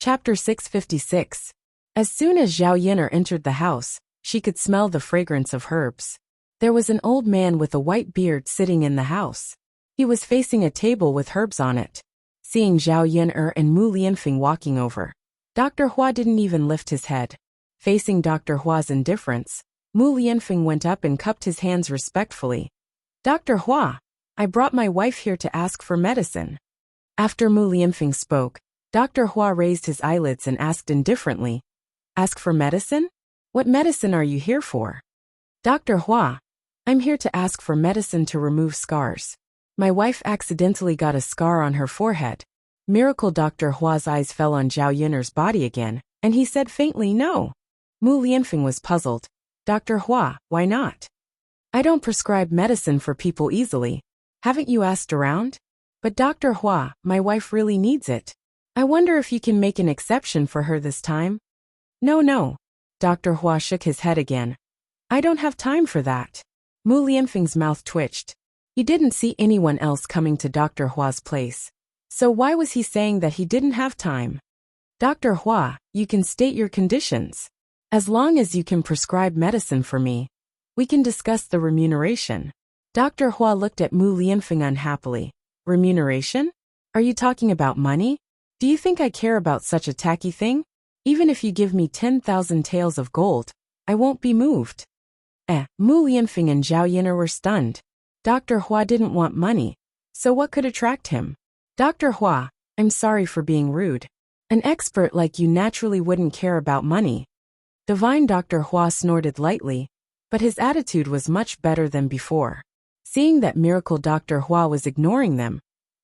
Chapter 656. As soon as Zhao Yin'er entered the house, she could smell the fragrance of herbs. There was an old man with a white beard sitting in the house. He was facing a table with herbs on it. Seeing Zhao Yin'er and Mu Lianfeng walking over, Dr. Hua didn't even lift his head. Facing Dr. Hua's indifference, Mu Lianfeng went up and cupped his hands respectfully. "Dr. Hua, I brought my wife here to ask for medicine." After Mu Lianfeng spoke, Dr. Hua raised his eyelids and asked indifferently, "Ask for medicine? What medicine are you here for?" "Dr. Hua, I'm here to ask for medicine to remove scars. My wife accidentally got a scar on her forehead." Miracle Dr. Hua's eyes fell on Zhao Yin'er's body again, and he said faintly no. Mu Lianfeng was puzzled. "Dr. Hua, why not?" "I don't prescribe medicine for people easily. Haven't you asked around?" "But Dr. Hua, my wife really needs it. I wonder if you can make an exception for her this time?" No. Dr. Hua shook his head again. "I don't have time for that." Mu Lianfeng's mouth twitched. He didn't see anyone else coming to Dr. Hua's place. So why was he saying that he didn't have time? "Dr. Hua, you can state your conditions. As long as you can prescribe medicine for me, we can discuss the remuneration." Dr. Hua looked at Mu Lianfeng unhappily. "Remuneration? Are you talking about money? Do you think I care about such a tacky thing? Even if you give me 10,000 taels of gold, I won't be moved." Mu Lianfeng and Zhao Yin'er were stunned. Dr. Hua didn't want money, so what could attract him? "Dr. Hua, I'm sorry for being rude. An expert like you naturally wouldn't care about money." Divine Dr. Hua snorted lightly, but his attitude was much better than before. Seeing that Miracle Dr. Hua was ignoring them,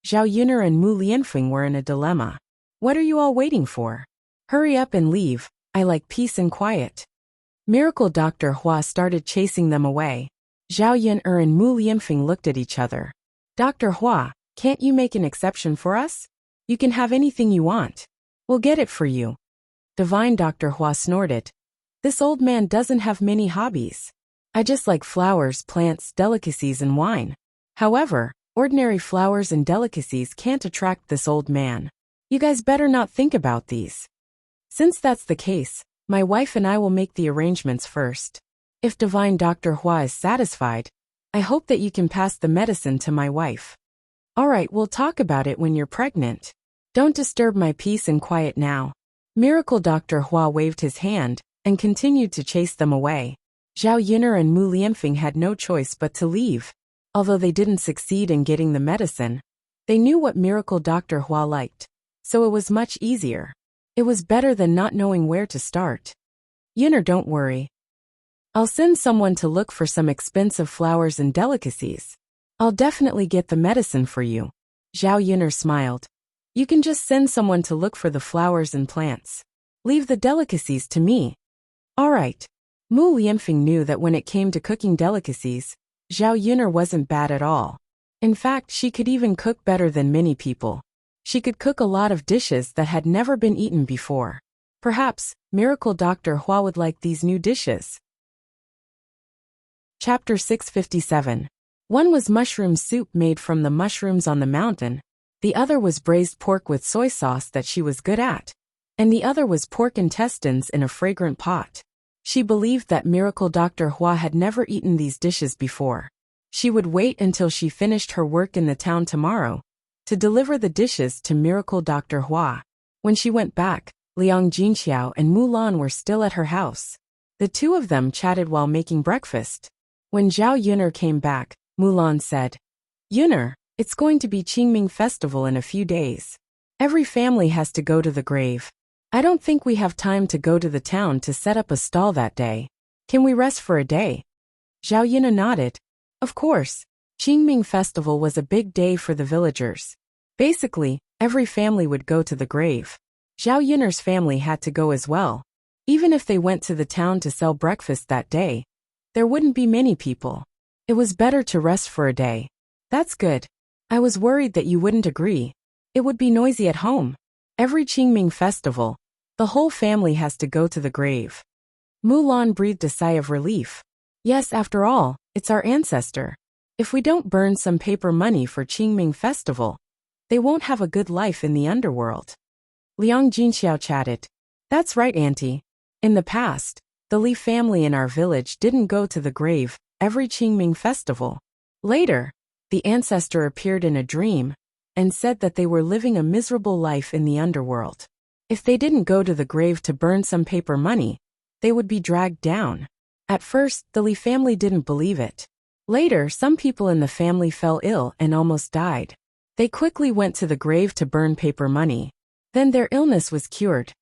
Zhao Yin'er and Mu Lianfeng were in a dilemma. "What are you all waiting for? Hurry up and leave, I like peace and quiet." Miracle Dr. Hua started chasing them away. Zhao Yin'er and Mu Lianfeng looked at each other. "Dr. Hua, can't you make an exception for us? You can have anything you want. We'll get it for you." Divine Dr. Hua snorted. "This old man doesn't have many hobbies. I just like flowers, plants, delicacies, and wine. However, ordinary flowers and delicacies can't attract this old man. You guys better not think about these. Since that's the case, my wife and I will make the arrangements first. If Divine Dr. Hua is satisfied, I hope that you can pass the medicine to my wife." "All right, we'll talk about it when you're pregnant. Don't disturb my peace and quiet now." Miracle Dr. Hua waved his hand and continued to chase them away. Zhao Yin'er and Mu Lianfeng had no choice but to leave. Although they didn't succeed in getting the medicine, they knew what Miracle Dr. Hua liked, so it was much easier. It was better than not knowing where to start. "Yin'er, don't worry. I'll send someone to look for some expensive flowers and delicacies. I'll definitely get the medicine for you." Zhao Yin'er smiled. "You can just send someone to look for the flowers and plants. Leave the delicacies to me." "All right." Mu Lianfeng knew that when it came to cooking delicacies, Zhao Yin'er wasn't bad at all. In fact, she could even cook better than many people. She could cook a lot of dishes that had never been eaten before. Perhaps, Miracle Dr. Hua would like these new dishes. Chapter 657. One was mushroom soup made from the mushrooms on the mountain, the other was braised pork with soy sauce that she was good at, and the other was pork intestines in a fragrant pot. She believed that Miracle Dr. Hua had never eaten these dishes before. She would wait until she finished her work in the town tomorrow to deliver the dishes to Miracle Dr. Hua. When she went back, Liang Jinqiao and Mulan were still at her house. The two of them chatted while making breakfast. When Zhao Yin'er came back, Mulan said, "Yin'er, it's going to be Qingming Festival in a few days. Every family has to go to the grave. I don't think we have time to go to the town to set up a stall that day. Can we rest for a day?" Zhao Yin'er nodded. Of course. Qingming Festival was a big day for the villagers. Basically, every family would go to the grave. Zhao Yin'er's family had to go as well. Even if they went to the town to sell breakfast that day, there wouldn't be many people. It was better to rest for a day. "That's good. I was worried that you wouldn't agree. It would be noisy at home. Every Qingming Festival, the whole family has to go to the grave." Mulan breathed a sigh of relief. Yes, after all, it's our ancestor. If we don't burn some paper money for Qingming Festival, they won't have a good life in the underworld. Liang Jinxiao chatted. That's right, Auntie. In the past, the Li family in our village didn't go to the grave every Qingming festival. Later, the ancestor appeared in a dream and said that they were living a miserable life in the underworld. If they didn't go to the grave to burn some paper money, they would be dragged down. At first, the Li family didn't believe it. Later, some people in the family fell ill and almost died. They quickly went to the grave to burn paper money. Then their illness was cured.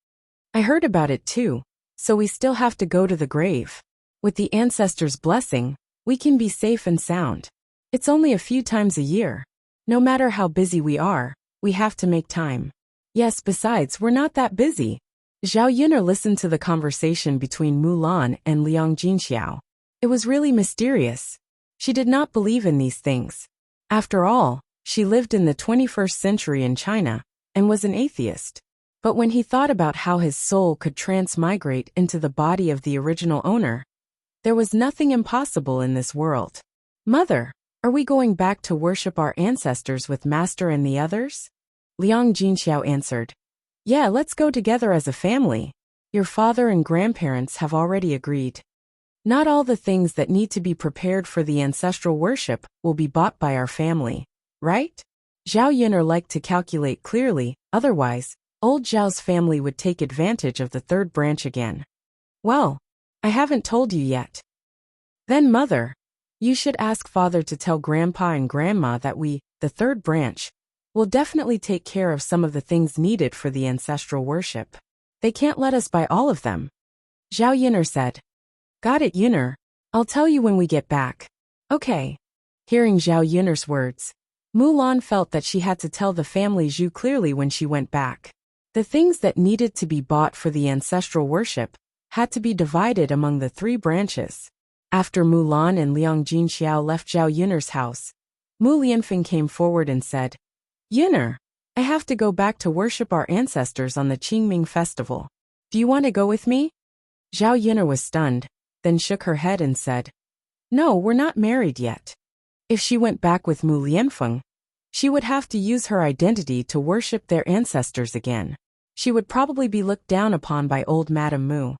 I heard about it too, so we still have to go to the grave. With the ancestors' blessing, we can be safe and sound. It's only a few times a year. No matter how busy we are, we have to make time. Yes, besides, we're not that busy. Zhao Yuner listened to the conversation between Mulan and Liang Jinxiao. It was really mysterious. She did not believe in these things. After all, she lived in the 21st century in China and was an atheist. But when he thought about how his soul could transmigrate into the body of the original owner, there was nothing impossible in this world. Mother, are we going back to worship our ancestors with Master and the others? Liang Jinxiao answered. Yeah, let's go together as a family. Your father and grandparents have already agreed. Not all the things that need to be prepared for the ancestral worship will be bought by our family, right? Zhao Yuner liked to calculate clearly, otherwise, old Zhao's family would take advantage of the third branch again. Well, I haven't told you yet. Then Mother, you should ask Father to tell Grandpa and Grandma that we, the third branch, will definitely take care of some of the things needed for the ancestral worship. They can't let us buy all of them. Zhao Yuner said. Got it, Yuner. I'll tell you when we get back. Okay. Hearing Zhao Yuner's words, Mulan felt that she had to tell the family Zhu clearly when she went back. The things that needed to be bought for the ancestral worship had to be divided among the three branches. After Mulan and Liang Jinxiao left Zhao Yuner's house, Mu Lianfeng came forward and said, Yuner, I have to go back to worship our ancestors on the Qingming festival. Do you want to go with me? Zhao Yuner was stunned, then shook her head and said, No, we're not married yet. If she went back with Mu Lianfeng, she would have to use her identity to worship their ancestors again. She would probably be looked down upon by old Madame Mu.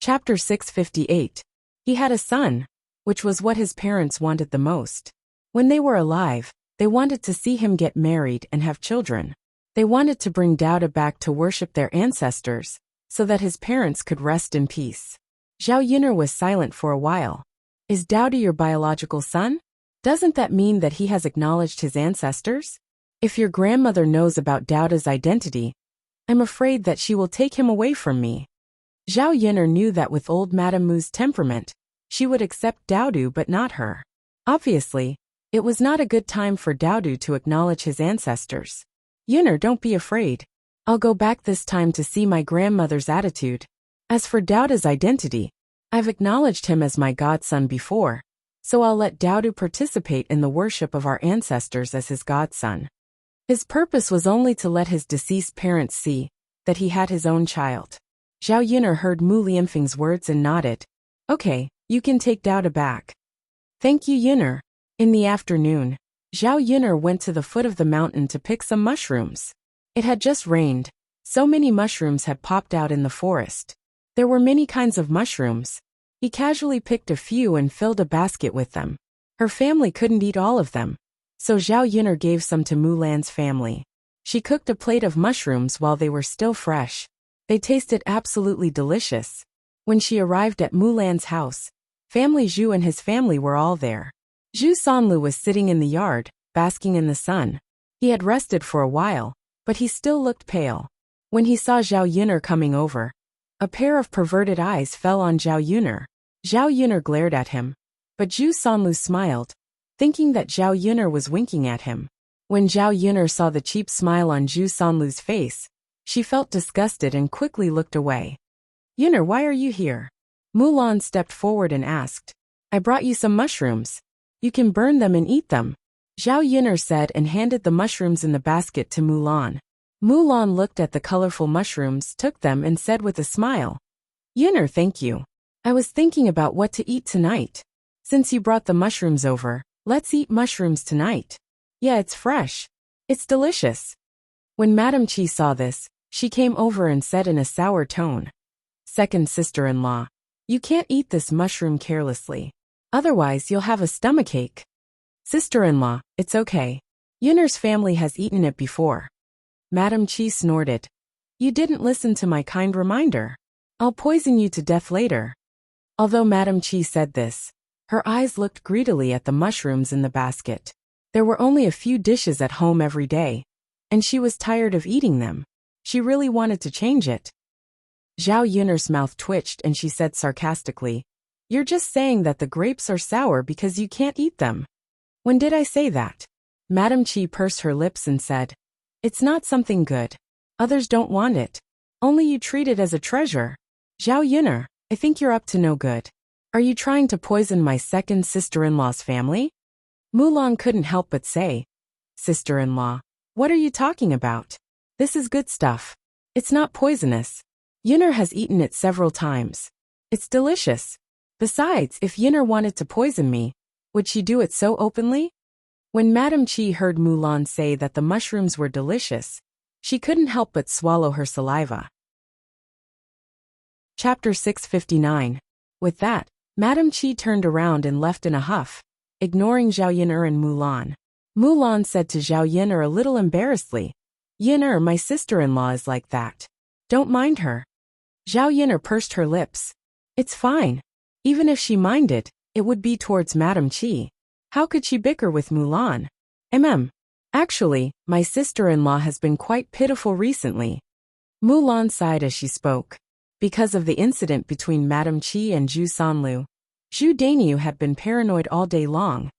Chapter 658. He had a son, which was what his parents wanted the most. When they were alive, they wanted to see him get married and have children. They wanted to bring Dowda back to worship their ancestors, so that his parents could rest in peace. Zhao Yuner was silent for a while. Is Dowda your biological son? Doesn't that mean that he has acknowledged his ancestors? If your grandmother knows about Dowda's identity, I'm afraid that she will take him away from me. Zhao Yuner knew that with old Madame Mu's temperament, she would accept Dowdu but not her. Obviously, it was not a good time for Dowdu to acknowledge his ancestors. Yuner, don't be afraid. I'll go back this time to see my grandmother's attitude. As for Dowda's identity, I've acknowledged him as my godson before, so I'll let Dowdu participate in the worship of our ancestors as his godson. His purpose was only to let his deceased parents see that he had his own child. Zhao Yuner heard Mu Lianfeng's words and nodded. Okay, you can take Dowda back. Thank you, Yuner. In the afternoon, Zhao Yuner went to the foot of the mountain to pick some mushrooms. It had just rained, so many mushrooms had popped out in the forest. There were many kinds of mushrooms. He casually picked a few and filled a basket with them. Her family couldn't eat all of them, so Zhao Yuner gave some to Mulan's family. She cooked a plate of mushrooms while they were still fresh. They tasted absolutely delicious. When she arrived at Mulan's house, Family Zhu and his family were all there. Zhu Sanlu was sitting in the yard, basking in the sun. He had rested for a while, but he still looked pale. When he saw Zhao Yuner coming over, a pair of perverted eyes fell on Zhao Yuner. Zhao Yuner glared at him, but Zhu Sanlu smiled, thinking that Zhao Yuner was winking at him. When Zhao Yuner saw the cheap smile on Zhu Sanlu's face, she felt disgusted and quickly looked away. Yuner, why are you here? Mulan stepped forward and asked. I brought you some mushrooms. You can burn them and eat them, Zhao Yuner said and handed the mushrooms in the basket to Mulan. Mulan looked at the colorful mushrooms, took them and said with a smile, Yuner, thank you. I was thinking about what to eat tonight. Since you brought the mushrooms over, let's eat mushrooms tonight. Yeah, it's fresh. It's delicious. When Madame Chi saw this, she came over and said in a sour tone, "Second sister-in-law, you can't eat this mushroom carelessly. Otherwise you'll have a stomachache." "Sister-in-law, it's okay. Yunner's family has eaten it before." Madame Chi snorted. "You didn't listen to my kind reminder. I'll poison you to death later." Although Madame Chi said this, her eyes looked greedily at the mushrooms in the basket. There were only a few dishes at home every day, and she was tired of eating them. She really wanted to change it. Zhao Yunner's mouth twitched and she said sarcastically, "You're just saying that the grapes are sour because you can't eat them." "When did I say that?" Madame Chi pursed her lips and said, "It's not something good. Others don't want it. Only you treat it as a treasure. Zhao Yunner, I think you're up to no good. Are you trying to poison my second sister-in-law's family?" Mulan couldn't help but say, "Sister-in-law, what are you talking about? This is good stuff. It's not poisonous. Yunner has eaten it several times. It's delicious. Besides, if Yunner wanted to poison me, would she do it so openly?" When Madame Chi heard Mulan say that the mushrooms were delicious, she couldn't help but swallow her saliva. Chapter 659. With that, Madame Chi turned around and left in a huff, ignoring Zhao Yunner and Mulan. Mulan said to Zhao Yunner a little embarrassedly, "Yunner, my sister-in-law is like that. Don't mind her." Zhao Yunner pursed her lips. "It's fine. Even if she minded, it would be towards Madame Chi. How could she bicker with Mulan? Actually, my sister-in-law has been quite pitiful recently." Mulan sighed as she spoke. Because of the incident between Madame Chi and Zhu Sanlu, Zhu Dainyu had been paranoid all day long,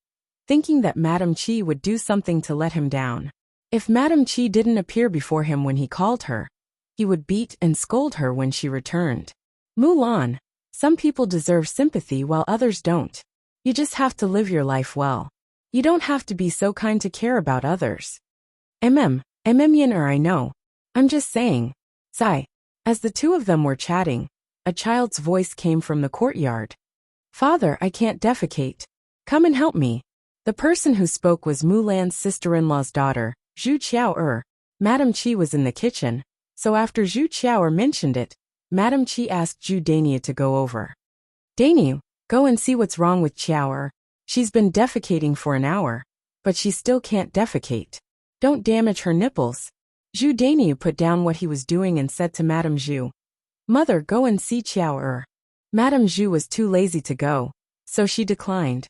thinking that Madame Chi would do something to let him down. If Madame Chi didn't appear before him when he called her, he would beat and scold her when she returned. "Mulan, some people deserve sympathy while others don't. You just have to live your life well. You don't have to be so kind to care about others." Yunner, I know. I'm just saying. Sigh. As the two of them were chatting, a child's voice came from the courtyard. "Father, I can't defecate. Come and help me." The person who spoke was Mulan's sister-in-law's daughter, Zhu Qiao. Madame Chi was in the kitchen, so after Zhu Qiao mentioned it, Madame Chi asked Zhu Dainyu to go over. "Dainyu, go and see what's wrong with Qiao. She's been defecating for an hour, but she still can't defecate. Don't damage her nipples." Zhu Dainyu put down what he was doing and said to Madame Zhu, "Mother, go and see Qiao." Madame Zhu was too lazy to go, so she declined.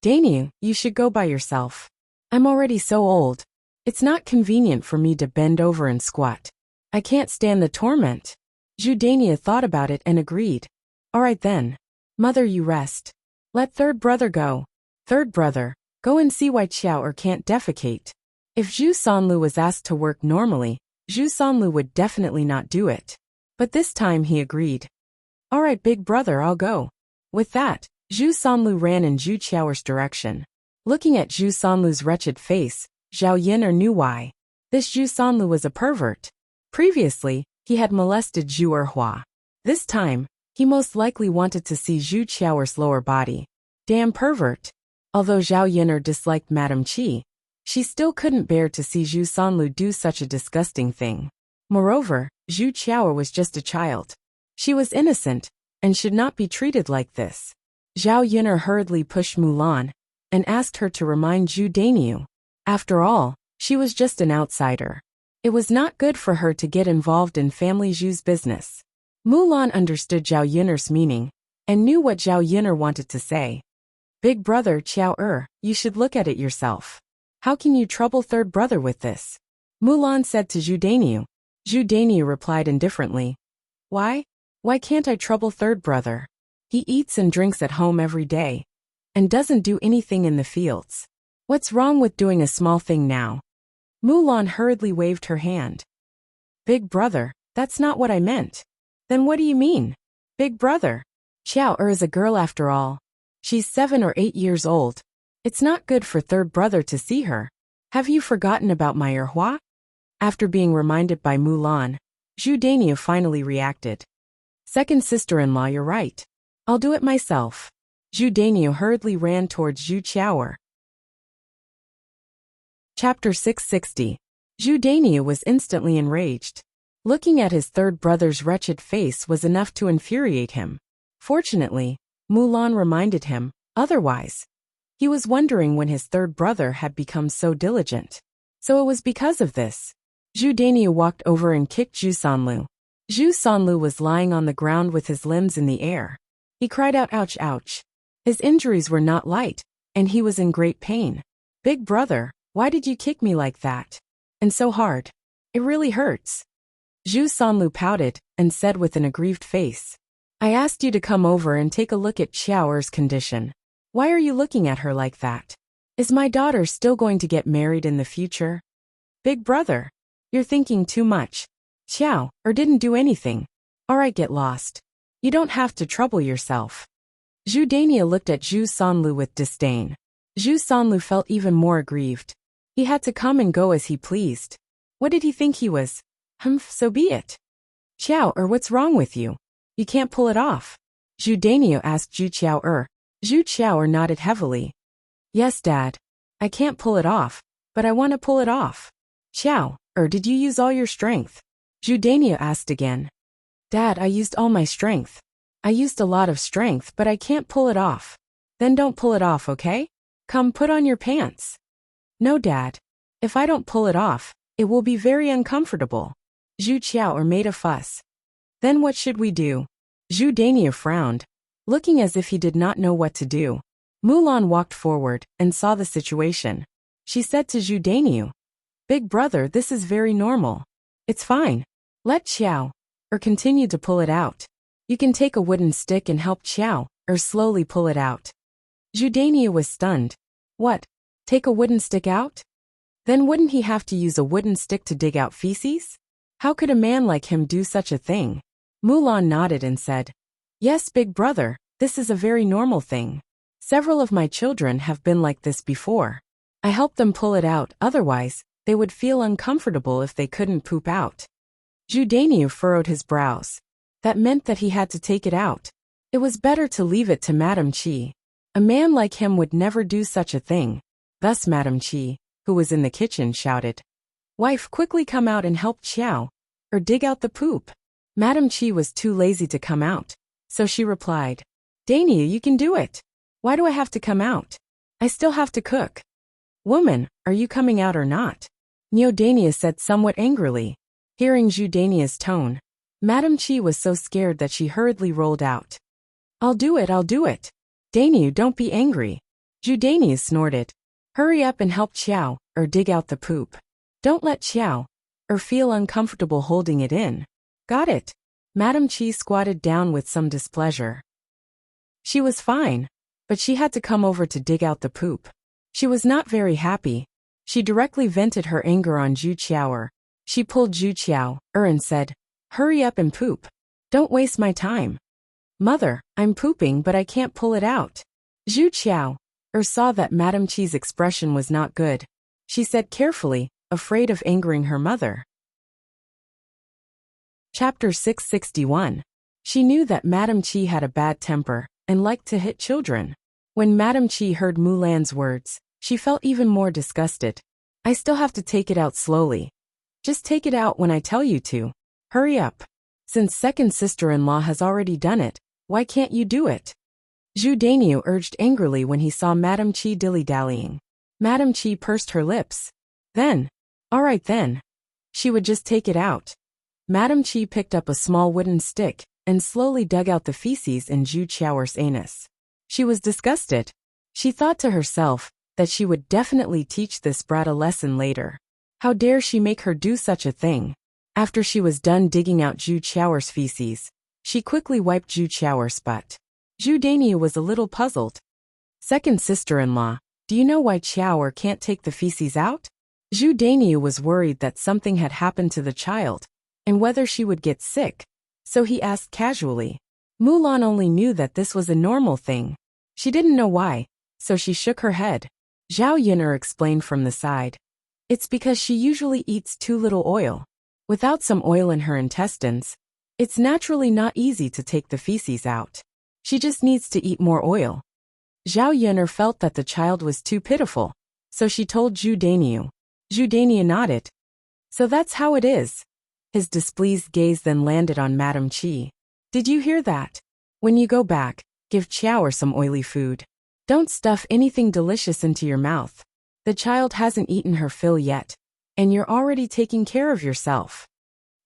"Dainyu, you should go by yourself. I'm already so old. It's not convenient for me to bend over and squat. I can't stand the torment." Zhu Dainyu thought about it and agreed. "All right then. Mother, you rest. Let third brother go. Third brother, go and see why Qiao can't defecate." If Zhu Sanlu was asked to work normally, Zhu Sanlu would definitely not do it. But this time he agreed. "All right, big brother, I'll go." With that, Zhu Sanlu ran in Zhu Qiao's direction. Looking at Zhu Sanlu's wretched face, Zhao Yunner knew why. This Zhu Sanlu was a pervert. Previously, he had molested Zhu Erhua. This time, he most likely wanted to see Zhu Qiao's lower body. Damn pervert. Although Zhao Yunner disliked Madame Chi, she still couldn't bear to see Zhu Sanlu do such a disgusting thing. Moreover, Zhu Qiao was just a child. She was innocent, and should not be treated like this. Zhao Yunner hurriedly pushed Mulan, and asked her to remind Zhu Dainyu. After all, she was just an outsider. It was not good for her to get involved in family Zhu's business. Mulan understood Zhao Yunner's meaning, and knew what Zhao Yunner wanted to say. "Big brother Qiao, you should look at it yourself. How can you trouble third brother with this?" Mulan said to Zhu Dainyu. Zhu Dainyu replied indifferently. Why can't I trouble third brother? He eats and drinks at home every day, and doesn't do anything in the fields. What's wrong with doing a small thing now?" Mulan hurriedly waved her hand. "Big brother, that's not what I meant." "Then what do you mean?" "Big brother, Qiao is a girl after all. She's 7 or 8 years old. It's not good for third brother to see her. Have you forgotten about my Erhua?" After being reminded by Mulan, Zhu Dainyu finally reacted. "Second sister-in-law, you're right. I'll do it myself." Zhu Dainyu hurriedly ran towards Zhu Qiao. Chapter 660. Zhu Daniel was instantly enraged. Looking at his third brother's wretched face was enough to infuriate him. Fortunately, Mulan reminded him, otherwise. He was wondering when his third brother had become so diligent. So it was because of this. Zhu Daniel walked over and kicked Zhu Sanlu. Zhu Sanlu was lying on the ground with his limbs in the air. He cried out, ouch, ouch. His injuries were not light, and he was in great pain. Big brother, why did you kick me like that? And so hard. It really hurts. Zhu Sanlu pouted and said with an aggrieved face. I asked you to come over and take a look at Xiao Er's condition. Why are you looking at her like that? Is my daughter still going to get married in the future? Big brother, you're thinking too much. Xiao Er didn't do anything. Alright, get lost. You don't have to trouble yourself. Zhu Daniel looked at Zhu Sanlu with disdain. Zhu Sanlu felt even more aggrieved. He had to come and go as he pleased. What did he think he was? So be it. Xiao Er, what's wrong with you? You can't pull it off. Zhu Daniel asked Zhu Xiao Er. Zhu Xiao Er nodded heavily. Yes, Dad. I can't pull it off, but I want to pull it off. Xiao Er, did you use all your strength? Zhu Daniel asked again. Dad, I used all my strength. I used a lot of strength, but I can't pull it off. Then don't pull it off, okay? Come, put on your pants. No, Dad. If I don't pull it off, it will be very uncomfortable. Zhu Xiao Er made a fuss. Then what should we do? Zhu Daniel frowned, looking as if he did not know what to do. Mulan walked forward and saw the situation. She said to Zhu Daniel, Big brother, this is very normal. It's fine. Let Xiao Er continue to pull it out. You can take a wooden stick and help Xiao Er slowly pull it out. Zhu Daniel was stunned. What? Take a wooden stick out? Then wouldn't he have to use a wooden stick to dig out feces? How could a man like him do such a thing? Mulan nodded and said, Yes, big brother, this is a very normal thing. Several of my children have been like this before. I helped them pull it out, otherwise, they would feel uncomfortable if they couldn't poop out. Zhu Daniel furrowed his brows. That meant that he had to take it out. It was better to leave it to Madame Qi. A man like him would never do such a thing. Thus Madame Qi, who was in the kitchen, shouted, Wife, quickly come out and help Xiao Er dig out the poop. Madame Qi was too lazy to come out, so she replied, Daniel, you can do it. Why do I have to come out? I still have to cook. Woman, are you coming out or not? Neo Dania said somewhat angrily. Hearing Zhu Dania's tone, Madame Qi was so scared that she hurriedly rolled out. I'll do it, I'll do it. Daniel, don't be angry. Zhu Dania snorted. Hurry up and help Xiao Er dig out the poop. Don't let Xiao Er feel uncomfortable holding it in. Got it. Madame Qi squatted down with some displeasure. She was fine, but she had to come over to dig out the poop. She was not very happy. She directly vented her anger on Zhu Xiao Er. She pulled Zhu Xiao Er and said, Hurry up and poop. Don't waste my time. Mother, I'm pooping but I can't pull it out. Zhu Xiao Er saw that Madame Qi's expression was not good. She said carefully, afraid of angering her mother. Chapter 661. She knew that Madame Qi had a bad temper and liked to hit children. When Madame Qi heard Mulan's words, she felt even more disgusted. I still have to take it out slowly. Just take it out when I tell you to. Hurry up. Since second sister-in-law has already done it, why can't you do it? Zhu Daniel urged angrily when he saw Madame Qi dilly-dallying. Madame Qi pursed her lips. Then, all right then. She would just take it out. Madame Qi picked up a small wooden stick and slowly dug out the feces in Zhu Xiaoer's anus. She was disgusted. She thought to herself that she would definitely teach this brat a lesson later. How dare she make her do such a thing? After she was done digging out Zhu Xiaoer's feces, she quickly wiped Zhu Xiaoer's butt. Zhu Daniel was a little puzzled. Second sister-in-law, do you know why Xiaoer can't take the feces out? Zhu Daniel was worried that something had happened to the child, and whether she would get sick, so he asked casually. Mulan only knew that this was a normal thing. She didn't know why, so she shook her head. Zhao Yin'er explained from the side. It's because she usually eats too little oil. Without some oil in her intestines, it's naturally not easy to take the feces out. She just needs to eat more oil. Zhao Yin'er felt that the child was too pitiful, so she told Zhu Daniel. Zhu Daniel nodded. So that's how it is. His displeased gaze then landed on Madam Chi. Did you hear that? When you go back, give Chower some oily food. Don't stuff anything delicious into your mouth. The child hasn't eaten her fill yet, and you're already taking care of yourself.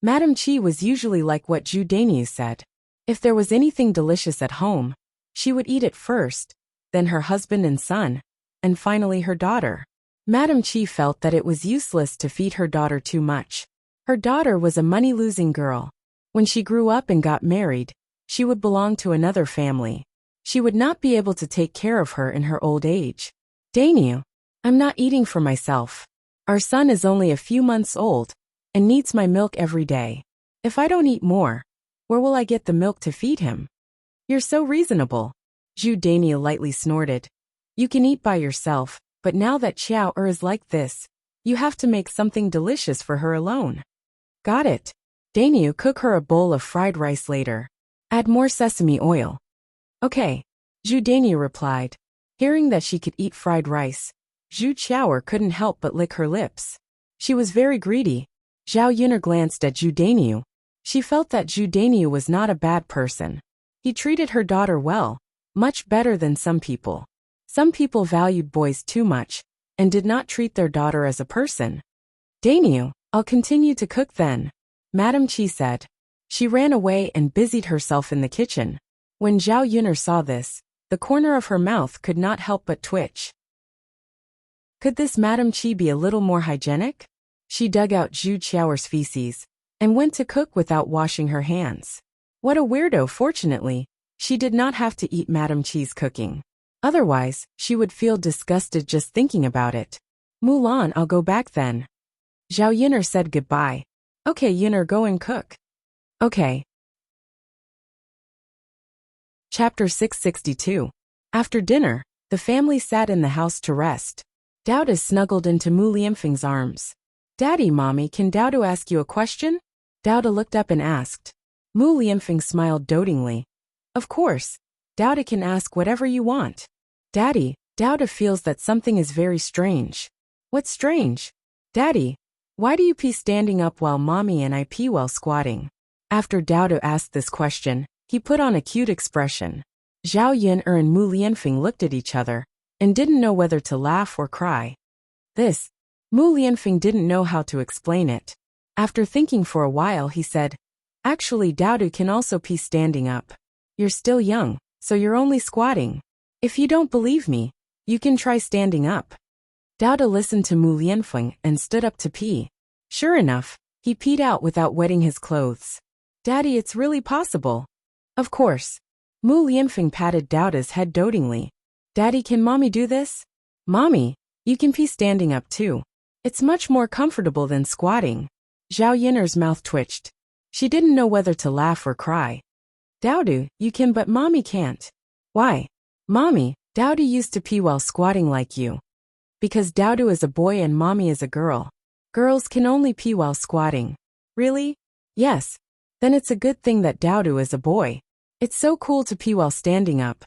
Madam Chi was usually like what Zhu Dainiu said. If there was anything delicious at home, she would eat it first, then her husband and son, and finally her daughter. Madam Chi felt that it was useless to feed her daughter too much. Her daughter was a money-losing girl. When she grew up and got married, she would belong to another family. She would not be able to take care of her in her old age. Dainiu, I'm not eating for myself. Our son is only a few months old and needs my milk every day. If I don't eat more, where will I get the milk to feed him? You're so reasonable. Zhu Dainiu lightly snorted. You can eat by yourself, but now that Xiao is like this, you have to make something delicious for her alone. Got it. Dainiu, cook her a bowl of fried rice later. Add more sesame oil. Okay. Zhu Dainiu replied. Hearing that she could eat fried rice, Zhu Qiaoer couldn't help but lick her lips. She was very greedy. Zhao Yun'er glanced at Zhu Dainiu. She felt that Zhu Dainiu was not a bad person. He treated her daughter well, much better than some people. Some people valued boys too much and did not treat their daughter as a person. Dainiu, I'll continue to cook then, Madam Chi said. She ran away and busied herself in the kitchen. When Zhao Yun'er saw this, the corner of her mouth could not help but twitch. Could this Madam Chi be a little more hygienic? She dug out Zhu Qiaoer's feces and went to cook without washing her hands. What a weirdo. Fortunately, she did not have to eat Madam Chi's cooking. Otherwise, she would feel disgusted just thinking about it. Mulan, I'll go back then. Zhao Yun'er said goodbye. Okay, Yun'er, go and cook. Okay. Chapter 662. After dinner, the family sat in the house to rest. Doudou snuggled into Mu Lianfeng's arms. Daddy, Mommy, can Doudou ask you a question? Doudou looked up and asked. Mu Lianfeng smiled dotingly. Of course. Doudou can ask whatever you want. Daddy, Doudou feels that something is very strange. What's strange? Daddy, why do you pee standing up while Mommy and I pee while squatting? After Doudou asked this question, he put on a cute expression. Zhao Yun'er and Mu Lianfeng looked at each other and didn't know whether to laugh or cry. Mu Lianfeng didn't know how to explain it. After thinking for a while, he said, Actually, Doudou can also pee standing up. You're still young, so you're only squatting. If you don't believe me, you can try standing up. Doudou listened to Mu Lianfeng and stood up to pee. Sure enough, he peed out without wetting his clothes. Daddy, it's really possible. Of course. Mu Lianfeng patted Doudou's head dotingly. Daddy, can Mommy do this? Mommy, you can pee standing up too. It's much more comfortable than squatting. Zhao Yun'er's mouth twitched. She didn't know whether to laugh or cry. Doudou, you can, but Mommy can't. Why? Mommy, Doudou used to pee while squatting like you. Because Doudou is a boy and Mommy is a girl. Girls can only pee while squatting. Really? Yes. Then it's a good thing that Doudou is a boy. It's so cool to pee while standing up.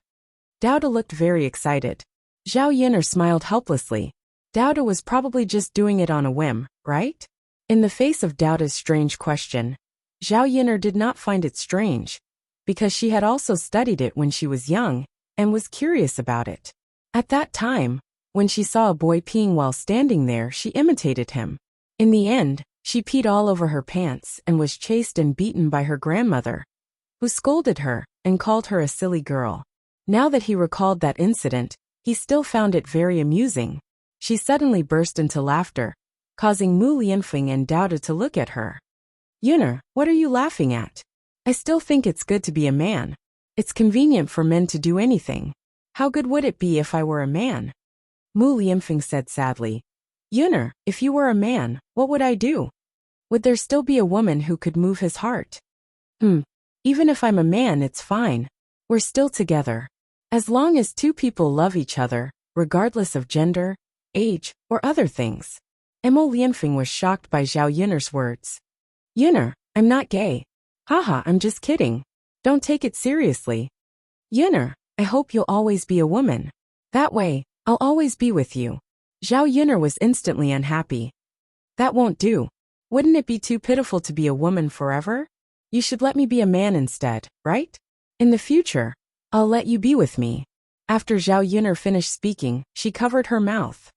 Doudou looked very excited. Zhao Yun'er smiled helplessly. Doudou was probably just doing it on a whim, right? In the face of Doudou's strange question, Zhao Yun'er did not find it strange, because she had also studied it when she was young and was curious about it. At that time, when she saw a boy peeing while standing there, she imitated him. In the end, she peed all over her pants and was chased and beaten by her grandmother, who scolded her and called her a silly girl. Now that he recalled that incident, he still found it very amusing. She suddenly burst into laughter, causing Mu Lianfeng and Doudou to look at her. Yun'er, what are you laughing at? I still think it's good to be a man. It's convenient for men to do anything. How good would it be if I were a man? Mu Lianfeng said sadly. Yun'er, if you were a man, what would I do? Would there still be a woman who could move his heart? Even if I'm a man, it's fine. We're still together. As long as two people love each other, regardless of gender, age, or other things. Mu Lianfeng was shocked by Zhao Yun'er's words. Yun'er, I'm not gay. Haha, I'm just kidding. Don't take it seriously. Yun'er, I hope you'll always be a woman. That way, I'll always be with you. Zhao Yun'er was instantly unhappy. That won't do. Wouldn't it be too pitiful to be a woman forever? You should let me be a man instead, right? In the future, I'll let you be with me. After Zhao Yun'er finished speaking, she covered her mouth.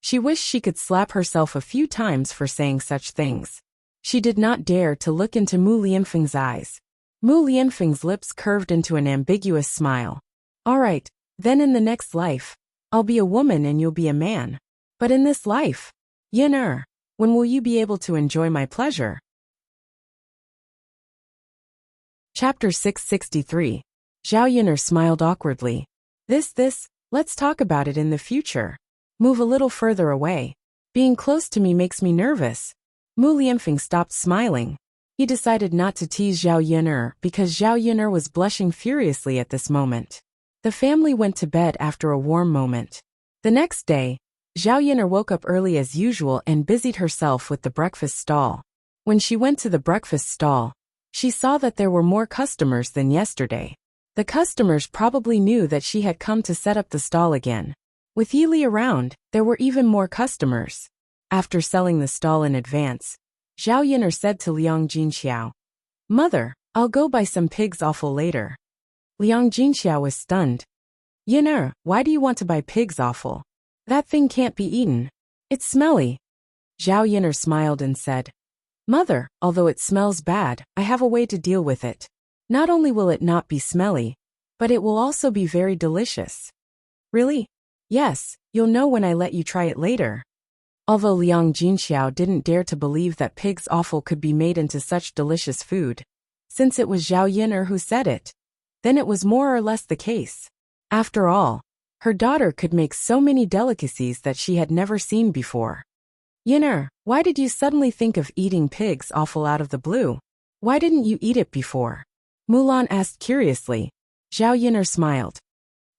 She wished she could slap herself a few times for saying such things. She did not dare to look into Mu Lianfeng's eyes. Mu Lianfeng's lips curved into an ambiguous smile. All right, then in the next life, I'll be a woman and you'll be a man. But in this life, Yun'er, when will you be able to enjoy my pleasure? Chapter 663. Zhao Yun'er smiled awkwardly. Let's talk about it in the future. Move a little further away. Being close to me makes me nervous. Mu Lianfeng stopped smiling. He decided not to tease Zhao Yun'er because Zhao Yun'er was blushing furiously at this moment. The family went to bed after a warm moment. The next day, Zhao Yun'er woke up early as usual and busied herself with the breakfast stall. When she went to the breakfast stall, she saw that there were more customers than yesterday. The customers probably knew that she had come to set up the stall again. With Yili around, there were even more customers. After selling the stall in advance, Zhao Yun'er said to Liang Jinxiao, "Mother, I'll go buy some pig's offal later." Liang Jinxiao was stunned. "Yun'er, why do you want to buy pig's offal? That thing can't be eaten. It's smelly." Zhao Yun'er smiled and said, "Mother, although it smells bad, I have a way to deal with it. Not only will it not be smelly, but it will also be very delicious." "Really?" "Yes, you'll know when I let you try it later." Although Liang Jinxiao didn't dare to believe that pig's offal could be made into such delicious food, since it was Zhao Yun'er who said it, then it was more or less the case. After all, her daughter could make so many delicacies that she had never seen before. "Yun'er, why did you suddenly think of eating pig's offal out of the blue? Why didn't you eat it before?" Mulan asked curiously. Zhao Yun'er smiled.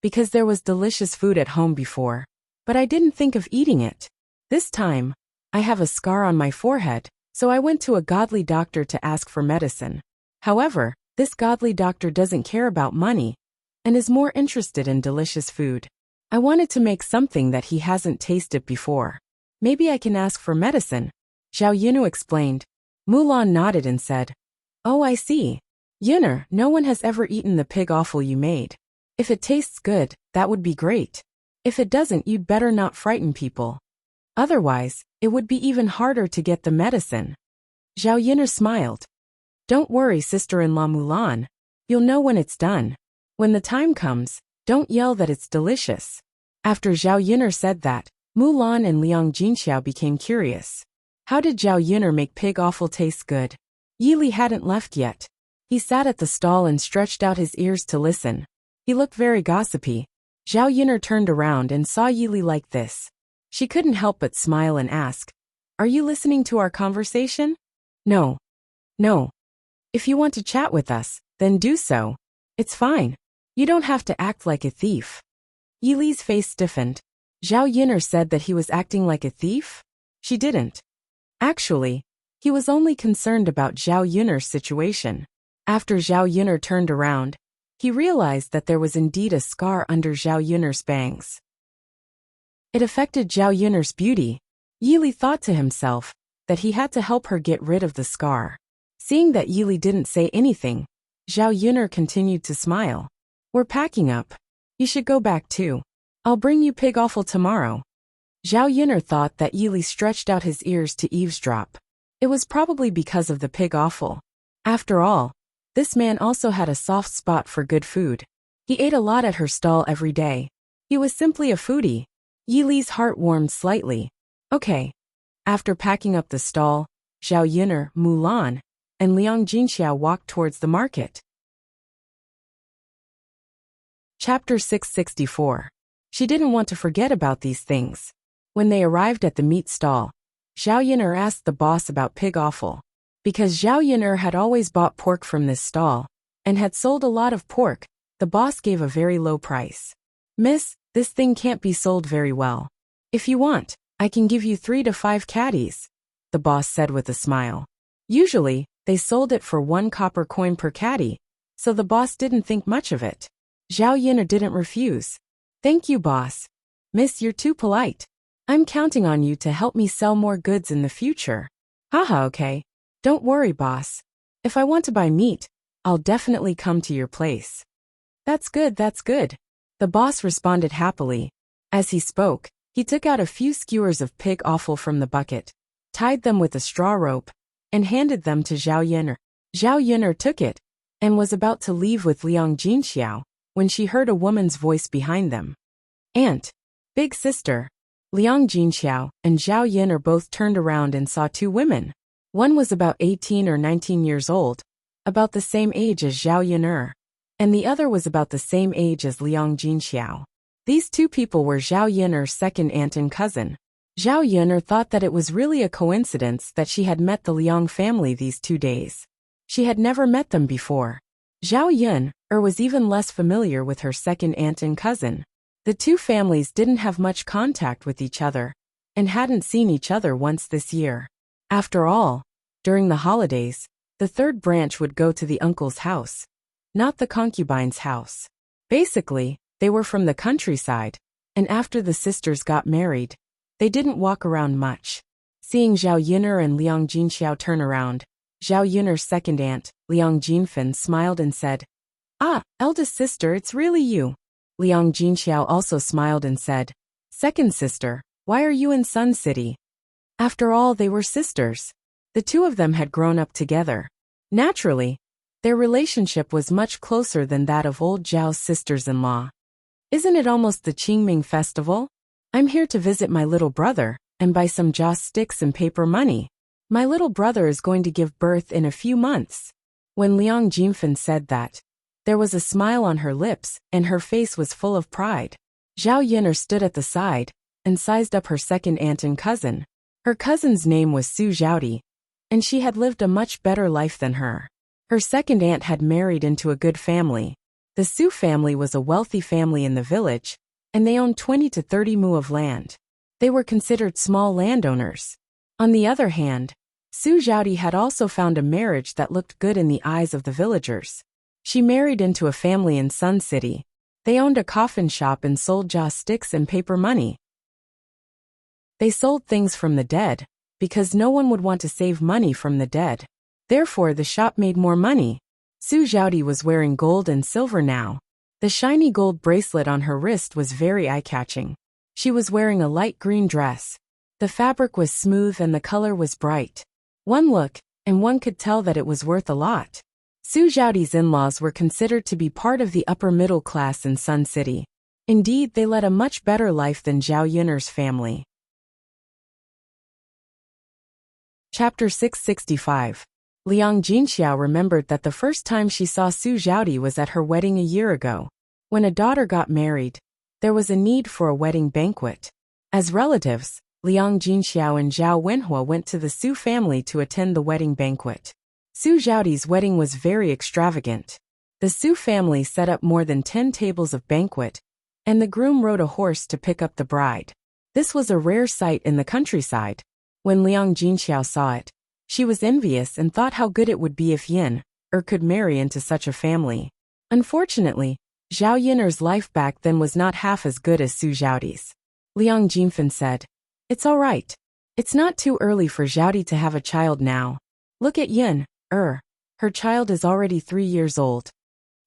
"Because there was delicious food at home before, but I didn't think of eating it. This time, I have a scar on my forehead, so I went to a godly doctor to ask for medicine. However, this godly doctor doesn't care about money and is more interested in delicious food. I wanted to make something that he hasn't tasted before. Maybe I can ask for medicine," Zhao Yun'er explained. Mulan nodded and said, "Oh, I see. Yun'er, no one has ever eaten the pig offal you made. If it tastes good, that would be great. If it doesn't, you'd better not frighten people. Otherwise, it would be even harder to get the medicine." Zhao Yun'er smiled. "Don't worry, sister-in-law Mulan. You'll know when it's done. When the time comes, don't yell that it's delicious." After Zhao Yun'er said that, Mulan and Liang Jinxiao became curious. How did Zhao Yun'er make pig offal taste good? Yili hadn't left yet. He sat at the stall and stretched out his ears to listen. He looked very gossipy. Zhao Yun'er turned around and saw Yili like this. She couldn't help but smile and ask, "Are you listening to our conversation?" No. If you want to chat with us, then do so. It's fine. You don't have to act like a thief." Yili's face stiffened. Zhao Yun'er said that he was acting like a thief? She didn't. Actually, he was only concerned about Zhao Yun'er's situation. After Zhao Yun'er turned around, he realized that there was indeed a scar under Zhao Yun'er's bangs. It affected Zhao Yun'er's beauty. Yili thought to himself that he had to help her get rid of the scar. Seeing that Yili didn't say anything, Zhao Yun'er continued to smile. "We're packing up. You should go back too. I'll bring you pig offal tomorrow." Zhao Yun'er thought that Yili stretched out his ears to eavesdrop. It was probably because of the pig offal. After all, this man also had a soft spot for good food. He ate a lot at her stall every day. He was simply a foodie. Yili's heart warmed slightly. Okay. After packing up the stall, Zhao Yun'er, Mulan, and Liang Jinxiao walked towards the market. Chapter 664. She didn't want to forget about these things. When they arrived at the meat stall, Zhao Yun'er asked the boss about pig offal. Because Zhao Yun'er had always bought pork from this stall and had sold a lot of pork, the boss gave a very low price. "Miss, this thing can't be sold very well. If you want, I can give you 3 to 5 caddies," the boss said with a smile. Usually, they sold it for 1 copper coin per caddy, so the boss didn't think much of it. Zhao Yun'er didn't refuse. "Thank you, boss. Miss, you're too polite. I'm counting on you to help me sell more goods in the future. Haha, okay. Don't worry, boss. If I want to buy meat, I'll definitely come to your place. That's good, that's good. The boss responded happily. As he spoke, he took out a few skewers of pig offal from the bucket, tied them with a straw rope, and handed them to Zhao Yin'er. Zhao Yin'er took it, and was about to leave with Liang Jinxiao, when she heard a woman's voice behind them. Aunt, big sister. Liang Jinxiao and Zhao Yin'er both turned around and saw two women. One was about 18 or 19 years old, about the same age as Zhao Yin'er, and the other was about the same age as Liang Jinxiao. These two people were Zhao Yin'er's second aunt and cousin. Zhao Yin'er thought that it was really a coincidence that she had met the Liang family these 2 days. She had never met them before. Zhao Yin'er was even less familiar with her second aunt and cousin. The two families didn't have much contact with each other, and hadn't seen each other once this year. After all, during the holidays, the third branch would go to the uncle's house, not the concubine's house. Basically, they were from the countryside, and after the sisters got married, they didn't walk around much. Seeing Zhao Yin'er and Liang Jinxiao turn around, Zhao Yin'er's second aunt, Liang Jinfen, smiled and said, "Ah, eldest sister, it's really you." Liang Jinxiao also smiled and said, "Second sister, why are you in Sun City?" After all, they were sisters. The two of them had grown up together. Naturally, their relationship was much closer than that of old Zhao's sisters-in-law. "Isn't it almost the Qingming festival? I'm here to visit my little brother and buy some joss sticks and paper money. My little brother is going to give birth in a few months." When Liang Jinfen said that, there was a smile on her lips and her face was full of pride. Zhao Yin'er stood at the side and sized up her second aunt and cousin. Her cousin's name was Su Zhaodi, and she had lived a much better life than her. Her second aunt had married into a good family. The Su family was a wealthy family in the village, and they owned 20 to 30 mu of land. They were considered small landowners. On the other hand, Su Zhaodi had also found a marriage that looked good in the eyes of the villagers. She married into a family in Sun City. They owned a coffin shop and sold joss sticks and paper money. They sold things from the dead, because no one would want to save money from the dead. Therefore, the shop made more money. Su Zhaodi was wearing gold and silver now. The shiny gold bracelet on her wrist was very eye-catching. She was wearing a light green dress. The fabric was smooth and the color was bright. One look, and one could tell that it was worth a lot. Su Zhaodi's in-laws were considered to be part of the upper middle class in Sun City. Indeed, they led a much better life than Zhao Yin'er's family. Chapter 665. Liang Jinxiao remembered that the first time she saw Su Zhaodi was at her wedding a year ago. When a daughter got married, there was a need for a wedding banquet. As relatives, Liang Jinxiao and Zhao Wenhua went to the Su family to attend the wedding banquet. Su Zhaodi's wedding was very extravagant. The Su family set up more than 10 tables of banquet, and the groom rode a horse to pick up the bride. This was a rare sight in the countryside. When Liang Jinxiao saw it, she was envious and thought how good it would be if Yin-er could marry into such a family. Unfortunately, Zhao Yin'er's life back then was not half as good as Su Zhaodi's. Liang Jinfen said, "It's all right. It's not too early for Zhaodi to have a child now. Look at Yin-er. Her child is already 3 years old."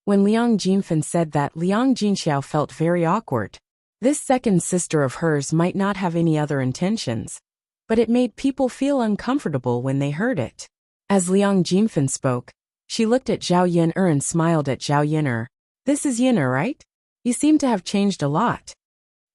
When Liang Jinfen said that, Liang Jinxiao felt very awkward. This second sister of hers might not have any other intentions, but it made people feel uncomfortable when they heard it. As Liang Jinfen spoke, she looked at Zhao Yin'er and smiled at Zhao Yin'er. "This is Yin'er, right? You seem to have changed a lot."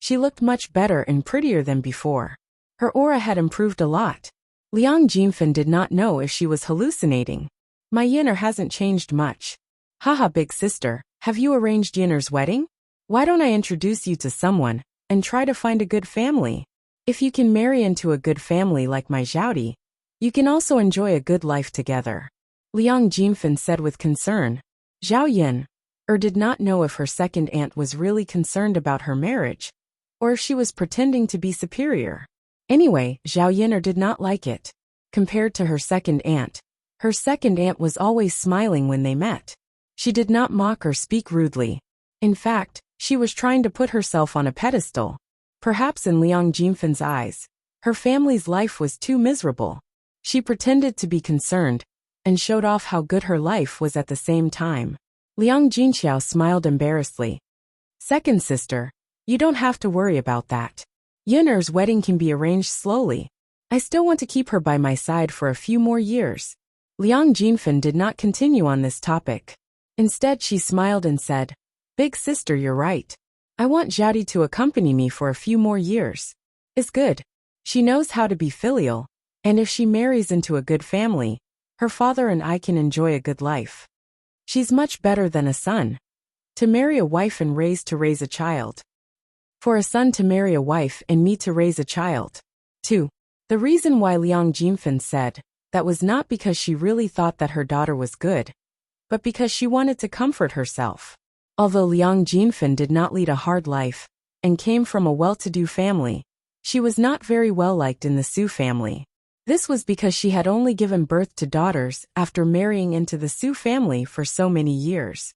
She looked much better and prettier than before. Her aura had improved a lot. Liang Jinfen did not know if she was hallucinating. "My Yin'er hasn't changed much." "Haha, big sister, have you arranged Yin'er's wedding? Why don't I introduce you to someone, and try to find a good family? If you can marry into a good family like my Zhaodi, you can also enjoy a good life together." Liang Jinfen said with concern. Zhao Yin'er did not know if her second aunt was really concerned about her marriage, or if she was pretending to be superior. Anyway, Zhao Yin'er did not like it. Compared to her second aunt was always smiling when they met. She did not mock or speak rudely. In fact, she was trying to put herself on a pedestal. Perhaps in Liang Jinfan's eyes, her family's life was too miserable. She pretended to be concerned and showed off how good her life was at the same time. Liang Jinxiao smiled embarrassedly. Second sister, you don't have to worry about that. Yuner's wedding can be arranged slowly. I still want to keep her by my side for a few more years. Liang Jinfan did not continue on this topic. Instead, she smiled and said, Big sister, you're right. I want Zhaodi to accompany me for a few more years. It's good. She knows how to be filial, and if she marries into a good family, her father and I can enjoy a good life. She's much better than a son. To marry a wife and raise a child. For a son to marry a wife and me to raise a child. 2. The reason why Liang Jinfan said that was not because she really thought that her daughter was good, but because she wanted to comfort herself. Although Liang Jinfan did not lead a hard life and came from a well-to-do family, she was not very well liked in the Su family. This was because she had only given birth to daughters after marrying into the Su family for so many years.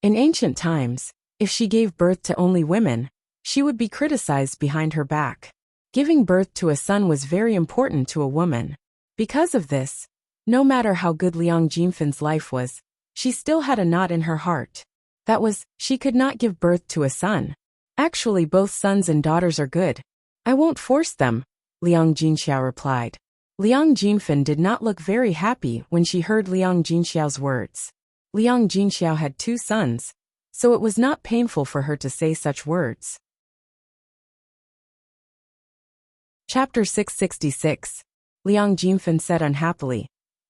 In ancient times, if she gave birth to only women, she would be criticized behind her back. Giving birth to a son was very important to a woman. Because of this, no matter how good Liang Jinfan's life was, she still had a knot in her heart. That was, she could not give birth to a son. Actually, both sons and daughters are good. I won't force them, Liang Jinxiao replied. Liang Jinfan did not look very happy when she heard Liang Jinxiao's words. Liang Jinxiao had 2 sons, so it was not painful for her to say such words. Chapter 666. Liang Jinfan said unhappily,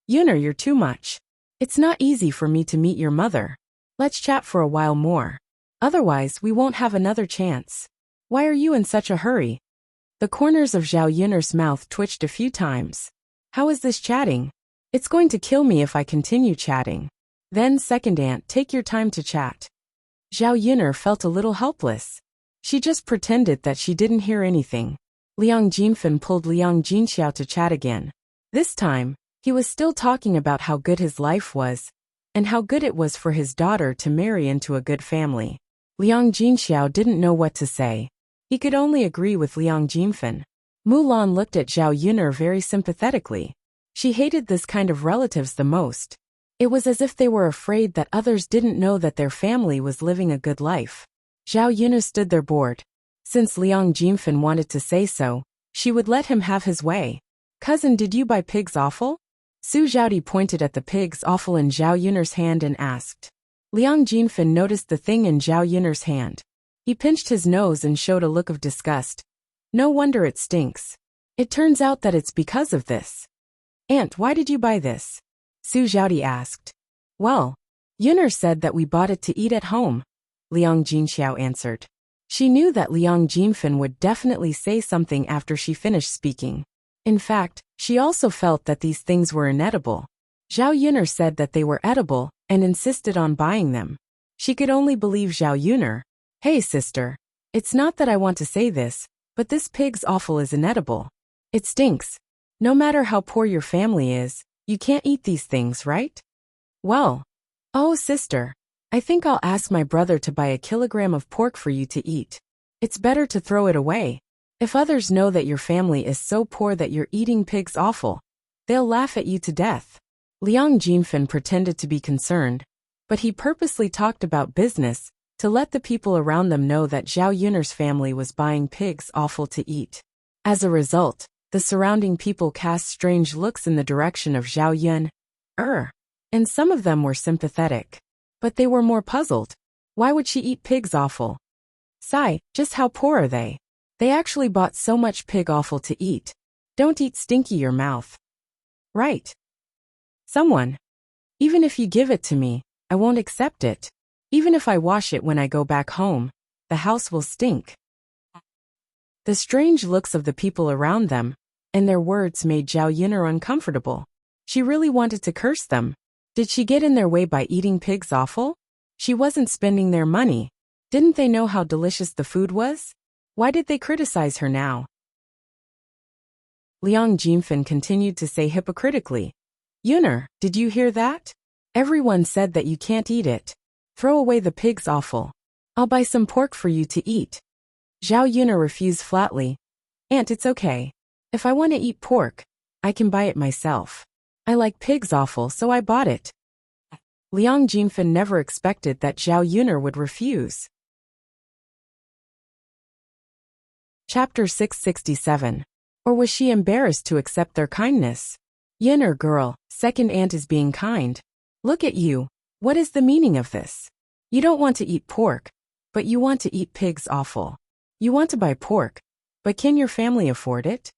Yuner, you're too much. It's not easy for me to meet your mother. Let's chat for a while more. Otherwise, we won't have another chance. Why are you in such a hurry? The corners of Zhao Yuner's mouth twitched a few times. How is this chatting? It's going to kill me if I continue chatting. Then, second aunt, take your time to chat. Zhao Yuner felt a little helpless. She just pretended that she didn't hear anything. Liang Jinfan pulled Liang Jinxiao to chat again. This time, he was still talking about how good his life was, and how good it was for his daughter to marry into a good family. Liang Jinxiao didn't know what to say. He could only agree with Liang Jinfan. Mulan looked at Zhao Yuner very sympathetically. She hated this kind of relatives the most. It was as if they were afraid that others didn't know that their family was living a good life. Zhao Yuner stood there bored. Since Liang Jinfan wanted to say so, she would let him have his way. Cousin, did you buy pig's offal? Su Zhaodi pointed at the pig's offal in Zhao Yuner's hand and asked. Liang Jinfan noticed the thing in Zhao Yuner's hand. He pinched his nose and showed a look of disgust. No wonder it stinks. It turns out that it's because of this. Aunt, why did you buy this? Su Zhaodi asked. Well, Yuner said that we bought it to eat at home, Liang Jinxiao answered. She knew that Liang Jinfan would definitely say something after she finished speaking. In fact, she also felt that these things were inedible. Zhao Yuner said that they were edible and insisted on buying them. She could only believe Zhao Yuner. Hey sister, it's not that I want to say this, but this pig's offal is inedible. It stinks. No matter how poor your family is, you can't eat these things, right? Well, oh sister, I think I'll ask my brother to buy 1 kilogram of pork for you to eat. It's better to throw it away. If others know that your family is so poor that you're eating pig's offal, they'll laugh at you to death. Liang Jinfan pretended to be concerned, but he purposely talked about business to let the people around them know that Zhao Yuner's family was buying pig's offal to eat. As a result, the surrounding people cast strange looks in the direction of Zhao Yun. And some of them were sympathetic. But they were more puzzled. Why would she eat pig's offal? Sigh, just how poor are they? They actually bought so much pig offal to eat. Don't eat stinky your mouth. Right. Someone. Even if you give it to me, I won't accept it. Even if I wash it when I go back home, the house will stink. The strange looks of the people around them, and their words made Zhao Yuner uncomfortable. She really wanted to curse them. Did she get in their way by eating pig's offal? She wasn't spending their money. Didn't they know how delicious the food was? Why did they criticize her now? Liang Jinfan continued to say hypocritically, Yuner, did you hear that? Everyone said that you can't eat it. Throw away the pig's offal. I'll buy some pork for you to eat. Zhao Yun'er refused flatly. Aunt, it's okay. If I want to eat pork, I can buy it myself. I like pigs awful, so I bought it. Liang Jinfen never expected that Zhao Yun'er would refuse. Chapter 667. Or was she embarrassed to accept their kindness? Yun'er girl, second aunt is being kind. Look at you. What is the meaning of this? You don't want to eat pork, but you want to eat pigs awful. You want to buy pork, but can your family afford it?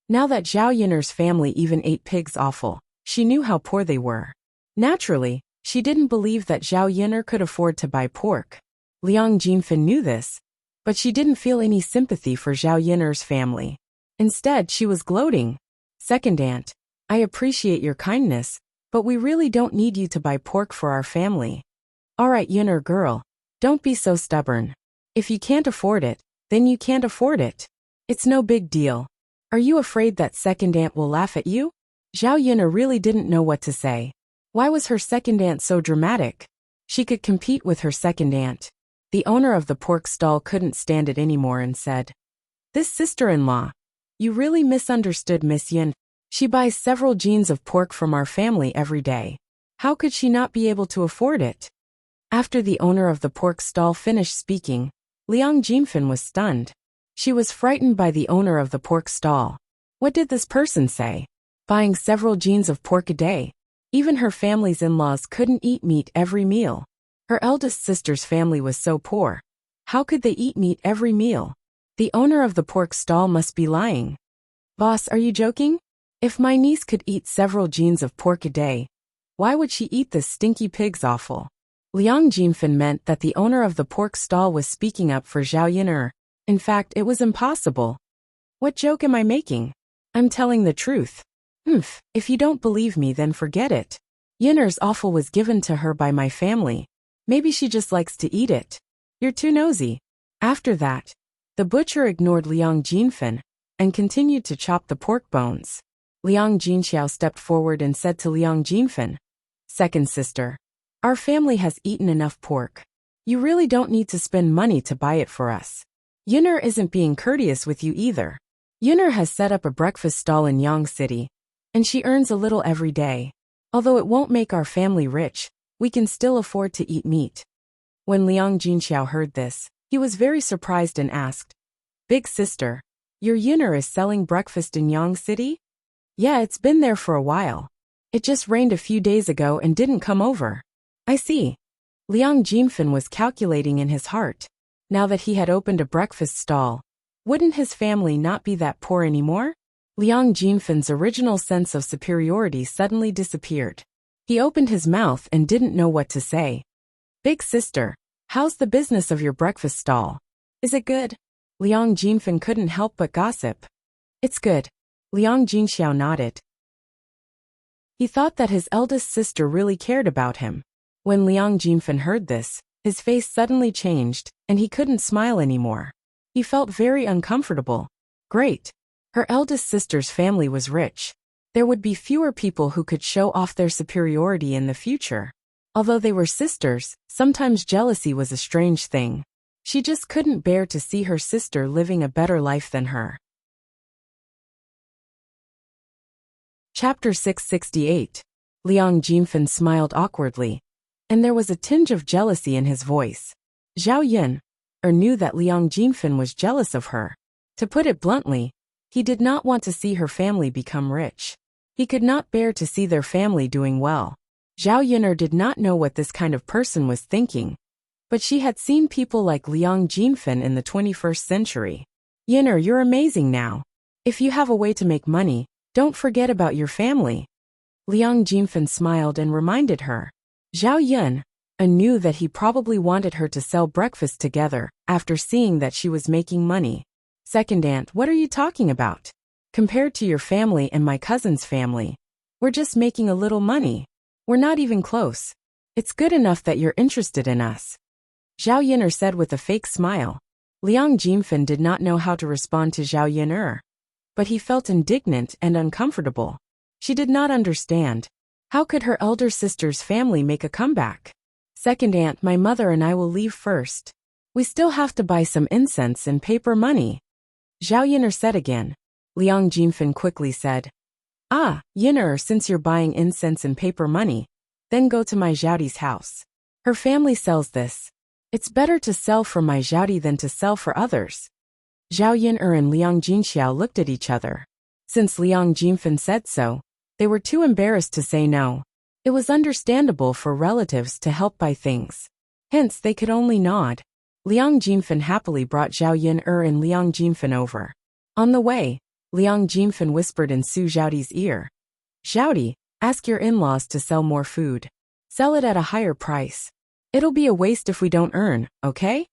Now that Zhao Yun'er's family even ate pigs awful, she knew how poor they were. Naturally, she didn't believe that Zhao Yun'er could afford to buy pork. Liang Jinfen knew this, but she didn't feel any sympathy for Zhao Yun'er's family. Instead, she was gloating. Second aunt, I appreciate your kindness, but we really don't need you to buy pork for our family. Alright, Yun'er girl, don't be so stubborn. If you can't afford it, then you can't afford it. It's no big deal. Are you afraid that second aunt will laugh at you? Zhao Yun'er really didn't know what to say. Why was her second aunt so dramatic? She could compete with her second aunt. The owner of the pork stall couldn't stand it anymore and said, This sister-in-law. You really misunderstood Miss Yun. She buys several jeans of pork from our family every day. How could she not be able to afford it? After the owner of the pork stall finished speaking, Liang Jinfen was stunned. She was frightened by the owner of the pork stall. What did this person say? Buying several jeans of pork a day. Even her family's in-laws couldn't eat meat every meal. Her eldest sister's family was so poor. How could they eat meat every meal? The owner of the pork stall must be lying. Boss, are you joking? If my niece could eat several jeans of pork a day, why would she eat this stinky pig's offal? Liang Jinfen meant that the owner of the pork stall was speaking up for Zhao Yun'er. In fact, it was impossible. What joke am I making? I'm telling the truth. If you don't believe me, then forget it. Yun'er's offal was given to her by my family. Maybe she just likes to eat it. You're too nosy. After that, the butcher ignored Liang Jinfen and continued to chop the pork bones. Liang Jinxiao stepped forward and said to Liang Jinfen, Second sister, our family has eaten enough pork. You really don't need to spend money to buy it for us. Yun'er isn't being courteous with you either. Yun'er has set up a breakfast stall in Yang City, and she earns a little every day. Although it won't make our family rich, we can still afford to eat meat. When Liang Jinxiao heard this, he was very surprised and asked, Big sister, your Yun'er is selling breakfast in Yang City? Yeah, it's been there for a while. It just rained a few days ago and didn't come over. I see. Liang Jinfen was calculating in his heart. Now that he had opened a breakfast stall, wouldn't his family not be that poor anymore? Liang Jinfen's original sense of superiority suddenly disappeared. He opened his mouth and didn't know what to say. Big sister, how's the business of your breakfast stall? Is it good? Liang Jinfen couldn't help but gossip. It's good. Liang Jinxiao nodded. He thought that his eldest sister really cared about him. When Liang Jinfen heard this, his face suddenly changed, and he couldn't smile anymore. He felt very uncomfortable. Great. Her eldest sister's family was rich. There would be fewer people who could show off their superiority in the future. Although they were sisters, sometimes jealousy was a strange thing. She just couldn't bear to see her sister living a better life than her. Chapter 668. Liang Jinfen smiled awkwardly, and there was a tinge of jealousy in his voice. Zhao Yun'er knew that Liang Jinfen was jealous of her. To put it bluntly, he did not want to see her family become rich. He could not bear to see their family doing well. Zhao Yun'er did not know what this kind of person was thinking, but she had seen people like Liang Jinfen in the 21st century. Yun'er, you're amazing now. If you have a way to make money, don't forget about your family. Liang Jinfen smiled and reminded her. Zhao Yun'er knew that he probably wanted her to sell breakfast together after seeing that she was making money. Second aunt, what are you talking about? Compared to your family and my cousin's family, we're just making a little money. We're not even close. It's good enough that you're interested in us. Zhao Yun'er said with a fake smile. Liang Jinfen did not know how to respond to Zhao Yun'er, but he felt indignant and uncomfortable. She did not understand. How could her elder sister's family make a comeback? Second aunt, my mother and I will leave first. We still have to buy some incense and paper money. Zhao Yin'er said again. Liang Jinfen quickly said, Ah, Yin'er, since you're buying incense and paper money, then go to my Zhaodi's house. Her family sells this. It's better to sell for my Zhaodi than to sell for others. Zhao Yin'er and Liang Jinxiao looked at each other. Since Liang Jinfen said so, they were too embarrassed to say no. It was understandable for relatives to help buy things. Hence they could only nod. Liang Jinfen happily brought Zhao Yin'er and Liang Jinfen over. On the way, Liang Jinfen whispered in Su Zhaodi's ear. Zhaodi, ask your in-laws to sell more food. Sell it at a higher price. It'll be a waste if we don't earn, okay?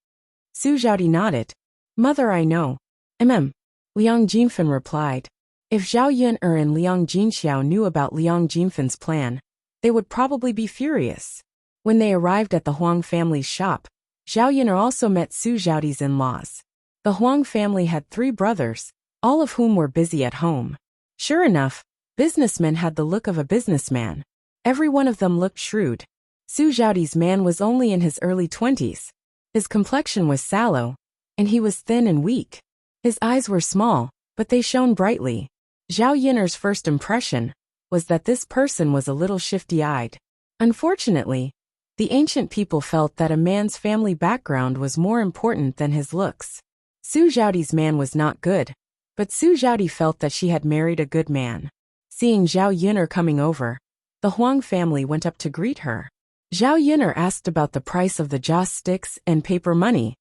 Su Zhaodi nodded. Mother, I know. Liang Jinfen replied. If Zhao Yin'er and Liang Jinxiao knew about Liang Jinfen's plan, they would probably be furious. When they arrived at the Huang family's shop, Zhao Yin'er also met Su Zhaodi's in-laws. The Huang family had 3 brothers, all of whom were busy at home. Sure enough, businessmen had the look of a businessman. Every one of them looked shrewd. Su Zhaodi's man was only in his early 20s. His complexion was sallow, and he was thin and weak. His eyes were small, but they shone brightly. Zhao Yin'er's first impression was that this person was a little shifty-eyed. Unfortunately, the ancient people felt that a man's family background was more important than his looks. Su Zhaodi's man was not good, but Su Zhaodi felt that she had married a good man. Seeing Zhao Yin'er coming over, the Huang family went up to greet her. Zhao Yin'er asked about the price of the joss sticks and paper money.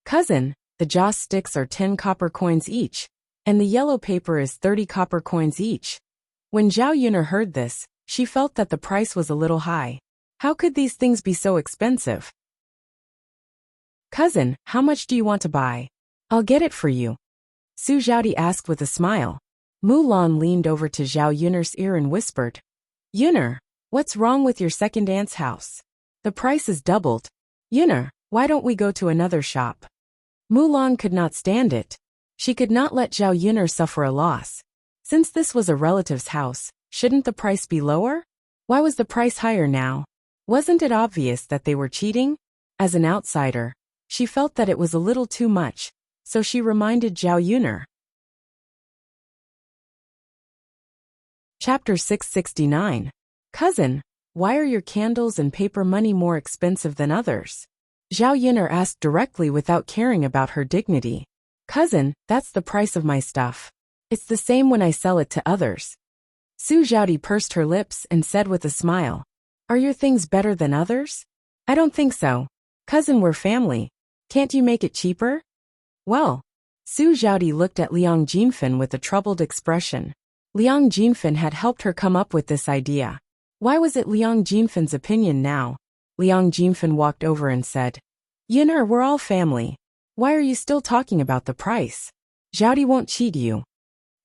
Cousin, the joss sticks are 10 copper coins each, and the yellow paper is 30 copper coins each. When Zhao Yin'er heard this, she felt that the price was a little high. How could these things be so expensive? Cousin, how much do you want to buy? I'll get it for you. Su Zhaodi asked with a smile. Mulan leaned over to Zhao Yin'er's ear and whispered, Yin'er, what's wrong with your second aunt's house? The price is doubled. Yin'er, why don't we go to another shop? Mulan could not stand it. She could not let Zhao Yin'er suffer a loss. Since this was a relative's house, shouldn't the price be lower? Why was the price higher now? Wasn't it obvious that they were cheating? As an outsider, she felt that it was a little too much, so she reminded Zhao Yin'er. Chapter 669. Cousin, why are your candles and paper money more expensive than others? Zhao Yin'er asked directly without caring about her dignity. Cousin, that's the price of my stuff. It's the same when I sell it to others. Su Zhaodi pursed her lips and said with a smile, Are your things better than others? I don't think so. Cousin, we're family. Can't you make it cheaper? Well, Su Zhaodi looked at Liang Jinfen with a troubled expression. Liang Jinfen had helped her come up with this idea. Why was it Liang Jinfen's opinion now? Liang Jinfen walked over and said, Yin'er, we're all family. Why are you still talking about the price? Zhaodi won't cheat you.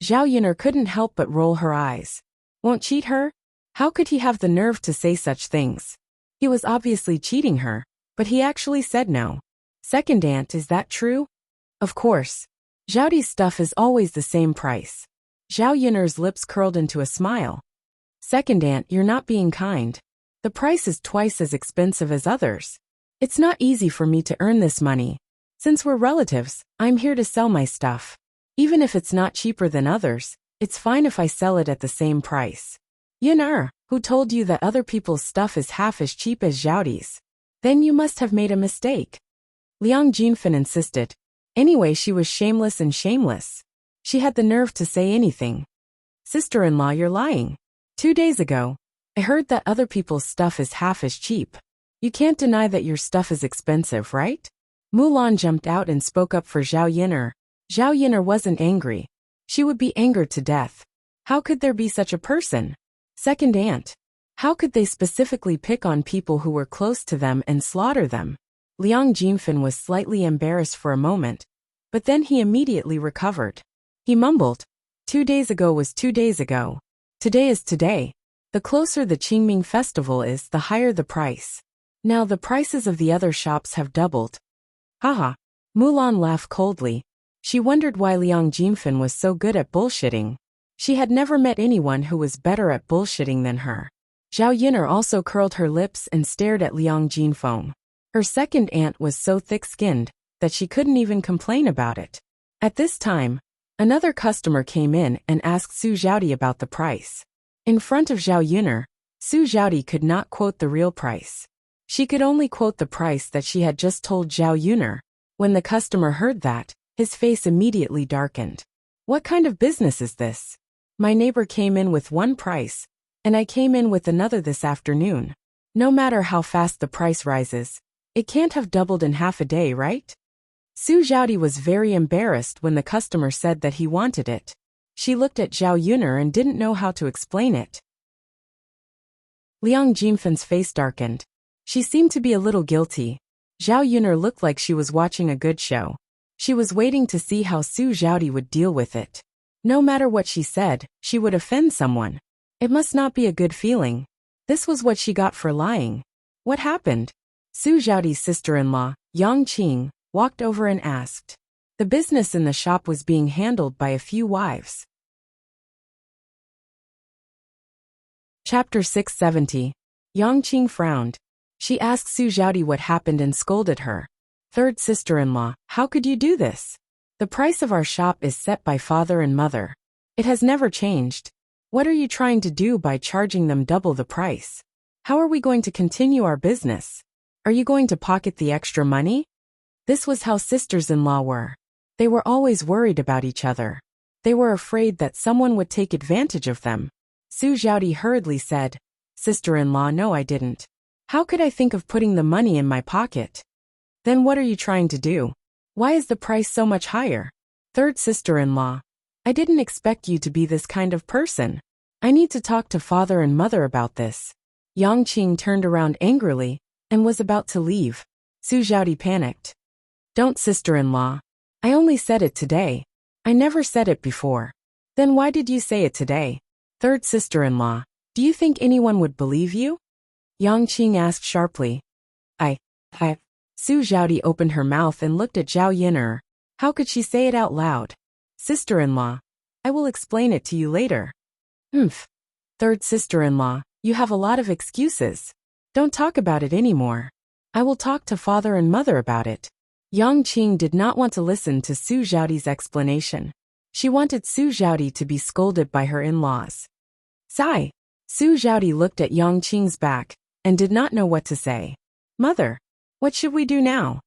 Zhao Yin'er couldn't help but roll her eyes. Won't cheat her? How could he have the nerve to say such things? He was obviously cheating her, but he actually said no. Second aunt, is that true? Of course. Zhaodi's stuff is always the same price. Zhao Yin'er's lips curled into a smile. Second aunt, you're not being kind. The price is twice as expensive as others. It's not easy for me to earn this money. Since we're relatives, I'm here to sell my stuff. Even if it's not cheaper than others, it's fine if I sell it at the same price. Yin'er, who told you that other people's stuff is half as cheap as Zhaodi's? Then you must have made a mistake. Liang Jinfen insisted. Anyway, she was shameless and shameless. She had the nerve to say anything. Sister-in-law, you're lying. 2 days ago, I heard that other people's stuff is half as cheap. You can't deny that your stuff is expensive, right? Mulan jumped out and spoke up for Zhao Yin'er. Zhao Yin'er wasn't angry. She would be angered to death. How could there be such a person? Second aunt. How could they specifically pick on people who were close to them and slaughter them? Liang Jinfen was slightly embarrassed for a moment, but then he immediately recovered. He mumbled, 2 days ago was 2 days ago. Today is today. The closer the Qingming festival is, the higher the price. Now the prices of the other shops have doubled. Haha. Mulan laughed coldly. She wondered why Liang Jinfen was so good at bullshitting. She had never met anyone who was better at bullshitting than her. Zhao Yin'er also curled her lips and stared at Liang Jinfen. Her second aunt was so thick-skinned, that she couldn't even complain about it. At this time, another customer came in and asked Su Xiaodi about the price. In front of Zhao Yuner, Su Xiaodi could not quote the real price. She could only quote the price that she had just told Zhao Yuner. When the customer heard that, his face immediately darkened. What kind of business is this? My neighbor came in with one price, and I came in with another this afternoon. No matter how fast the price rises, it can't have doubled in half a day, right? Su Xiaodi was very embarrassed when the customer said that he wanted it. She looked at Zhao Yuner and didn't know how to explain it. Liang Jinfan's face darkened. She seemed to be a little guilty. Zhao Yuner looked like she was watching a good show. She was waiting to see how Su Xiaodi would deal with it. No matter what she said, she would offend someone. It must not be a good feeling. This was what she got for lying. What happened? Su Xiaodi's sister-in-law, Yang Qing, walked over and asked. The business in the shop was being handled by a few wives. Chapter 670. Yang Qing frowned. She asked Su Xiaodi what happened and scolded her. Third sister-in-law, how could you do this? The price of our shop is set by father and mother. It has never changed. What are you trying to do by charging them double the price? How are we going to continue our business? Are you going to pocket the extra money? This was how sisters-in-law were. They were always worried about each other. They were afraid that someone would take advantage of them. Su Xiaodi hurriedly said, Sister-in-law, no, I didn't. How could I think of putting the money in my pocket? Then what are you trying to do? Why is the price so much higher? Third sister-in-law, I didn't expect you to be this kind of person. I need to talk to father and mother about this. Yang Qing turned around angrily and was about to leave. Su Xiaodi panicked. Don't, sister-in-law. I only said it today. I never said it before. Then why did you say it today? Third sister-in-law, do you think anyone would believe you? Yang Qing asked sharply. I. Su Xiaodi opened her mouth and looked at Zhao Yuner. How could she say it out loud? Sister-in-law, I will explain it to you later. Third sister-in-law, you have a lot of excuses. Don't talk about it anymore. I will talk to father and mother about it. Yang Qing did not want to listen to Su Xiaodi's explanation. She wanted Su Xiaodi to be scolded by her in-laws. Sigh. Su Xiaodi looked at Yang Qing's back and did not know what to say. Mother, what should we do now?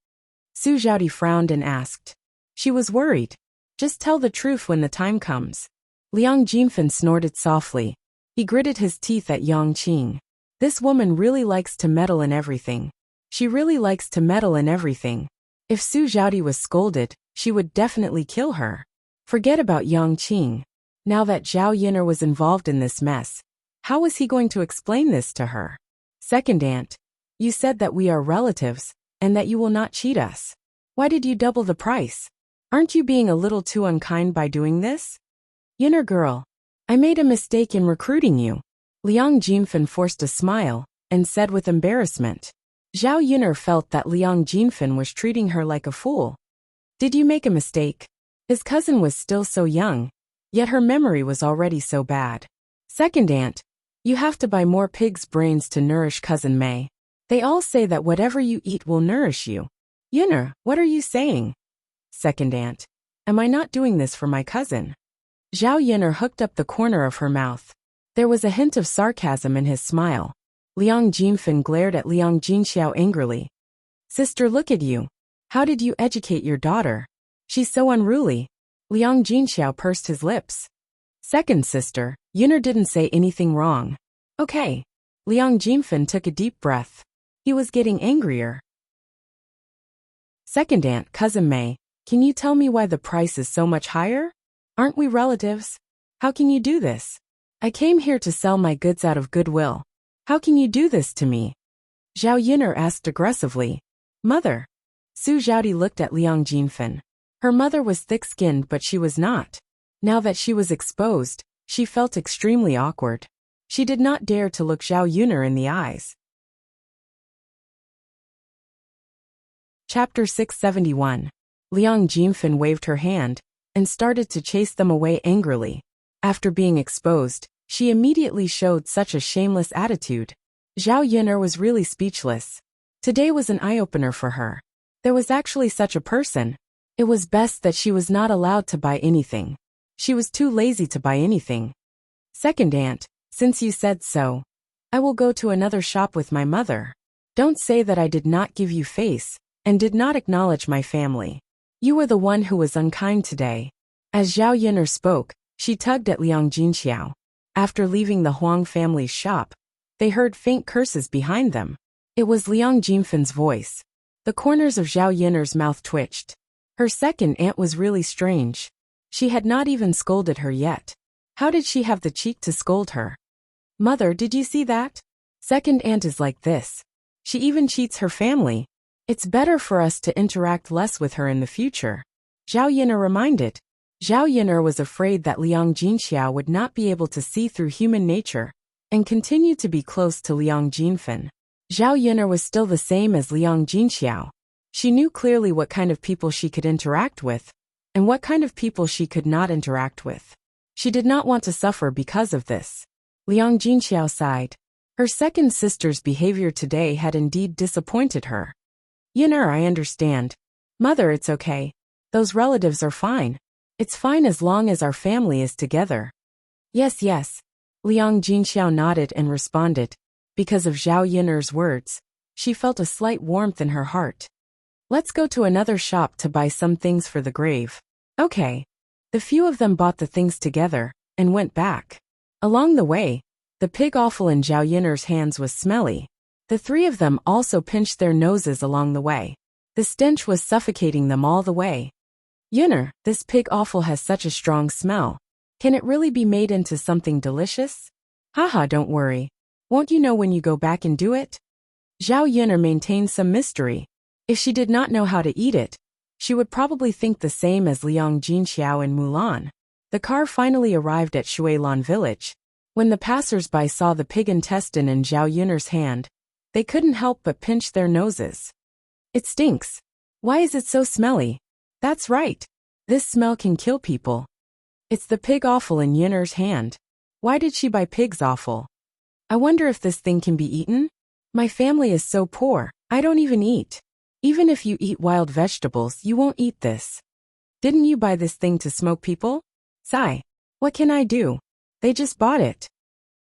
Su Xiaodi frowned and asked. She was worried. Just tell the truth when the time comes. Liang Jinfen snorted softly. He gritted his teeth at Yang Qing. This woman really likes to meddle in everything. She really likes to meddle in everything. If Su Xiaodi was scolded, she would definitely kill her. Forget about Yang Qing. Now that Zhao Yuner was involved in this mess, how was he going to explain this to her? Second aunt, you said that we are relatives, and that you will not cheat us. Why did you double the price? Aren't you being a little too unkind by doing this? Yuner girl, I made a mistake in recruiting you. Liang Jinfen forced a smile, and said with embarrassment. Zhao Yuner felt that Liang Jinfen was treating her like a fool. Did you make a mistake? His cousin was still so young, yet her memory was already so bad. Second aunt, you have to buy more pig's brains to nourish cousin May. They all say that whatever you eat will nourish you. Yuner, what are you saying? Second aunt, am I not doing this for my cousin? Zhao Yuner hooked up the corner of her mouth. There was a hint of sarcasm in his smile. Liang Jinfen glared at Liang Jinxiao angrily. Sister, look at you. How did you educate your daughter? She's so unruly. Liang Jinxiao pursed his lips. Second sister, Yuner didn't say anything wrong. Okay. Liang Jinfen took a deep breath. He was getting angrier. Second aunt, cousin May, can you tell me why the price is so much higher? Aren't we relatives? How can you do this? I came here to sell my goods out of goodwill. How can you do this to me? Zhao Yuner asked aggressively. Mother. Su Xiaodi looked at Liang Jinfen. Her mother was thick-skinned, but she was not. Now that she was exposed, she felt extremely awkward. She did not dare to look Zhao Yuner in the eyes. Chapter 671. Liang Jinfen waved her hand and started to chase them away angrily. After being exposed, she immediately showed such a shameless attitude. Zhao Yuner was really speechless. Today was an eye-opener for her. There was actually such a person. It was best that she was not allowed to buy anything. She was too lazy to buy anything. Second aunt, since you said so, I will go to another shop with my mother. Don't say that I did not give you face, and did not acknowledge my family. You were the one who was unkind today. As Zhao Yin'er spoke, she tugged at Liang Jinxiao. After leaving the Huang family's shop, they heard faint curses behind them. It was Liang Jinfen's voice. The corners of Zhao Yin'er's mouth twitched. Her second aunt was really strange. She had not even scolded her yet. How did she have the cheek to scold her? Mother, did you see that? Second aunt is like this. She even cheats her family. It's better for us to interact less with her in the future. Zhao Yin'er reminded. Zhao Yin'er was afraid that Liang Jinxiao would not be able to see through human nature, and continued to be close to Liang Jinfen. Zhao Yin'er was still the same as Liang Jinxiao. She knew clearly what kind of people she could interact with, and what kind of people she could not interact with. She did not want to suffer because of this. Liang Jinxiao sighed. Her second sister's behavior today had indeed disappointed her. Yin'er, I understand. Mother, it's okay. Those relatives are fine. It's fine as long as our family is together. Yes, yes. Liang Jinxiao nodded and responded. Because of Zhao Yin'er's words, she felt a slight warmth in her heart. Let's go to another shop to buy some things for the grave. Okay. The few of them bought the things together, and went back. Along the way, the pig offal in Zhao Yin'er's hands was smelly. The three of them also pinched their noses along the way. The stench was suffocating them all the way. Yin'er, this pig offal has such a strong smell. Can it really be made into something delicious? Haha, don't worry. Won't you know when you go back and do it? Zhao Yin'er maintained some mystery. If she did not know how to eat it, she would probably think the same as Liang Jinxiao and Mulan. The car finally arrived at Shuilan village. When the passers-by saw the pig intestine in Zhao Yin'er's hand, they couldn't help but pinch their noses. It stinks. Why is it so smelly? That's right. This smell can kill people. It's the pig offal in Yin'er's hand. Why did she buy pig's offal? I wonder if this thing can be eaten? My family is so poor, I don't even eat. Even if you eat wild vegetables, you won't eat this. Didn't you buy this thing to smoke people? Sigh. What can I do? They just bought it.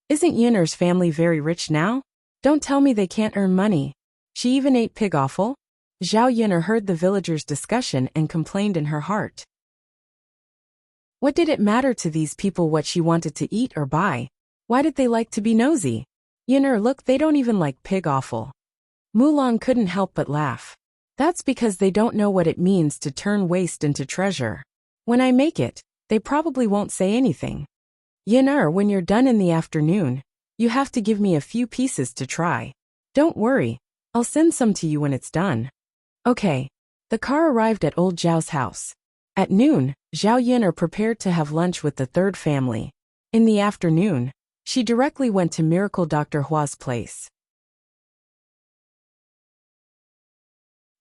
Isn't Yin'er's family very rich now? Don't tell me they can't earn money. She even ate pig offal? Zhao Yin'er heard the villagers' discussion and complained in her heart. What did it matter to these people what she wanted to eat or buy? Why did they like to be nosy? Yin'er, look, they don't even like pig offal. Mulan couldn't help but laugh. That's because they don't know what it means to turn waste into treasure. When I make it, they probably won't say anything. Yin'er, when you're done in the afternoon, you have to give me a few pieces to try. Don't worry, I'll send some to you when it's done. Okay. The car arrived at old Zhao's house. At noon, Zhao Yin'er prepared to have lunch with the third family. In the afternoon, she directly went to Miracle Dr. Hua's place.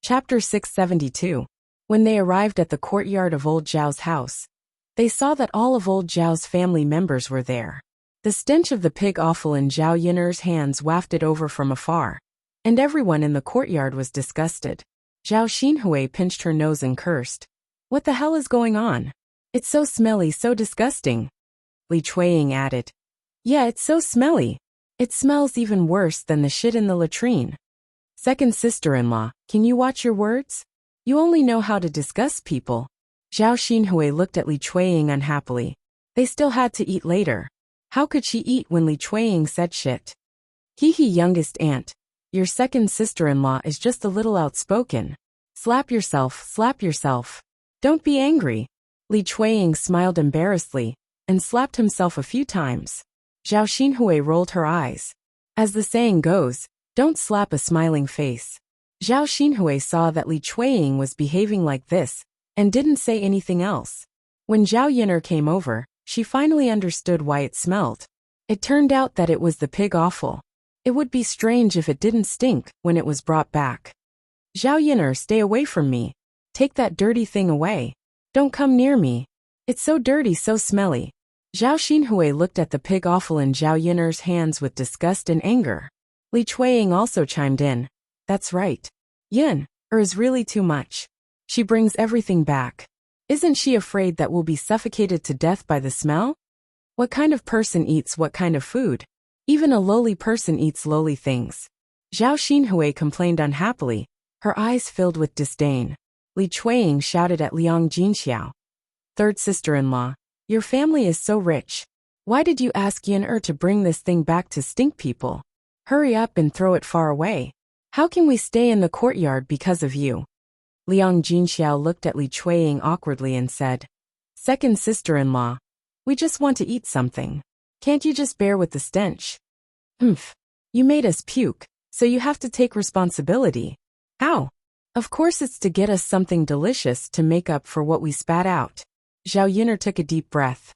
Chapter 672. When they arrived at the courtyard of old Zhao's house, they saw that all of old Zhao's family members were there. The stench of the pig offal in Zhao Yin'er's hands wafted over from afar, and everyone in the courtyard was disgusted. Zhao Xinhui pinched her nose and cursed. What the hell is going on? It's so smelly, so disgusting. Li Chuiying added. Yeah, it's so smelly. It smells even worse than the shit in the latrine. Second sister-in-law, can you watch your words? You only know how to disgust people. Zhao Xinhui looked at Li Chuiying unhappily. They still had to eat later. How could she eat when Li Chuiying said shit? Hee, youngest aunt. Your second sister-in-law is just a little outspoken. Slap yourself, slap yourself. Don't be angry. Li Chuiying smiled embarrassedly, and slapped himself a few times. Zhao Xinhui rolled her eyes. As the saying goes, don't slap a smiling face. Zhao Xinhui saw that Li Chuiying was behaving like this, and didn't say anything else. When Zhao Yin'er came over, she finally understood why it smelled. It turned out that it was the pig offal. It would be strange if it didn't stink when it was brought back. Zhao Yin'er, stay away from me. Take that dirty thing away. Don't come near me. It's so dirty, so smelly. Zhao Xinhui looked at the pig offal in Zhao Yin'er's hands with disgust and anger. Li Chuiying also chimed in. That's right. Yin, Is really too much. She brings everything back. Isn't she afraid that we'll be suffocated to death by the smell? What kind of person eats what kind of food? Even a lowly person eats lowly things. Zhao Xinhui complained unhappily, her eyes filled with disdain. Li Chuiying shouted at Liang Jinxiao. Third sister-in-law, your family is so rich. Why did you ask Yin to bring this thing back to stink people? Hurry up and throw it far away. How can we stay in the courtyard because of you? Liang Jinxiao looked at Li Chuiying awkwardly and said, Second sister-in-law, we just want to eat something. Can't you just bear with the stench? Humph. You made us puke, so you have to take responsibility. How? Of course it's to get us something delicious to make up for what we spat out. Zhao Yin'er took a deep breath.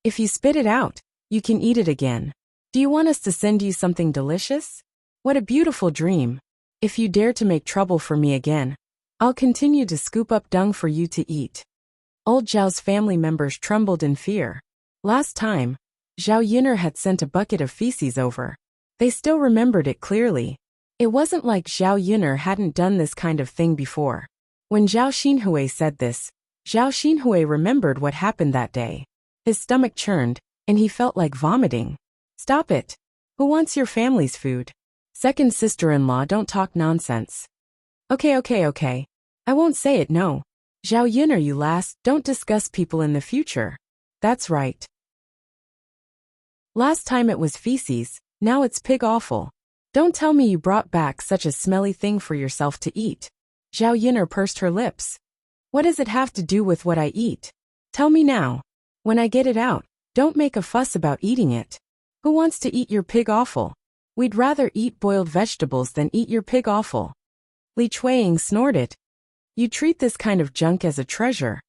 If you spit it out, you can eat it again. Do you want us to send you something delicious? What a beautiful dream. If you dare to make trouble for me again, I'll continue to scoop up dung for you to eat. Old Zhao's family members trembled in fear. Last time, Zhao Yin'er had sent a bucket of feces over. They still remembered it clearly. It wasn't like Zhao Yin'er hadn't done this kind of thing before. When Zhao Xinhui said this, Zhao Xinhui remembered what happened that day. His stomach churned, and he felt like vomiting. Stop it. Who wants your family's food? Second sister-in-law, don't talk nonsense. Okay. I won't say it, no. Zhao Yin'er, you last, don't discuss people in the future. That's right. Last time it was feces, now it's pig offal. Don't tell me you brought back such a smelly thing for yourself to eat. Zhao Yin'er pursed her lips. What does it have to do with what I eat? Tell me now. When I get it out, don't make a fuss about eating it. Who wants to eat your pig offal? We'd rather eat boiled vegetables than eat your pig offal. Li Chuiying snorted. You treat this kind of junk as a treasure.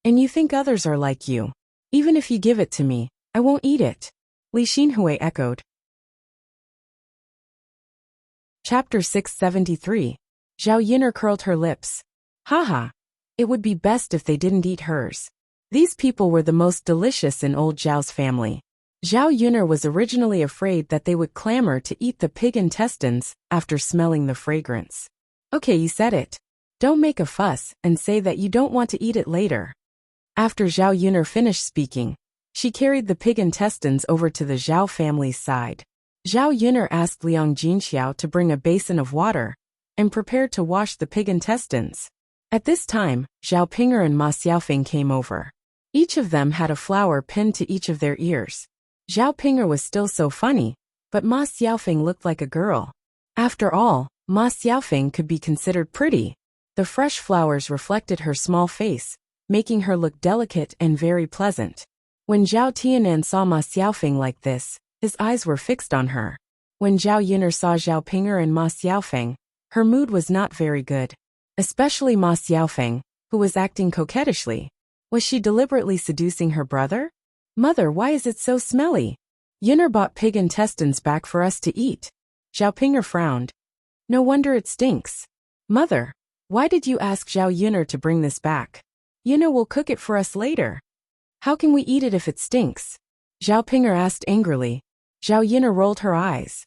And you think others are like you. Even if you give it to me, I won't eat it. Li Xinhui echoed. Chapter 673. Zhao Yin'er curled her lips. Haha. It would be best if they didn't eat hers. These people were the most delicious in old Zhao's family. Zhao Yin'er was originally afraid that they would clamor to eat the pig intestines after smelling the fragrance. Okay, you said it. Don't make a fuss and say that you don't want to eat it later. After Zhao Yin'er finished speaking, she carried the pig intestines over to the Zhao family's side. Zhao Yin'er asked Liang Jinxiao to bring a basin of water and prepared to wash the pig intestines. At this time, Zhao Ping'er and Ma Xiaofeng came over. Each of them had a flower pinned to each of their ears. Zhao Ping'er was still so funny, but Ma Xiaofeng looked like a girl. After all, Ma Xiaofeng could be considered pretty. The fresh flowers reflected her small face, making her look delicate and very pleasant. When Zhao Tianan saw Ma Xiaofeng like this, his eyes were fixed on her. When Zhao Yin'er saw Zhao Ping'er and Ma Xiaofeng, her mood was not very good. Especially Ma Xiaofeng, who was acting coquettishly. Was she deliberately seducing her brother? Mother, why is it so smelly? Yin'er bought pig intestines back for us to eat. Zhao Ping'er frowned. No wonder it stinks. Mother, why did you ask Zhao Yin'er to bring this back? Yin'er will cook it for us later. How can we eat it if it stinks? Zhao Ping'er asked angrily. Zhao Yin'er rolled her eyes.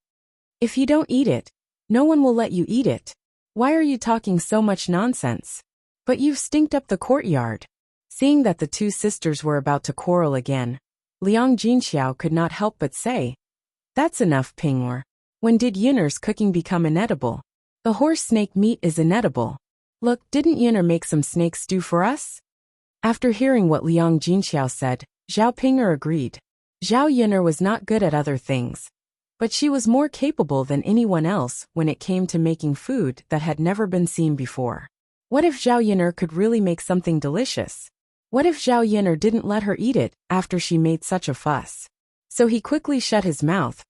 If you don't eat it, no one will let you eat it. Why are you talking so much nonsense? But you've stinked up the courtyard. Seeing that the two sisters were about to quarrel again, Liang Jinxiao could not help but say, That's enough, Ping'er. When did Yin'er's cooking become inedible? The horse snake meat is inedible. Look, didn't Yin'er make some snake stew for us? After hearing what Liang Jinxiao said, Zhao Ping'er agreed. Zhao Yin'er was not good at other things, but she was more capable than anyone else when it came to making food that had never been seen before. What if Zhao Yin'er could really make something delicious? What if Zhao Yin'er didn't let her eat it after she made such a fuss? So he quickly shut his mouth,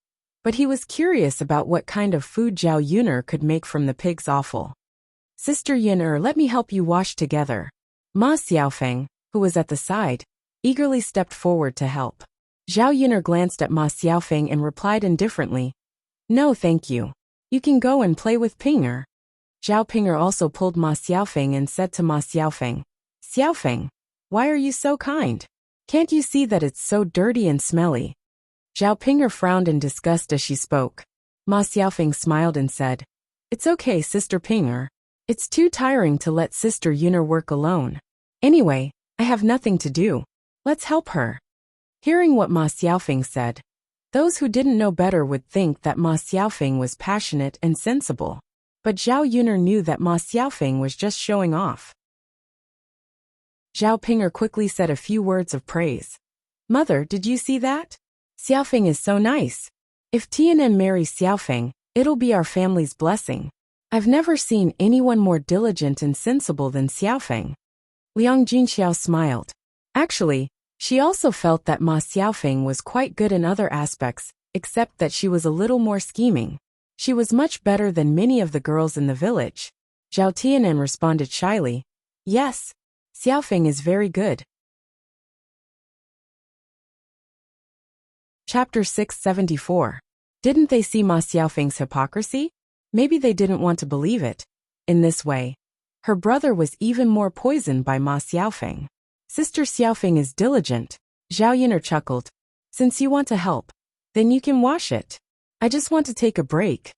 but he was curious about what kind of food Zhao Yin'er could make from the pig's offal. Sister Yin'er, let me help you wash together. Ma Xiaofeng, who was at the side, eagerly stepped forward to help. Zhao Yin'er glanced at Ma Xiaofeng and replied indifferently, No thank you. You can go and play with Ping'er. Zhao Ping'er also pulled Ma Xiaofeng and said to Ma Xiaofeng, Xiaofeng, why are you so kind? Can't you see that it's so dirty and smelly? Zhao Ping'er frowned in disgust as she spoke. Ma Xiaofeng smiled and said, It's okay, Sister Ping'er. It's too tiring to let Sister Yuner work alone. Anyway, I have nothing to do. Let's help her. Hearing what Ma Xiaofeng said, those who didn't know better would think that Ma Xiaofeng was passionate and sensible. But Zhao Yuner knew that Ma Xiaofeng was just showing off. Zhao Pinger quickly said a few words of praise. Mother, did you see that? Xiaofeng is so nice. If Tianan marries Xiaofeng, it'll be our family's blessing. I've never seen anyone more diligent and sensible than Xiaofeng. Liang Jinxiao smiled. Actually, she also felt that Ma Xiaofeng was quite good in other aspects, except that she was a little more scheming. She was much better than many of the girls in the village. Zhao Tianan responded shyly. Yes, Xiaofeng is very good. Chapter 674. Didn't they see Ma Xiaofeng's hypocrisy? Maybe they didn't want to believe it. In this way, her brother was even more poisoned by Ma Xiaofeng. Sister Xiaofeng is diligent. Zhao Yuner chuckled. Since you want to help, then you can wash it. I just want to take a break.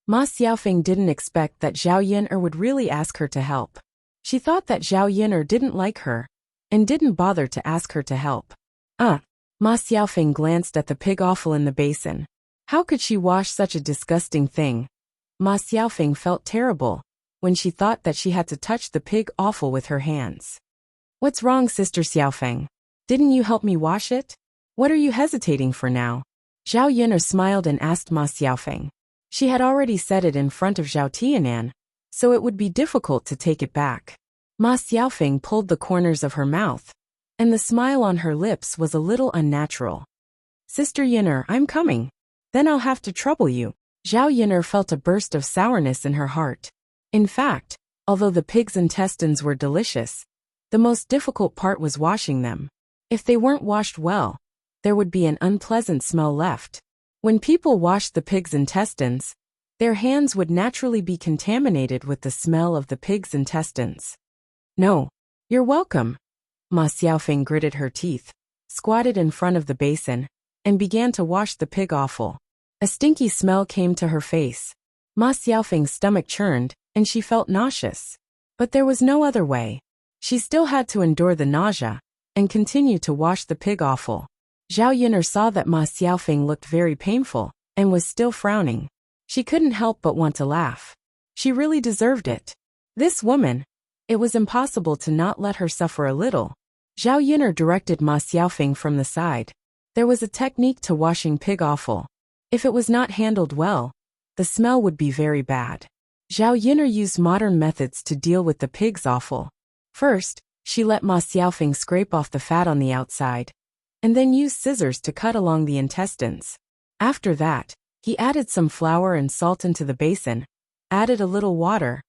Ma Xiaofeng didn't expect that Zhao Yuner would really ask her to help. She thought that Zhao Yuner didn't like her, and didn't bother to ask her to help. Ma Xiaofeng glanced at the pig offal in the basin. How could she wash such a disgusting thing? Ma Xiaofeng felt terrible when she thought that she had to touch the pig offal with her hands. What's wrong, Sister Xiaofeng? Didn't you help me wash it? What are you hesitating for now? Zhao Yuner smiled and asked Ma Xiaofeng. She had already said it in front of Zhao Tianan, so it would be difficult to take it back. Ma Xiaofeng pulled the corners of her mouth, and the smile on her lips was a little unnatural. Sister Yuner, I'm coming. Then I'll have to trouble you. Zhao Yuner felt a burst of sourness in her heart. In fact, although the pig's intestines were delicious, the most difficult part was washing them. If they weren't washed well, there would be an unpleasant smell left. When people washed the pig's intestines, their hands would naturally be contaminated with the smell of the pig's intestines. No, you're welcome. Ma Xiaofeng gritted her teeth, squatted in front of the basin, and began to wash the pig offal. A stinky smell came to her face. Ma Xiaofeng's stomach churned, and she felt nauseous. But there was no other way. She still had to endure the nausea, and continue to wash the pig offal. Zhao Yuner saw that Ma Xiaofeng looked very painful, and was still frowning. She couldn't help but want to laugh. She really deserved it. This woman. It was impossible to not let her suffer a little. Zhao Yuner directed Ma Xiaofeng from the side. There was a technique to washing pig offal. If it was not handled well, the smell would be very bad. Zhao Yuner used modern methods to deal with the pig's offal. First, she let Ma Xiaofeng scrape off the fat on the outside, and then used scissors to cut along the intestines. After that, he added some flour and salt into the basin, added a little water,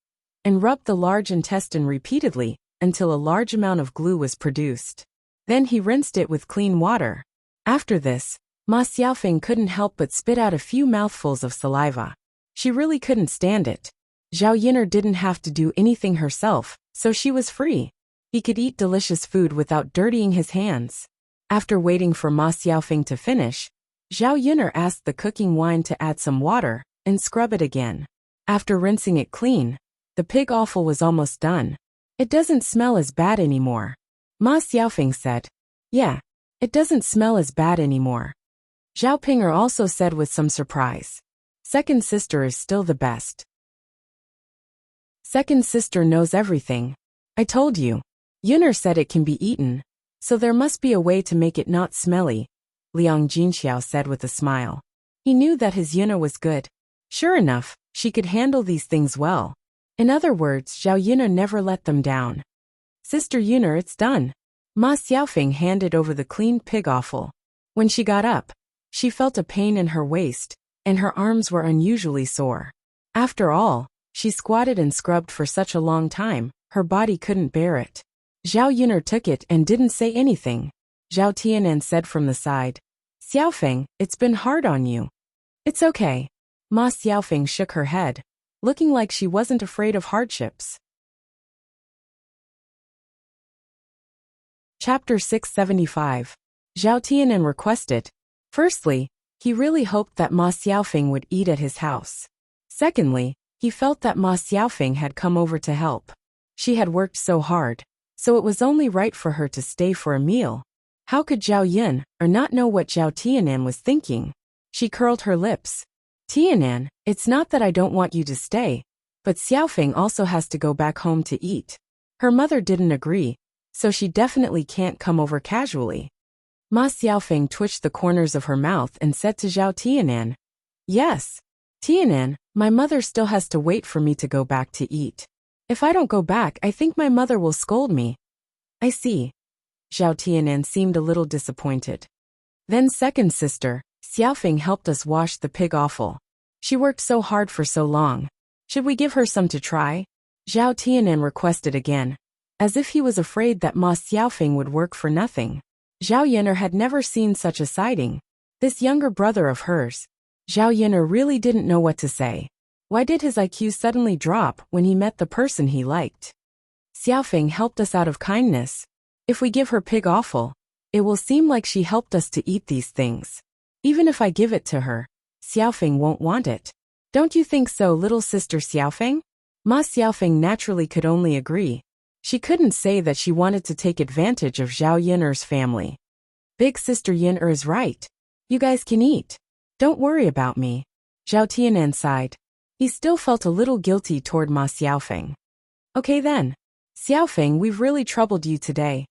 and rubbed the large intestine repeatedly until a large amount of glue was produced. Then he rinsed it with clean water. After this, Ma Xiaofeng couldn't help but spit out a few mouthfuls of saliva. She really couldn't stand it. Zhao Yuner didn't have to do anything herself, so she was free. He could eat delicious food without dirtying his hands. After waiting for Ma Xiaofeng to finish, Zhao Yuner asked the cooking wine to add some water and scrub it again. After rinsing it clean, the pig offal was almost done. It doesn't smell as bad anymore. Ma Xiaofeng said. Yeah, it doesn't smell as bad anymore. Zhao Pinger also said with some surprise. Second sister is still the best. Second sister knows everything. I told you. Yuner said it can be eaten, so there must be a way to make it not smelly, Liang Jinxiao said with a smile. He knew that his Yuner was good. Sure enough, she could handle these things well. In other words, Zhao Yuner never let them down. Sister Yuner, it's done. Ma Xiaofeng handed over the cleaned pig offal. When she got up, she felt a pain in her waist, and her arms were unusually sore. After all, she squatted and scrubbed for such a long time, her body couldn't bear it. Zhao Yuner took it and didn't say anything. Zhao Tianan said from the side, Xiaofeng, it's been hard on you. It's okay. Ma Xiaofeng shook her head, looking like she wasn't afraid of hardships. Chapter 675. Zhao Tianan requested. Firstly, he really hoped that Ma Xiaofeng would eat at his house. Secondly, He felt that Ma Xiaofeng had come over to help. She had worked so hard, so it was only right for her to stay for a meal. How could Zhao Yun or not know what Zhao Tianan was thinking? She curled her lips. Tianan, it's not that I don't want you to stay, but Xiaofeng also has to go back home to eat. Her mother didn't agree, so she definitely can't come over casually. Ma Xiaofeng twitched the corners of her mouth and said to Zhao Tianan, Yes, Tianan, my mother still has to wait for me to go back to eat. If I don't go back, I think my mother will scold me. I see. Zhao Tianan seemed a little disappointed. Then second sister, Xiaofeng helped us wash the pig offal. She worked so hard for so long. Should we give her some to try? Zhao Tianan requested again, as if he was afraid that Ma Xiaofeng would work for nothing. Zhao Yin'er had never seen such a sighting. This younger brother of hers. Zhao Yin'er really didn't know what to say. Why did his IQ suddenly drop when he met the person he liked? Xiaofeng helped us out of kindness. If we give her pig offal, it will seem like she helped us to eat these things. Even if I give it to her, Xiaofeng won't want it. Don't you think so, little sister Xiaofeng? Ma Xiaofeng naturally could only agree. She couldn't say that she wanted to take advantage of Zhao Yin'er's family. Big sister Yin'er is right. You guys can eat. Don't worry about me. Zhao Tianan sighed. He still felt a little guilty toward Ma Xiaofeng. Okay then. Xiaofeng, we've really troubled you today.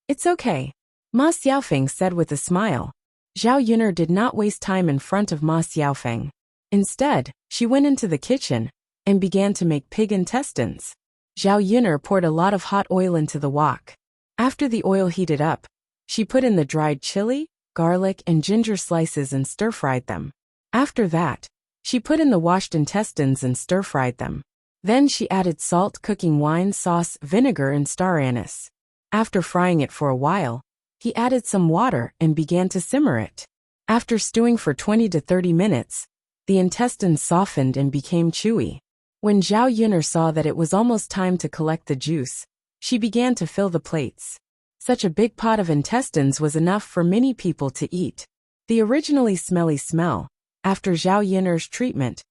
It's okay. Ma Xiaofeng said with a smile. Zhao Yin'er did not waste time in front of Ma Xiaofeng. Instead, she went into the kitchen and began to make pig intestines. Zhao Yin'er poured a lot of hot oil into the wok. After the oil heated up, she put in the dried chili, garlic, and ginger slices and stir-fried them. After that, she put in the washed intestines and stir-fried them. Then she added salt, cooking wine, sauce, vinegar, and star anise. After frying it for a while, he added some water and began to simmer it. After stewing for 20 to 30 minutes, the intestines softened and became chewy. When Zhao Yin'er saw that it was almost time to collect the juice, she began to fill the plates. Such a big pot of intestines was enough for many people to eat. The originally smelly smell, after Zhao Yin'er's treatment,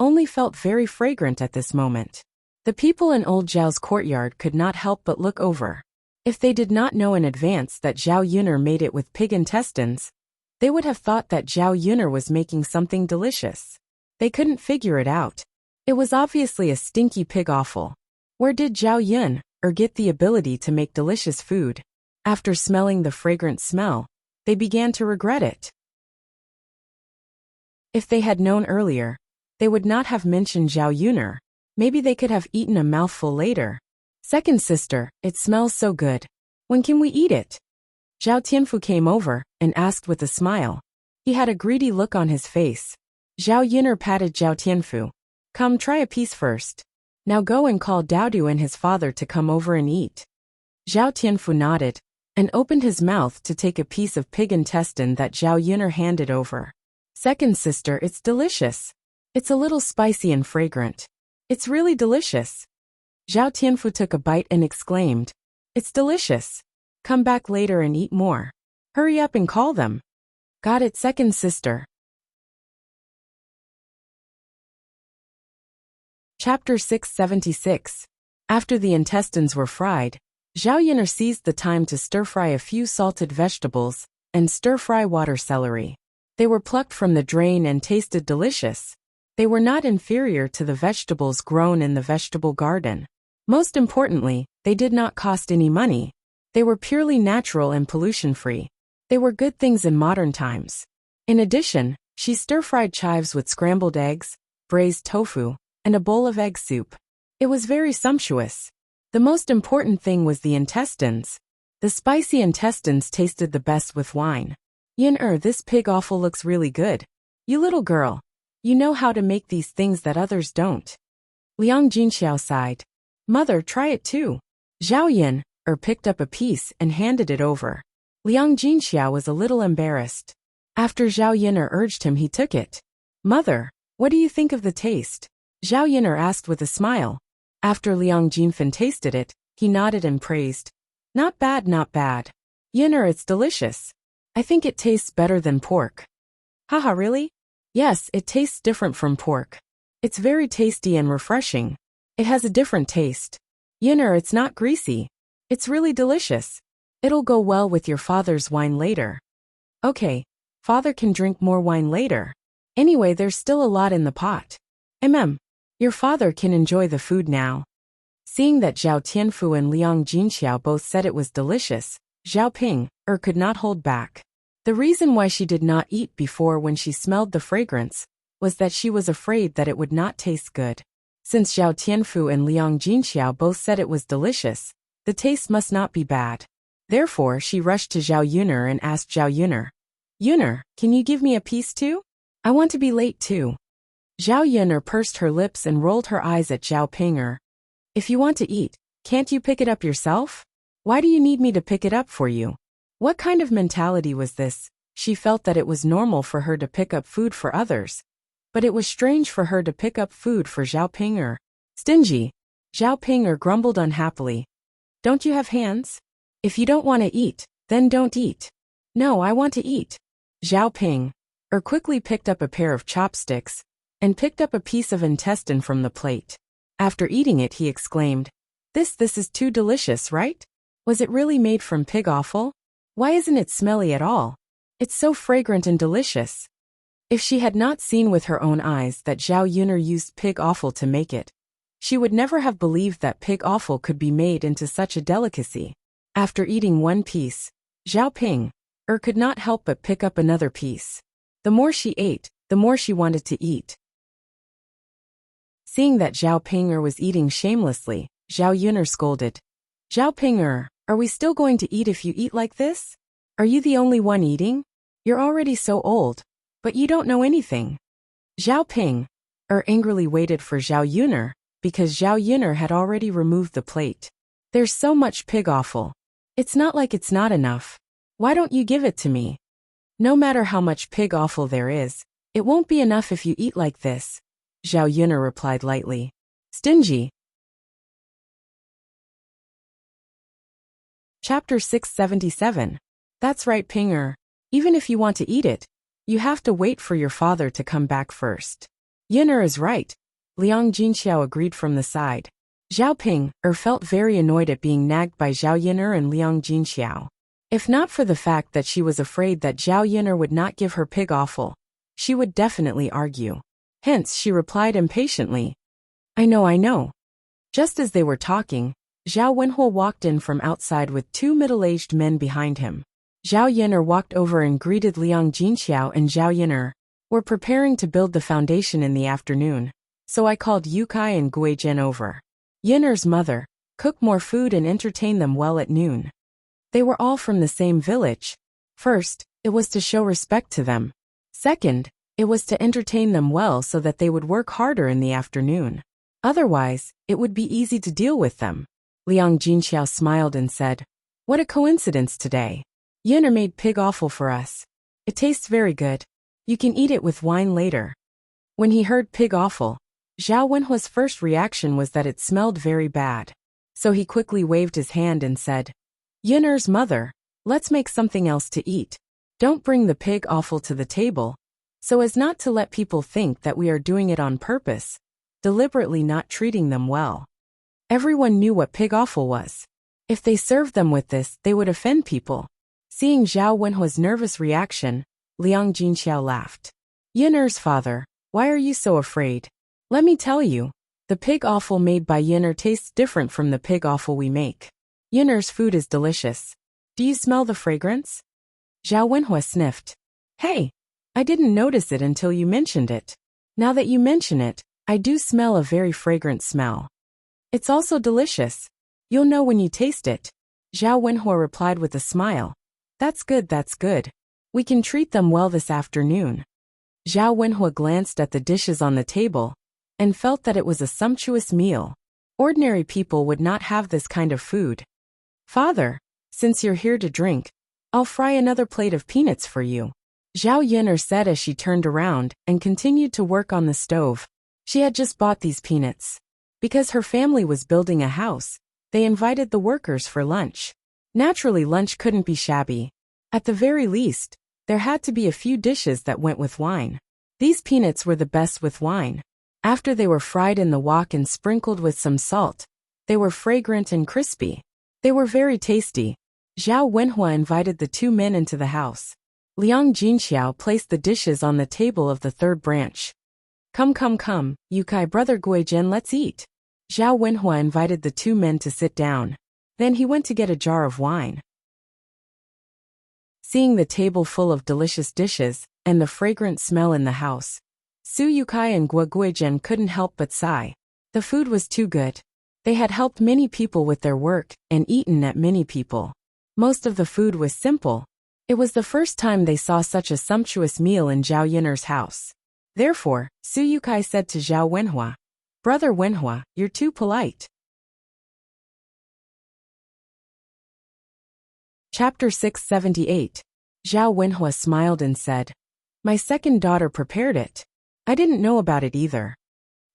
only felt very fragrant at this moment. The people in old Zhao's courtyard could not help but look over. If they did not know in advance that Zhao Yin'er made it with pig intestines, they would have thought that Zhao Yin'er was making something delicious. They couldn't figure it out. It was obviously a stinky pig offal. Where did Zhao Yin'er get the ability to make delicious food? After smelling the fragrant smell, they began to regret it. If they had known earlier, they would not have mentioned Zhao Yin'er. Maybe they could have eaten a mouthful later. Second sister, it smells so good. When can we eat it? Zhao Tianfu came over and asked with a smile. He had a greedy look on his face. Zhao Yin'er patted Zhao Tianfu. Come, try a piece first. Now go and call Daodu and his father to come over and eat. Zhao Tianfu nodded and opened his mouth to take a piece of pig intestine that Zhao Yin'er handed over. Second sister, it's delicious. It's a little spicy and fragrant. It's really delicious. Zhao Tianfu took a bite and exclaimed, It's delicious. Come back later and eat more. Hurry up and call them. Got it, second sister. Chapter 676. After the intestines were fried, Zhao Yin'er seized the time to stir-fry a few salted vegetables and stir-fry water celery. They were plucked from the drain and tasted delicious. They were not inferior to the vegetables grown in the vegetable garden. Most importantly, they did not cost any money. They were purely natural and pollution-free. They were good things in modern times. In addition, she stir-fried chives with scrambled eggs, braised tofu, and a bowl of egg soup. It was very sumptuous. The most important thing was the intestines. The spicy intestines tasted the best with wine. Yin'er, this pig offal looks really good. You little girl. You know how to make these things that others don't. Liang Jinxiao sighed. Mother, try it too. Zhao Yin'er picked up a piece and handed it over. Liang Jinxiao was a little embarrassed. After Zhao Yin'er urged him, he took it. Mother, what do you think of the taste? Zhao Yin'er asked with a smile. After Liang Jinfen tasted it, he nodded and praised. Not bad, not bad. Yin'er, it's delicious. I think it tastes better than pork. Haha, really? Yes, it tastes different from pork. It's very tasty and refreshing. It has a different taste. Yinner, it's not greasy. It's really delicious. It'll go well with your father's wine later. Okay, father can drink more wine later. Anyway, there's still a lot in the pot. Your father can enjoy the food now. Seeing that Zhao Tianfu and Liang Jinxiao both said it was delicious, Zhao Ping could not hold back. The reason why she did not eat before when she smelled the fragrance was that she was afraid that it would not taste good. Since Zhao Tianfu and Liang Jinxiao both said it was delicious, the taste must not be bad. Therefore, she rushed to Zhao Yun'er and asked Zhao Yun'er, "Yun'er, can you give me a piece too? I want to be late too." Zhao Yun'er pursed her lips and rolled her eyes at Zhao Ping'er. "If you want to eat, can't you pick it up yourself? Why do you need me to pick it up for you?" What kind of mentality was this? She felt that it was normal for her to pick up food for others, but it was strange for her to pick up food for Zhao Ping'er. Stingy. Zhao Ping'er grumbled unhappily. "Don't you have hands? If you don't want to eat, then don't eat." "No, I want to eat." Zhao Ping'er quickly picked up a pair of chopsticks and picked up a piece of intestine from the plate. After eating it, he exclaimed, This is too delicious, right? Was it really made from pig offal? Why isn't it smelly at all? It's so fragrant and delicious." If she had not seen with her own eyes that Zhao Yun'er used pig offal to make it, she would never have believed that pig offal could be made into such a delicacy. After eating one piece, Zhao Ping'er could not help but pick up another piece. The more she ate, the more she wanted to eat. Seeing that Zhao Ping'er was eating shamelessly, Zhao Yun'er scolded. "Zhao Ping'er, are we still going to eat if you eat like this? Are you the only one eating? You're already so old, but you don't know anything." Zhao Ping'er angrily waited for Zhao Yun'er, because Zhao Yun'er had already removed the plate. "There's so much pig offal. It's not like it's not enough. Why don't you give it to me?" "No matter how much pig offal there is, it won't be enough if you eat like this," Zhao Yun'er replied lightly. Stingy. Chapter 677. That's right, Ping'er. Even if you want to eat it, you have to wait for your father to come back first. Yun'er is right. Liang Jinxiao agreed from the side. Zhao Ping'er felt very annoyed at being nagged by Zhao Yun'er and Liang Jinxiao. If not for the fact that she was afraid that Zhao Yun'er would not give her pig offal, she would definitely argue. Hence, she replied impatiently, I know. Just as they were talking, Zhao Wenhuo walked in from outside with two middle-aged men behind him. Zhao Yun'er walked over and greeted Liang Jinxiao and Zhao Yun'er. "We're preparing to build the foundation in the afternoon, so I called Yukai and Guizhen over. Yun'er's mother, cook more food and entertain them well at noon." They were all from the same village. First, it was to show respect to them. Second, it was to entertain them well so that they would work harder in the afternoon. Otherwise, it would be easy to deal with them. Liang Jinxiao smiled and said, "What a coincidence today. Yun'er made pig offal for us. It tastes very good. You can eat it with wine later." When he heard pig offal, Zhao Wenhuo's first reaction was that it smelled very bad. So he quickly waved his hand and said, "Yun'er's mother, let's make something else to eat. Don't bring the pig offal to the table, so as not to let people think that we are doing it on purpose, deliberately not treating them well." Everyone knew what pig offal was. If they served them with this, they would offend people. Seeing Zhao Wenhuo's nervous reaction, Liang Jinxiao laughed. "Yun'er's father, why are you so afraid? Let me tell you, the pig offal made by Yun'er tastes different from the pig offal we make. Yun'er's food is delicious. Do you smell the fragrance?" Zhao Wenhuo sniffed. "Hey, I didn't notice it until you mentioned it. Now that you mention it, I do smell a very fragrant smell. It's also delicious. You'll know when you taste it." Zhao Wenhuo replied with a smile. That's good. We can treat them well this afternoon." Zhao Wenhuo glanced at the dishes on the table and felt that it was a sumptuous meal. Ordinary people would not have this kind of food. "Father, since you're here to drink, I'll fry another plate of peanuts for you," Zhao Yun'er said as she turned around and continued to work on the stove. She had just bought these peanuts. Because her family was building a house, they invited the workers for lunch. Naturally, lunch couldn't be shabby. At the very least, there had to be a few dishes that went with wine. These peanuts were the best with wine. After they were fried in the wok and sprinkled with some salt, they were fragrant and crispy. They were very tasty. Zhao Wenhua invited the two men into the house. Liang Jinxiao placed the dishes on the table of the third branch. Come, Yukai brother Guizhen, let's eat. Zhao Wenhua invited the two men to sit down. Then he went to get a jar of wine. Seeing the table full of delicious dishes, and the fragrant smell in the house, Su Yukai and Guizhen couldn't help but sigh. The food was too good. They had helped many people with their work, and eaten at many people. Most of the food was simple. It was the first time they saw such a sumptuous meal in Zhao Yiner's house. Therefore, Su Yukai said to Zhao Wenhua, "Brother Wenhua, you're too polite." Chapter 678. Zhao Wenhua smiled and said, "My second daughter prepared it. I didn't know about it either."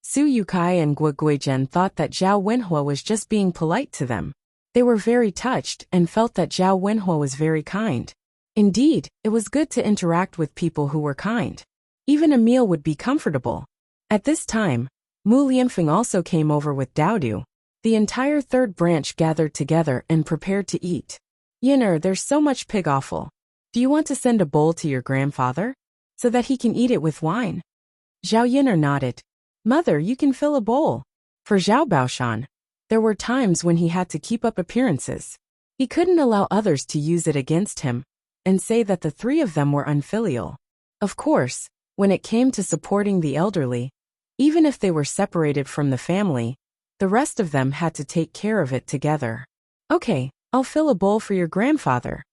Su Yukai and Guizhen thought that Zhao Wenhua was just being polite to them. They were very touched and felt that Zhao Wenhua was very kind. Indeed, it was good to interact with people who were kind. Even a meal would be comfortable. At this time, Mu Lianfeng also came over with Daodu. The entire third branch gathered together and prepared to eat. "Yinner, there's so much pig offal. Do you want to send a bowl to your grandfather, so that he can eat it with wine?" Zhao Yinner nodded. "Mother, you can fill a bowl." For Zhao Baoshan, there were times when he had to keep up appearances. He couldn't allow others to use it against him, and say that the three of them were unfilial. Of course, when it came to supporting the elderly, even if they were separated from the family, the rest of them had to take care of it together. "Okay, I'll fill a bowl for your grandfather."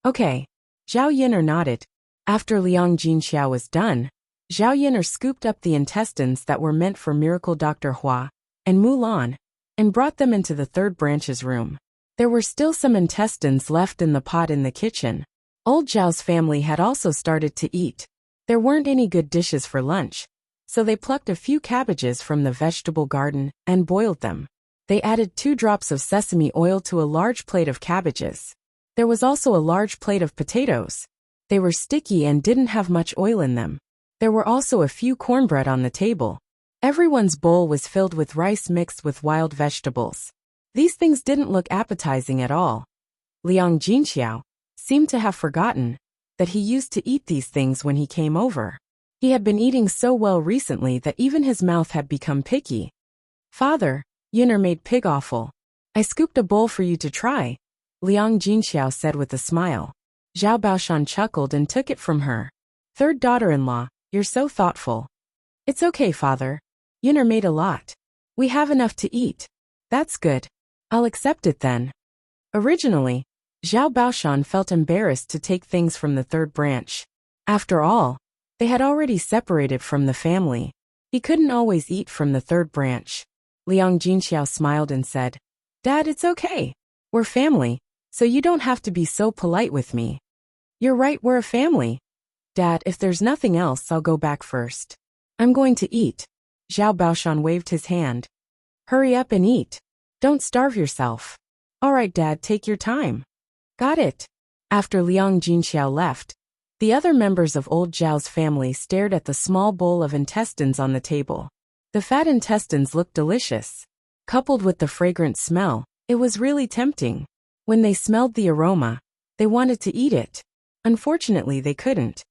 "Okay." Zhao Yinner nodded. After Liang Jinxiao was done, Zhao Yinner scooped up the intestines that were meant for Miracle Dr. Hua and Mulan, and brought them into the third branch's room. There were still some intestines left in the pot in the kitchen. Old Zhao's family had also started to eat. There weren't any good dishes for lunch, so they plucked a few cabbages from the vegetable garden and boiled them. They added 2 drops of sesame oil to a large plate of cabbages. There was also a large plate of potatoes. They were sticky and didn't have much oil in them. There were also a few cornbread on the table. Everyone's bowl was filled with rice mixed with wild vegetables. These things didn't look appetizing at all. Liang Jinxiao seemed to have forgotten that he used to eat these things when he came over. He had been eating so well recently that even his mouth had become picky. "Father, Yinner made pig offal. I scooped a bowl for you to try," Liang Jinxiao said with a smile. Zhao Baoshan chuckled and took it from her. "Third daughter-in-law, you're so thoughtful." "It's okay, father. Yinner made a lot. We have enough to eat." "That's good. I'll accept it then." Originally, Zhao Baoshan felt embarrassed to take things from the third branch. After all, they had already separated from the family. He couldn't always eat from the third branch. Liang Jinxiao smiled and said, "Dad, it's okay. We're family, so you don't have to be so polite with me." "You're right, we're a family." "Dad, if there's nothing else, I'll go back first. I'm going to eat." Zhao Baoshan waved his hand. "Hurry up and eat. Don't starve yourself." "All right, Dad, take your time." "Got it." After Liang Jinxiao left, the other members of old Zhao's family stared at the small bowl of intestines on the table. The fat intestines looked delicious. Coupled with the fragrant smell, it was really tempting. When they smelled the aroma, they wanted to eat it. Unfortunately, they couldn't.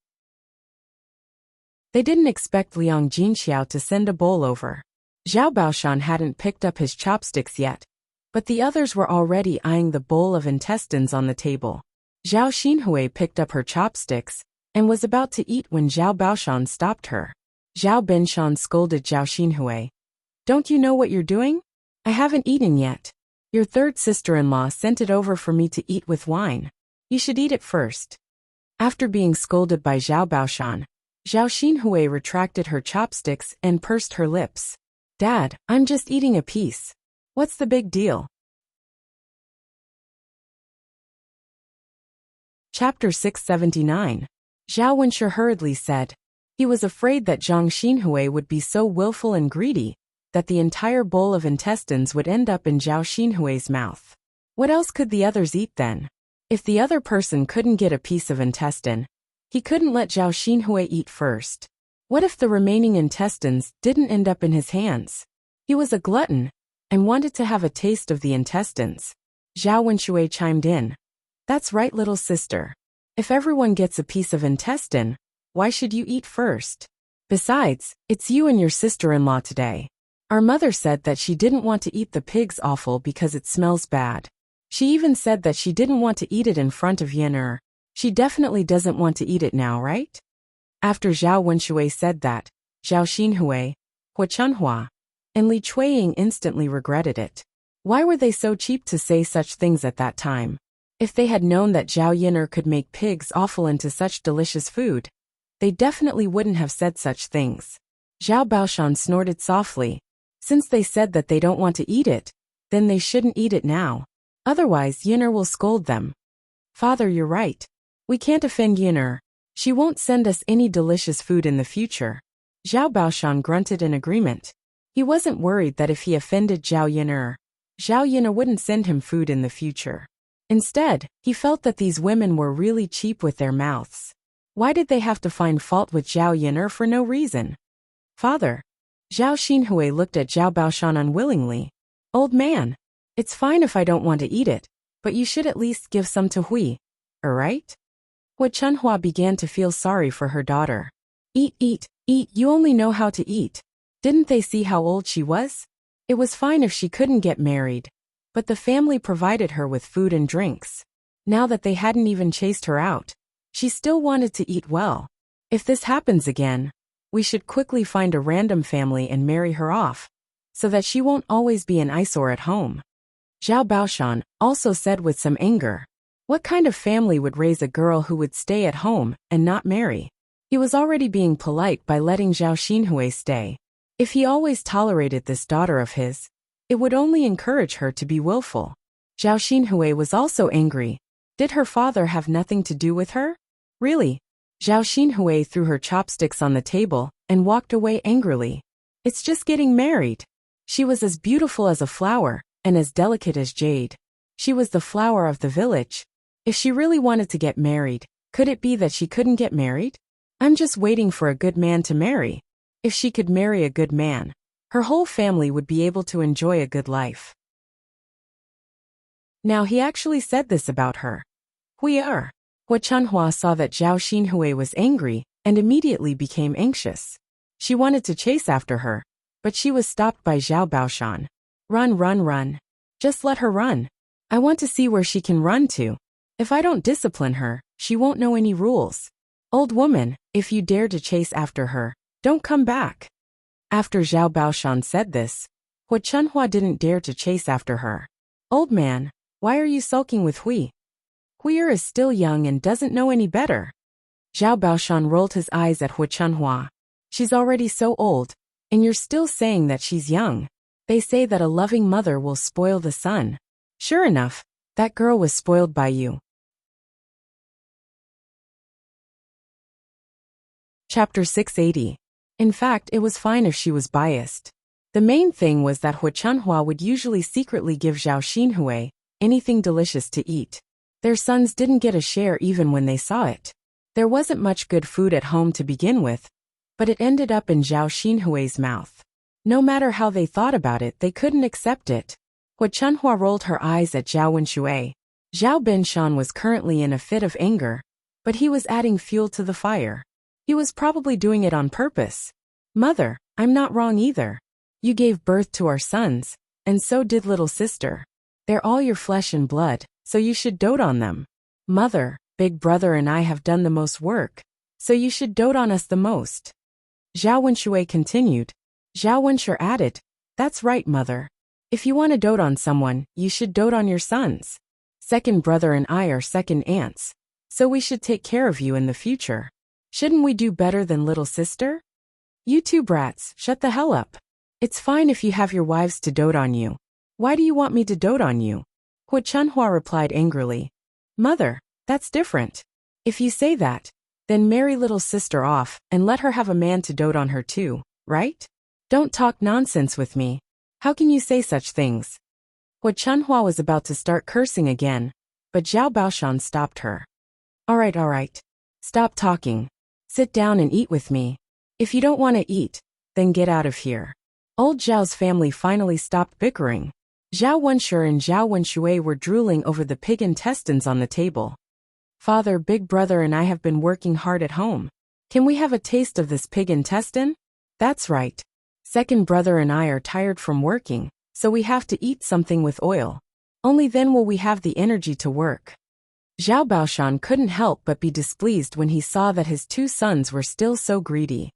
They didn't expect Liang Jinxiao to send a bowl over. Zhao Baoshan hadn't picked up his chopsticks yet, but the others were already eyeing the bowl of intestines on the table. Zhao Xinhui picked up her chopsticks and was about to eat when Zhao Baoshan stopped her. Zhao Benshan scolded Zhao Xinhui. "Don't you know what you're doing? I haven't eaten yet. Your third sister-in-law sent it over for me to eat with wine. You should eat it first." After being scolded by Zhao Baoshan, Zhao Xinhui retracted her chopsticks and pursed her lips. "Dad, I'm just eating a piece. What's the big deal?" Chapter 679. Zhao Wenshi hurriedly said. He was afraid that Zhang Xinhui would be so willful and greedy that the entire bowl of intestines would end up in Zhao Xinhui's mouth. What else could the others eat then? If the other person couldn't get a piece of intestine, he couldn't let Zhao Xinhui eat first. What if the remaining intestines didn't end up in his hands? He was a glutton and wanted to have a taste of the intestines. Zhao Wenshui chimed in. That's right, little sister. If everyone gets a piece of intestine, why should you eat first? Besides, it's you and your sister-in-law today. Our mother said that she didn't want to eat the pig's offal because it smells bad. She even said that she didn't want to eat it in front of Yin. She definitely doesn't want to eat it now, right? After Zhao Wenshui said that, Zhao Xinhui, Hua Chunhua, and Li Chuiying instantly regretted it. Why were they so cheap to say such things at that time? If they had known that Zhao Yin'er could make pig's offal into such delicious food, they definitely wouldn't have said such things. Zhao Baoshan snorted softly. Since they said that they don't want to eat it, then they shouldn't eat it now. Otherwise Yin'er will scold them. Father, you're right. We can't offend Yin'er. She won't send us any delicious food in the future. Zhao Baoshan grunted in agreement. He wasn't worried that if he offended Zhao Yin'er wouldn't send him food in the future. Instead, he felt that these women were really cheap with their mouths. Why did they have to find fault with Zhao Yin'er for no reason? Father. Zhao Xinhui looked at Zhao Baoshan unwillingly. Old man. It's fine if I don't want to eat it, but you should at least give some to Hui. Alright? Hua Chunhua began to feel sorry for her daughter. Eat, you only know how to eat. Didn't they see how old she was? It was fine if she couldn't get married, but the family provided her with food and drinks. Now that they hadn't even chased her out, she still wanted to eat well. If this happens again, we should quickly find a random family and marry her off, so that she won't always be an eyesore at home. Zhao Baoshan also said with some anger. What kind of family would raise a girl who would stay at home and not marry? He was already being polite by letting Zhao Xinhui stay. If he always tolerated this daughter of his, it would only encourage her to be willful. Zhao Xinhui was also angry. Did her father have nothing to do with her? Really? Zhao Xinhui threw her chopsticks on the table and walked away angrily. It's just getting married. She was as beautiful as a flower and as delicate as jade. She was the flower of the village. If she really wanted to get married, could it be that she couldn't get married? I'm just waiting for a good man to marry. If she could marry a good man, her whole family would be able to enjoy a good life. Now he actually said this about her. Hua Chunhua saw that Zhao Xinhui was angry and immediately became anxious. She wanted to chase after her, but she was stopped by Zhao Baoshan. Run. Just let her run. I want to see where she can run to. If I don't discipline her, she won't know any rules. Old woman, if you dare to chase after her, don't come back. After Zhao Baoshan said this, Hua Chunhua didn't dare to chase after her. Old man, why are you sulking with Hui? Huier is still young and doesn't know any better. Zhao Baoshan rolled his eyes at Hua Chunhua. She's already so old, and you're still saying that she's young. They say that a loving mother will spoil the son. Sure enough, that girl was spoiled by you. Chapter 680. In fact, it was fine if she was biased. The main thing was that Hua Chunhua would usually secretly give Zhao Xinhui anything delicious to eat. Their sons didn't get a share even when they saw it. There wasn't much good food at home to begin with, but it ended up in Zhao Xinhui's mouth. No matter how they thought about it, they couldn't accept it. Hua Chunhua rolled her eyes at Zhao Wenshui. Zhao Benshan was currently in a fit of anger, but he was adding fuel to the fire. He was probably doing it on purpose. Mother, I'm not wrong either. You gave birth to our sons, and so did little sister. They're all your flesh and blood, so you should dote on them. Mother, big brother and I have done the most work, so you should dote on us the most. Zhao Wenshui continued. Zhao Wenshu added, that's right, mother. If you want to dote on someone, you should dote on your sons. Second brother and I are second aunts, so we should take care of you in the future. Shouldn't we do better than little sister? You two brats, shut the hell up. It's fine if you have your wives to dote on you. Why do you want me to dote on you? Hua Chunhua replied angrily. Mother, that's different. If you say that, then marry little sister off and let her have a man to dote on her too, right? Don't talk nonsense with me. How can you say such things? Hua Chunhua was about to start cursing again, but Zhao Baoshan stopped her. All right. Stop talking. Sit down and eat with me. If you don't want to eat, then get out of here. Old Zhao's family finally stopped bickering. Zhao Wenshi and Zhao Wenshui were drooling over the pig intestines on the table. Father, big brother and I have been working hard at home. Can we have a taste of this pig intestine? That's right. Second brother and I are tired from working, so we have to eat something with oil. Only then will we have the energy to work. Zhao Baoshan couldn't help but be displeased when he saw that his two sons were still so greedy.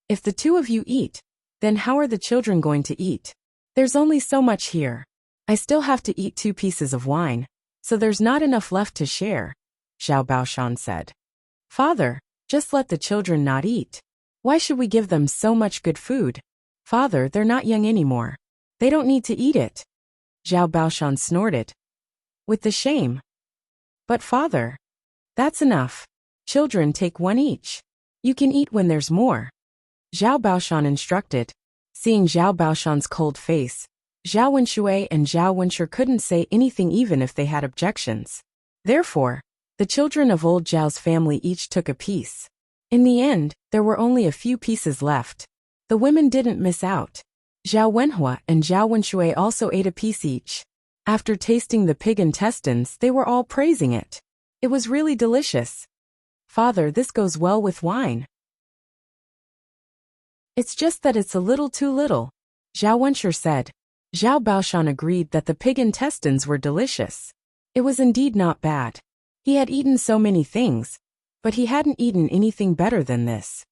If the two of you eat, then how are the children going to eat? There's only so much here. I still have to eat 2 pieces of wine, so there's not enough left to share, Zhao Baoshan said. Father, just let the children not eat. Why should we give them so much good food? Father, they're not young anymore. They don't need to eat it. Zhao Baoshan snorted. With the shame. But father, that's enough. Children take 1 each. You can eat when there's more. Zhao Baoshan instructed. Seeing Zhao Baoshan's cold face, Zhao Wenshui and Zhao Wenshi couldn't say anything even if they had objections. Therefore, the children of old Zhao's family each took a piece. In the end, there were only a few pieces left. The women didn't miss out. Zhao Wenhua and Zhao Wenshui also ate a piece each. After tasting the pig intestines, they were all praising it. It was really delicious. Father, this goes well with wine. It's just that it's a little too little, Zhao Wenshi said. Zhao Baoshan agreed that the pig intestines were delicious. It was indeed not bad. He had eaten so many things, but he hadn't eaten anything better than this.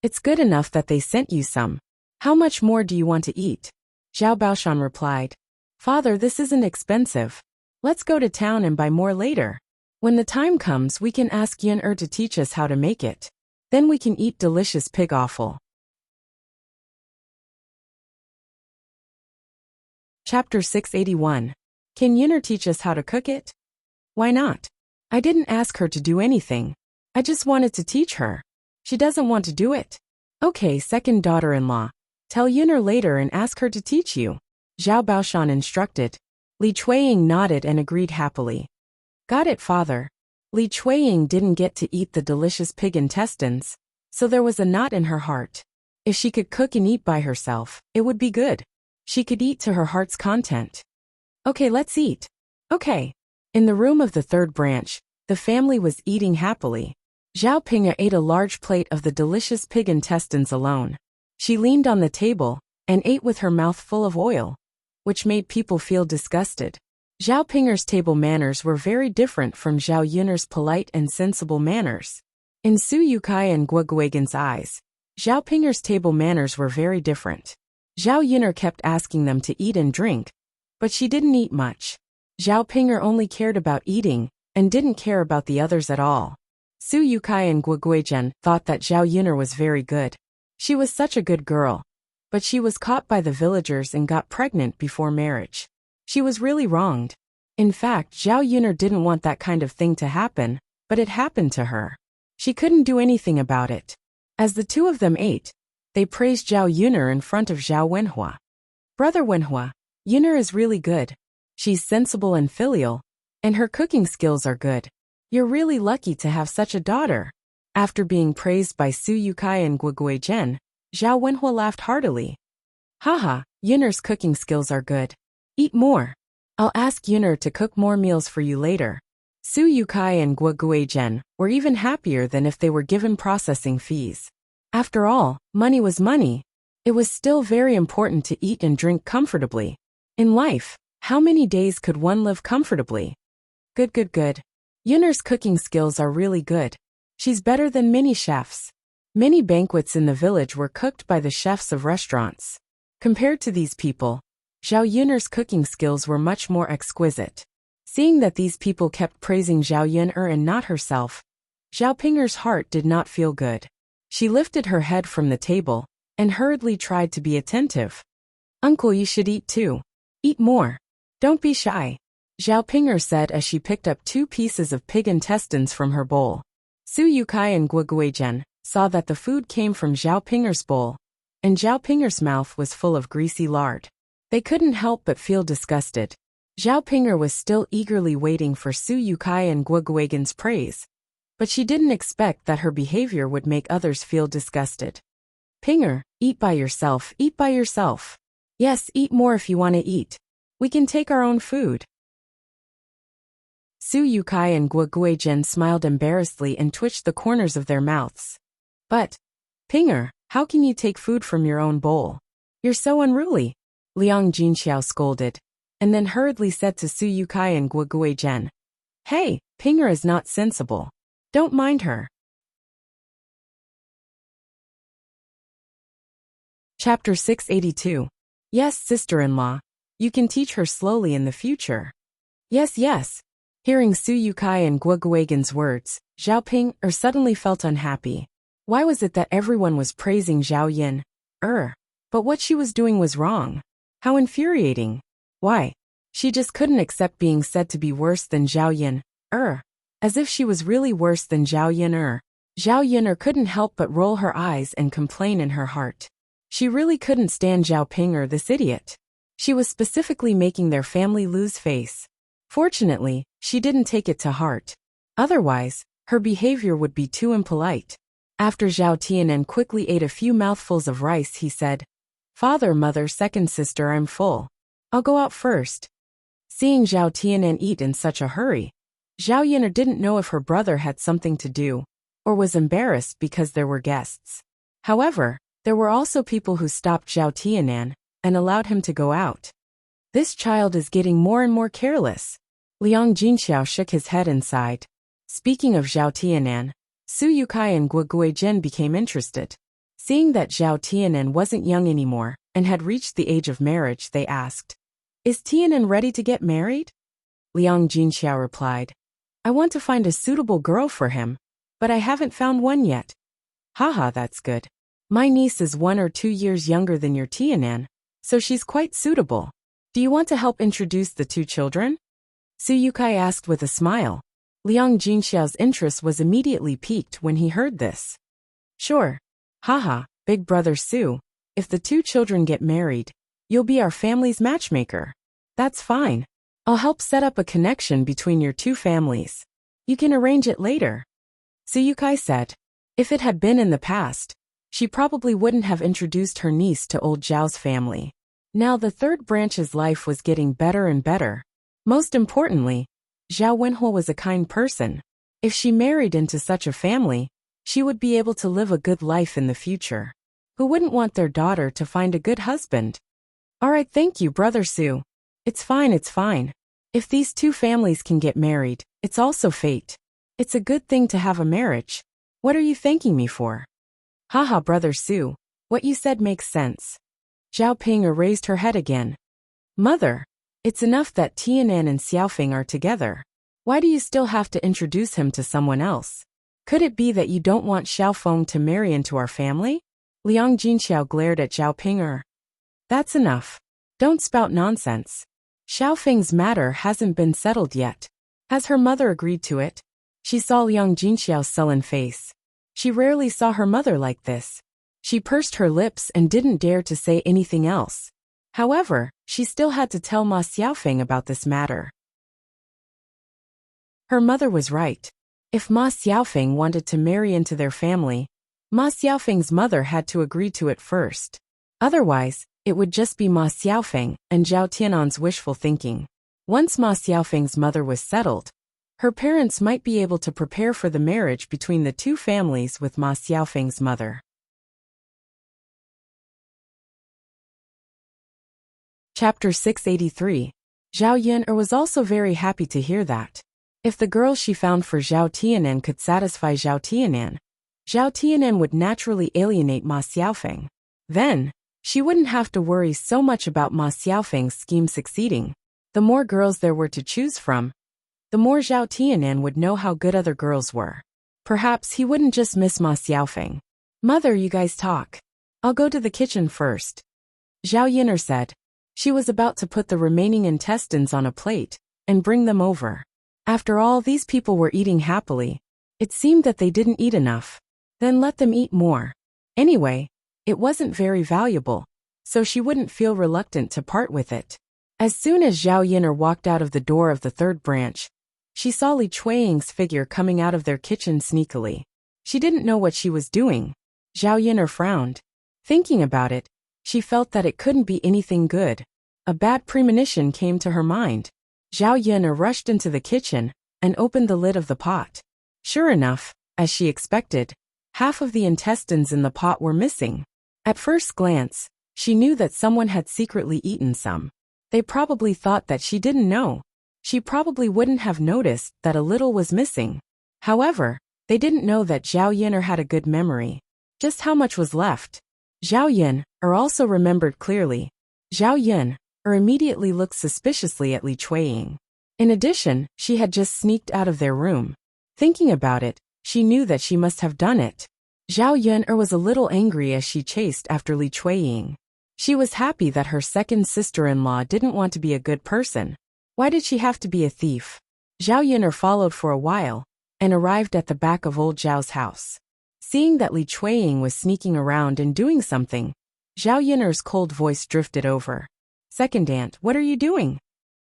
It's good enough that they sent you some. How much more do you want to eat? Zhao Baoshan replied. Father, this isn't expensive. Let's go to town and buy more later. When the time comes, we can ask Yin to teach us how to make it. Then we can eat delicious pig offal. Chapter 681. Can Yin teach us how to cook it? Why not? I didn't ask her to do anything. I just wanted to teach her. She doesn't want to do it. Okay, second daughter-in-law. Tell Yin later and ask her to teach you. Zhao Baoshan instructed. Li Chuiying nodded and agreed happily. Got it, father. Li Chuiying didn't get to eat the delicious pig intestines, so there was a knot in her heart. If she could cook and eat by herself, it would be good. She could eat to her heart's content. Okay, let's eat. Okay. In the room of the third branch, the family was eating happily. Zhao Ping'e ate a large plate of the delicious pig intestines alone. She leaned on the table and ate with her mouth full of oil, which made people feel disgusted. Zhao Ping'er's table manners were very different from Zhao Yun'er's polite and sensible manners. In Su Yukai and Guo Guigan's eyes, Zhao Ping'er's table manners were very different. Zhao Yun'er kept asking them to eat and drink, but she didn't eat much. Zhao Ping'er only cared about eating and didn't care about the others at all. Su Yukai and Guo Guigan thought that Zhao Yun'er was very good. She was such a good girl, but she was caught by the villagers and got pregnant before marriage. She was really wronged. In fact, Zhao Yun'er didn't want that kind of thing to happen, but it happened to her. She couldn't do anything about it. As the two of them ate, they praised Zhao Yun'er in front of Zhao Wenhua. Brother Wenhua, Yun'er is really good. She's sensible and filial, and her cooking skills are good. You're really lucky to have such a daughter. After being praised by Su Yukai and Guo Guigan, Zhao Wenhua laughed heartily. Haha, Yun'er's cooking skills are good. Eat more. I'll ask Yun'er to cook more meals for you later. Su Yukai and Guo Guigan were even happier than if they were given processing fees. After all, money was money. It was still very important to eat and drink comfortably. In life, how many days could one live comfortably? Good. Yun'er's cooking skills are really good. She's better than many chefs. Many banquets in the village were cooked by the chefs of restaurants. Compared to these people, Zhao Yun'er's cooking skills were much more exquisite. Seeing that these people kept praising Zhao Yun'er and not herself, Zhao Ping'er's heart did not feel good. She lifted her head from the table and hurriedly tried to be attentive. Uncle, you should eat too. Eat more. Don't be shy, Zhao Ping'er said as she picked up 2 pieces of pig intestines from her bowl. Su Yukai and Guo Guigan saw that the food came from Zhao Ping'er's bowl, and Zhao Ping'er's mouth was full of greasy lard. They couldn't help but feel disgusted. Zhao Ping'er was still eagerly waiting for Su Yukai and Guo Guigan's praise, but she didn't expect that her behavior would make others feel disgusted. Pinger, eat by yourself, eat by yourself. Yes, eat more if you want to eat. We can take our own food. Su Yukai and Guoguizhen smiled embarrassedly and twitched the corners of their mouths. But, Pinger, how can you take food from your own bowl? You're so unruly, Liang Jinxiao scolded, and then hurriedly said to Su Yukai and Guoguizhen, Hey, Pinger is not sensible. Don't mind her. Chapter 682. Yes, sister-in-law. You can teach her slowly in the future. Yes, yes. Hearing Su Yukai and Guoguizhen's words, Zhao Ping suddenly felt unhappy. Why was it that everyone was praising Zhao Yin? But what she was doing was wrong. How infuriating. Why? She just couldn't accept being said to be worse than Zhao Yin. As if she was really worse than Zhao Yin. Zhao Yin couldn't help but roll her eyes and complain in her heart. She really couldn't stand Zhao Ping this idiot. She was specifically making their family lose face. Fortunately, she didn't take it to heart. Otherwise, her behavior would be too impolite. After Zhao Tianan quickly ate a few mouthfuls of rice, he said, Father, mother, second sister, I'm full. I'll go out first. Seeing Zhao Tianan eat in such a hurry, Zhao Yin didn't know if her brother had something to do, or was embarrassed because there were guests. However, there were also people who stopped Zhao Tianan and allowed him to go out. This child is getting more and more careless. Liang Jinxiao shook his head and sighed. Speaking of Zhao Tianan, Su Yukai and Guoguizhen became interested. Seeing that Zhao Tianan wasn't young anymore and had reached the age of marriage, they asked, Is Tianan ready to get married? Liang Jinxiao replied, I want to find a suitable girl for him, but I haven't found one yet. Haha, that's good. My niece is 1 or 2 years younger than your Tianan, so she's quite suitable. Do you want to help introduce the 2 children? Su Yukai asked with a smile. Liang Jinxiao's interest was immediately piqued when he heard this. Sure. Haha, big brother Su, if the 2 children get married, you'll be our family's matchmaker. That's fine. I'll help set up a connection between your 2 families. You can arrange it later. Su Yukai said. If it had been in the past, she probably wouldn't have introduced her niece to old Zhao's family. Now the 3rd branch's life was getting better and better. Most importantly, Zhao Wenhua was a kind person. If she married into such a family, she would be able to live a good life in the future. Who wouldn't want their daughter to find a good husband? Alright, thank you, brother Su. It's fine, it's fine. If these 2 families can get married, it's also fate. It's a good thing to have a marriage. What are you thanking me for? Haha, brother Su, what you said makes sense. Zhao Ping raised her head again. Mother, it's enough that Tianan and Xiaofeng are together. Why do you still have to introduce him to someone else? Could it be that you don't want Xiaofeng to marry into our family? Liang Jinxiao glared at Zhao Ping. That's enough. Don't spout nonsense. Xiaofeng's matter hasn't been settled yet. Has her mother agreed to it? She saw Liang Jinxiao's sullen face. She rarely saw her mother like this. She pursed her lips and didn't dare to say anything else. However, she still had to tell Ma Xiaofeng about this matter. Her mother was right. If Ma Xiaofeng wanted to marry into their family, Ma Xiaofeng's mother had to agree to it first. Otherwise, it would just be Ma Xiaofeng and Zhao Tianan's wishful thinking. Once Ma Xiaofeng's mother was settled, her parents might be able to prepare for the marriage between the 2 families with Ma Xiaofeng's mother. Chapter 683. Zhao Yin was also very happy to hear that. If the girl she found for Zhao Tianan could satisfy Zhao Tianan would naturally alienate Ma Xiaofeng. Then, she wouldn't have to worry so much about Ma Xiaofeng's scheme succeeding. The more girls there were to choose from, the more Zhao Tianan would know how good other girls were. Perhaps he wouldn't just miss Ma Xiaofeng. Mother, you guys talk. I'll go to the kitchen first. Zhao Yin said. She was about to put the remaining intestines on a plate and bring them over. After all, these people were eating happily. It seemed that they didn't eat enough. Then let them eat more. Anyway, it wasn't very valuable, so she wouldn't feel reluctant to part with it. As soon as Zhao Yin walked out of the door of the 3rd branch, she saw Li Chuiying's figure coming out of their kitchen sneakily. She didn't know what she was doing. Zhao Yin frowned. Thinking about it, she felt that it couldn't be anything good. A bad premonition came to her mind. Zhao Yun'er rushed into the kitchen and opened the lid of the pot. Sure enough, as she expected, half of the intestines in the pot were missing. At first glance, she knew that someone had secretly eaten some. They probably thought that she didn't know. She probably wouldn't have noticed that a little was missing. However, they didn't know that Zhao Yun'er had a good memory. Just how much was left? Zhao Yun'er also remembered clearly. Zhao Yun'er immediately looked suspiciously at Li Chuiying. In addition, she had just sneaked out of their room. Thinking about it, she knew that she must have done it. Zhao Yun'er was a little angry as she chased after Li Chuiying. She was happy that her second sister-in-law didn't want to be a good person. Why did she have to be a thief? Zhao Yun'er followed for a while and arrived at the back of old Zhao's house. Seeing that Li Chuiying was sneaking around and doing something, Zhao Yun'er's cold voice drifted over. "Second aunt, what are you doing?"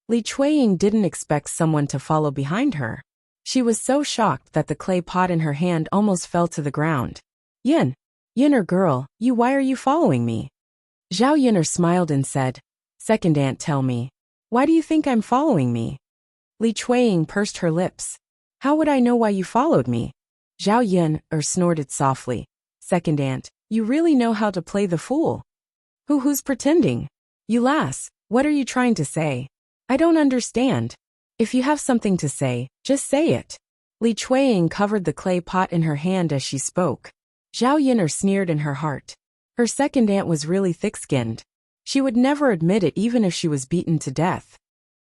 Li Chuiying didn't expect someone to follow behind her. She was so shocked that the clay pot in her hand almost fell to the ground. Yun'er girl, why are you following me?" Zhao Yun'er smiled and said, "Second aunt, tell me. Why do you think I'm following me?" Li Chuiying pursed her lips. "How would I know why you followed me?" Zhao Yun'er snorted softly. "Second aunt, you really know how to play the fool. Who's pretending? You lass, what are you trying to say? I don't understand. If you have something to say, just say it." Li Chuiying covered the clay pot in her hand as she spoke. Zhao Yun'er sneered in her heart. Her second aunt was really thick-skinned. She would never admit it even if she was beaten to death.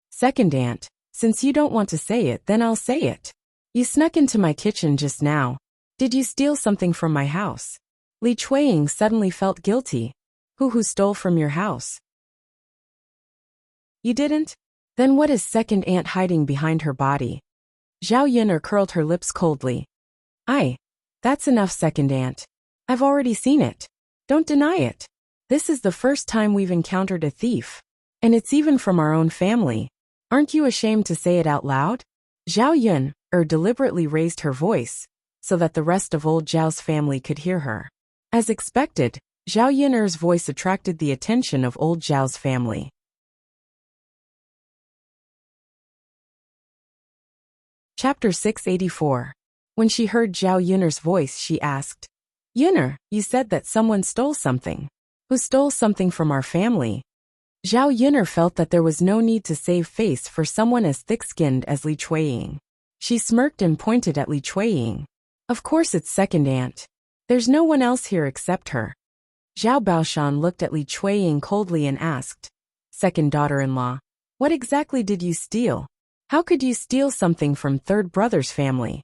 "Second aunt, since you don't want to say it, then I'll say it. You snuck into my kitchen just now. Did you steal something from my house?" Li Chuiying suddenly felt guilty. Who stole from your house?" "You didn't? Then what is second aunt hiding behind her body?" Zhao Yun'er curled her lips coldly. That's enough, second aunt. I've already seen it. Don't deny it. This is the first time we've encountered a thief. And it's even from our own family. Aren't you ashamed to say it out loud?" Zhao Yun'er deliberately raised her voice, so that the rest of old Zhao's family could hear her. As expected, Zhao Yun'er's voice attracted the attention of old Zhao's family. Chapter 684. When she heard Zhao Yun'er's voice, she asked, "Yun'er, you said that someone stole something. Who stole something from our family?" Zhao Yun'er felt that there was no need to save face for someone as thick-skinned as Li Chuiying. She smirked and pointed at Li Chuiying. "Of course it's second aunt. There's no one else here except her." Zhao Baoshan looked at Li Chuiying coldly and asked, "Second daughter-in-law, what exactly did you steal? How could you steal something from third brother's family?"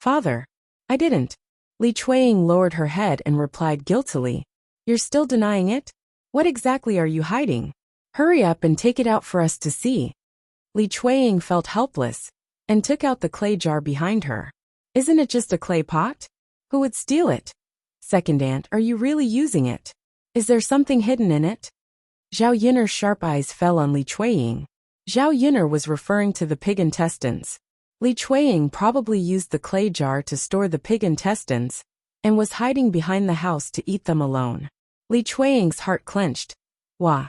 "Father, I didn't." Li Chuiying lowered her head and replied guiltily, "You're still denying it? What exactly are you hiding? Hurry up and take it out for us to see." Li Chuiying felt helpless and took out the clay jar behind her. "Isn't it just a clay pot? Who would steal it? Second aunt, are you really using it? Is there something hidden in it?" Zhao Yun'er's sharp eyes fell on Li Chuiying. Zhao Yun'er was referring to the pig intestines. Li Chuiying probably used the clay jar to store the pig intestines and was hiding behind the house to eat them alone. Li Chuiying's heart clenched. Wah.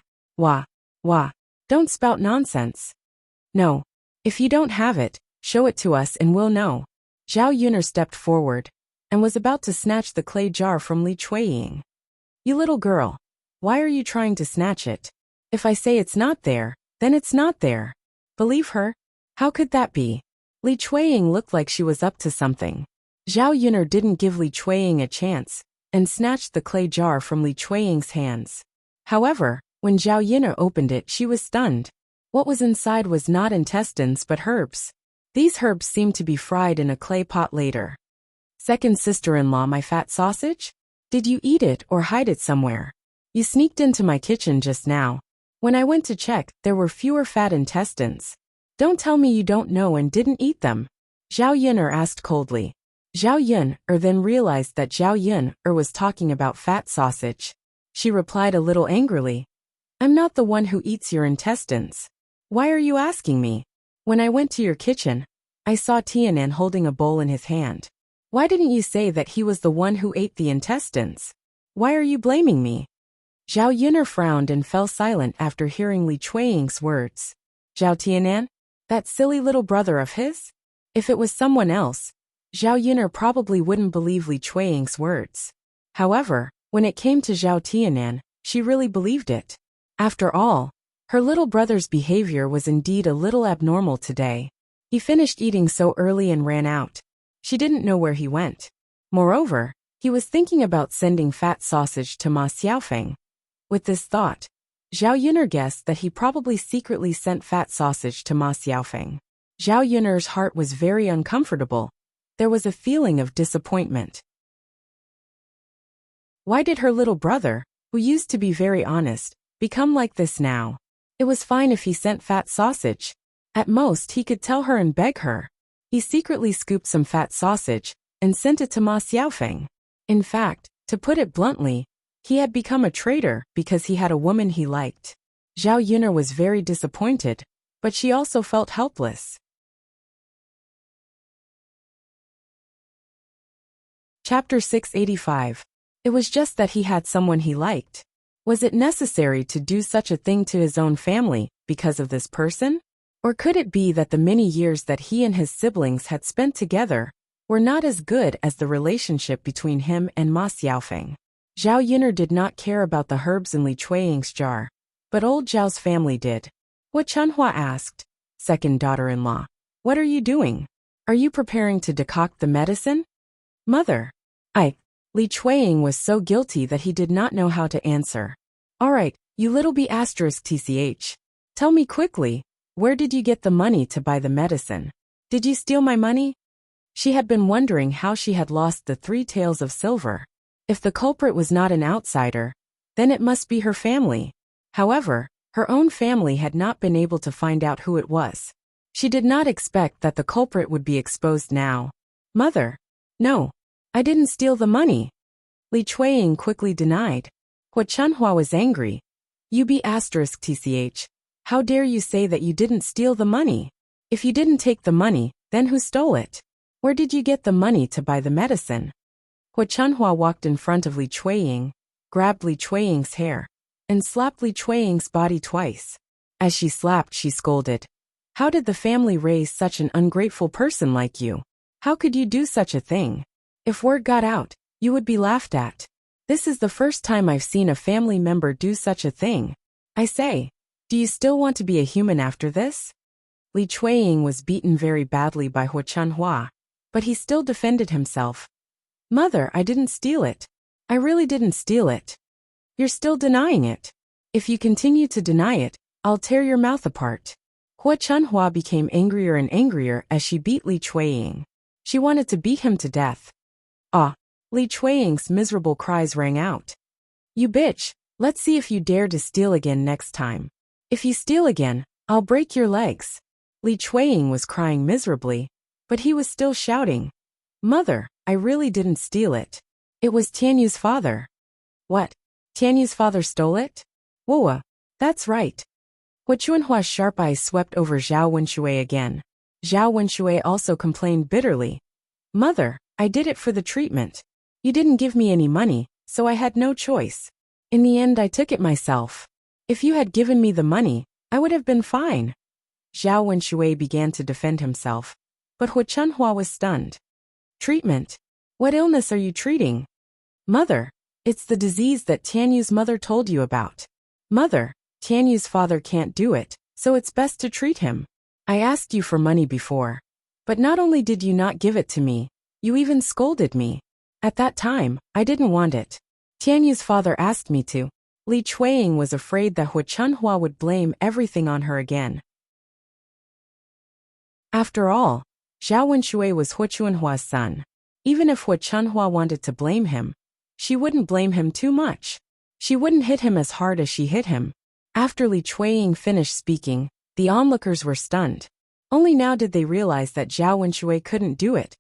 Don't spout nonsense. No. If you don't have it, show it to us and we'll know. Zhao Yun'er stepped forward and was about to snatch the clay jar from Li Chuiying. "You little girl, why are you trying to snatch it? If I say it's not there, then it's not there. Believe her? How could that be?" Li Chuiying looked like she was up to something. Zhao Yun'er didn't give Li Chuiying a chance and snatched the clay jar from Li Chuiying's hands. However, when Zhao Yun'er opened it, she was stunned. What was inside was not intestines but herbs. These herbs seemed to be fried in a clay pot later. "Second sister-in-law, my fat sausage? Did you eat it or hide it somewhere? You sneaked into my kitchen just now. When I went to check, there were fewer fat intestines. Don't tell me you don't know and didn't eat them." Zhao Yun'er asked coldly. Zhao Yun'er then realized that Zhao Yun'er was talking about fat sausage. She replied a little angrily, "I'm not the one who eats your intestines. Why are you asking me? When I went to your kitchen, I saw Tianan holding a bowl in his hand. Why didn't you say that he was the one who ate the intestines?" Why are you blaming me? Zhao Yuner frowned and fell silent after hearing Li Chuiying's words. Zhao Tianan? That silly little brother of his? If it was someone else, Zhao Yuner probably wouldn't believe Li Chuiying's words. However, when it came to Zhao Tianan, she really believed it. After all, her little brother's behavior was indeed a little abnormal today. He finished eating so early and ran out. She didn't know where he went. Moreover, he was thinking about sending fat sausage to Ma Xiaofeng. With this thought, Zhao Yuner guessed that he probably secretly sent fat sausage to Ma Xiaofeng. Zhao Yuner's heart was very uncomfortable. There was a feeling of disappointment. Why did her little brother, who used to be very honest, become like this now? It was fine if he sent fat sausage. At most, he could tell her and beg her. He secretly scooped some fat sausage and sent it to Ma Xiaofeng. In fact, to put it bluntly, he had become a traitor because he had a woman he liked. Zhao Yuner was very disappointed, but she also felt helpless. Chapter 685. It was just that he had someone he liked. Was it necessary to do such a thing to his own family because of this person? Or could it be that the many years that he and his siblings had spent together were not as good as the relationship between him and Ma Xiaofeng? Zhao Yuner did not care about the herbs in Li Chuiying's jar, but old Zhao's family did. What Chunhua asked, second daughter-in-law. What are you doing? Are you preparing to decoct the medicine? Mother. Li Chuiying was so guilty that he did not know how to answer. All right, you little b****. Tell me quickly, where did you get the money to buy the medicine? Did you steal my money? She had been wondering how she had lost the 3 taels of silver. If the culprit was not an outsider, then it must be her family. However, her own family had not been able to find out who it was. She did not expect that the culprit would be exposed now. Mother. No. I didn't steal the money. Li Chuiying quickly denied. Hua Chunhua was angry. You b****. How dare you say that you didn't steal the money? If you didn't take the money, then who stole it? Where did you get the money to buy the medicine? Hua Chunhua walked in front of Li Chuiying, grabbed Li Chuiying's hair, and slapped Li Chuiying's body twice. As she slapped, she scolded. How did the family raise such an ungrateful person like you? How could you do such a thing? If word got out, you would be laughed at. This is the first time I've seen a family member do such a thing. I say, do you still want to be a human after this? Li Chuiying was beaten very badly by Hua Chunhua, but he still defended himself. Mother, I didn't steal it. I really didn't steal it. You're still denying it. If you continue to deny it, I'll tear your mouth apart. Hua Chunhua became angrier and angrier as she beat Li Chuiying. She wanted to beat him to death. Ah! Li Chuiying's miserable cries rang out. You bitch, let's see if you dare to steal again next time. If you steal again, I'll break your legs. Li Chuiying was crying miserably, but he was still shouting. Mother, I really didn't steal it. It was Tianyu's father. What? Tianyu's father stole it? Whoa, that's right. Hua Chunhua's sharp eyes swept over Zhao Wenshui again. Zhao Wenshui also complained bitterly. Mother, I did it for the treatment. You didn't give me any money, so I had no choice. In the end, I took it myself. If you had given me the money, I would have been fine. Zhao Wenshui began to defend himself, but Hua Chunhua was stunned. Treatment? What illness are you treating? Mother, it's the disease that Tianyu's mother told you about. Mother, Tianyu's father can't do it, so it's best to treat him. I asked you for money before. But not only did you not give it to me, you even scolded me. At that time, I didn't want it. Tianyu's father asked me to. Li Chuiying was afraid that Hua Chunhua would blame everything on her again. After all, Zhao Wenshui was Hua Chunhua's son. Even if Hua Chunhua wanted to blame him, she wouldn't blame him too much. She wouldn't hit him as hard as she hit him. After Li Chuiying finished speaking, the onlookers were stunned. Only now did they realize that Zhao Wenshui couldn't do it.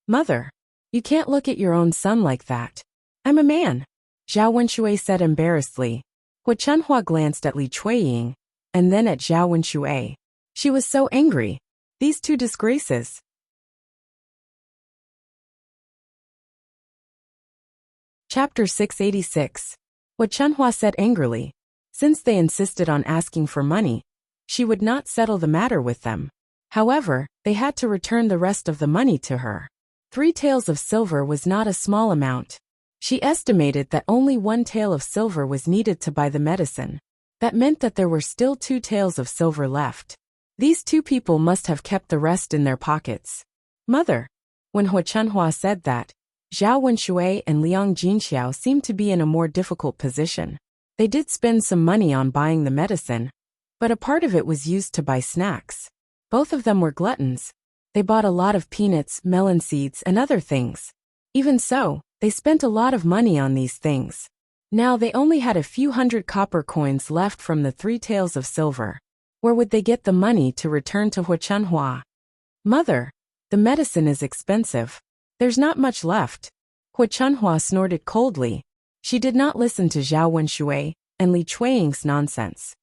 Mother, you can't look at your own son like that. I'm a man, Zhao Wenshui said embarrassedly. Hua Chunhua glanced at Li Chuiying, and then at Zhao Wenshui. She was so angry. These two disgraces. Chapter 686. What Chunhua said angrily. Since they insisted on asking for money, she would not settle the matter with them. However, they had to return the rest of the money to her. 3 taels of silver was not a small amount. She estimated that only 1 tael of silver was needed to buy the medicine. That meant that there were still 2 taels of silver left. These 2 people must have kept the rest in their pockets. Mother. When Hua Chunhua said that, Zhao Wenshui and Liang Jinxiao seemed to be in a more difficult position. They did spend some money on buying the medicine, but a part of it was used to buy snacks. Both of them were gluttons. They bought a lot of peanuts, melon seeds, and other things. Even so, they spent a lot of money on these things. Now they only had a few hundred copper coins left from the 3 taels of silver. Where would they get the money to return to Hua Chunhua? Mother, the medicine is expensive. There's not much left. Hua Chunhua snorted coldly. She did not listen to Zhao Wenshui and Li Chuiying's nonsense.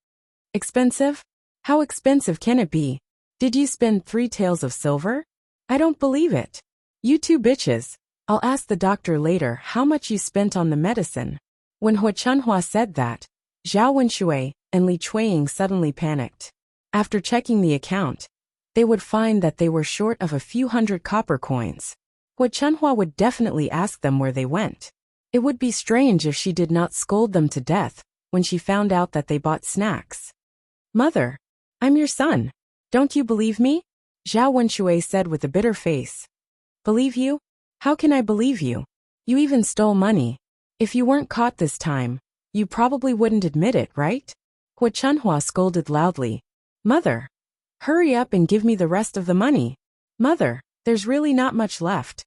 Expensive? How expensive can it be? Did you spend 3 taels of silver? I don't believe it. You 2 bitches. I'll ask the doctor later how much you spent on the medicine. When Hua Chunhua said that, Zhao Wenshui and Li Chuiying suddenly panicked. After checking the account, they would find that they were short of a few hundred copper coins. Hua Chunhua would definitely ask them where they went. It would be strange if she did not scold them to death when she found out that they bought snacks. Mother, I'm your son. Don't you believe me? Zhao Wenshui said with a bitter face. Believe you? How can I believe you? You even stole money. If you weren't caught this time, you probably wouldn't admit it, right? Hua Chunhua scolded loudly. Mother, hurry up and give me the rest of the money. Mother, there's really not much left.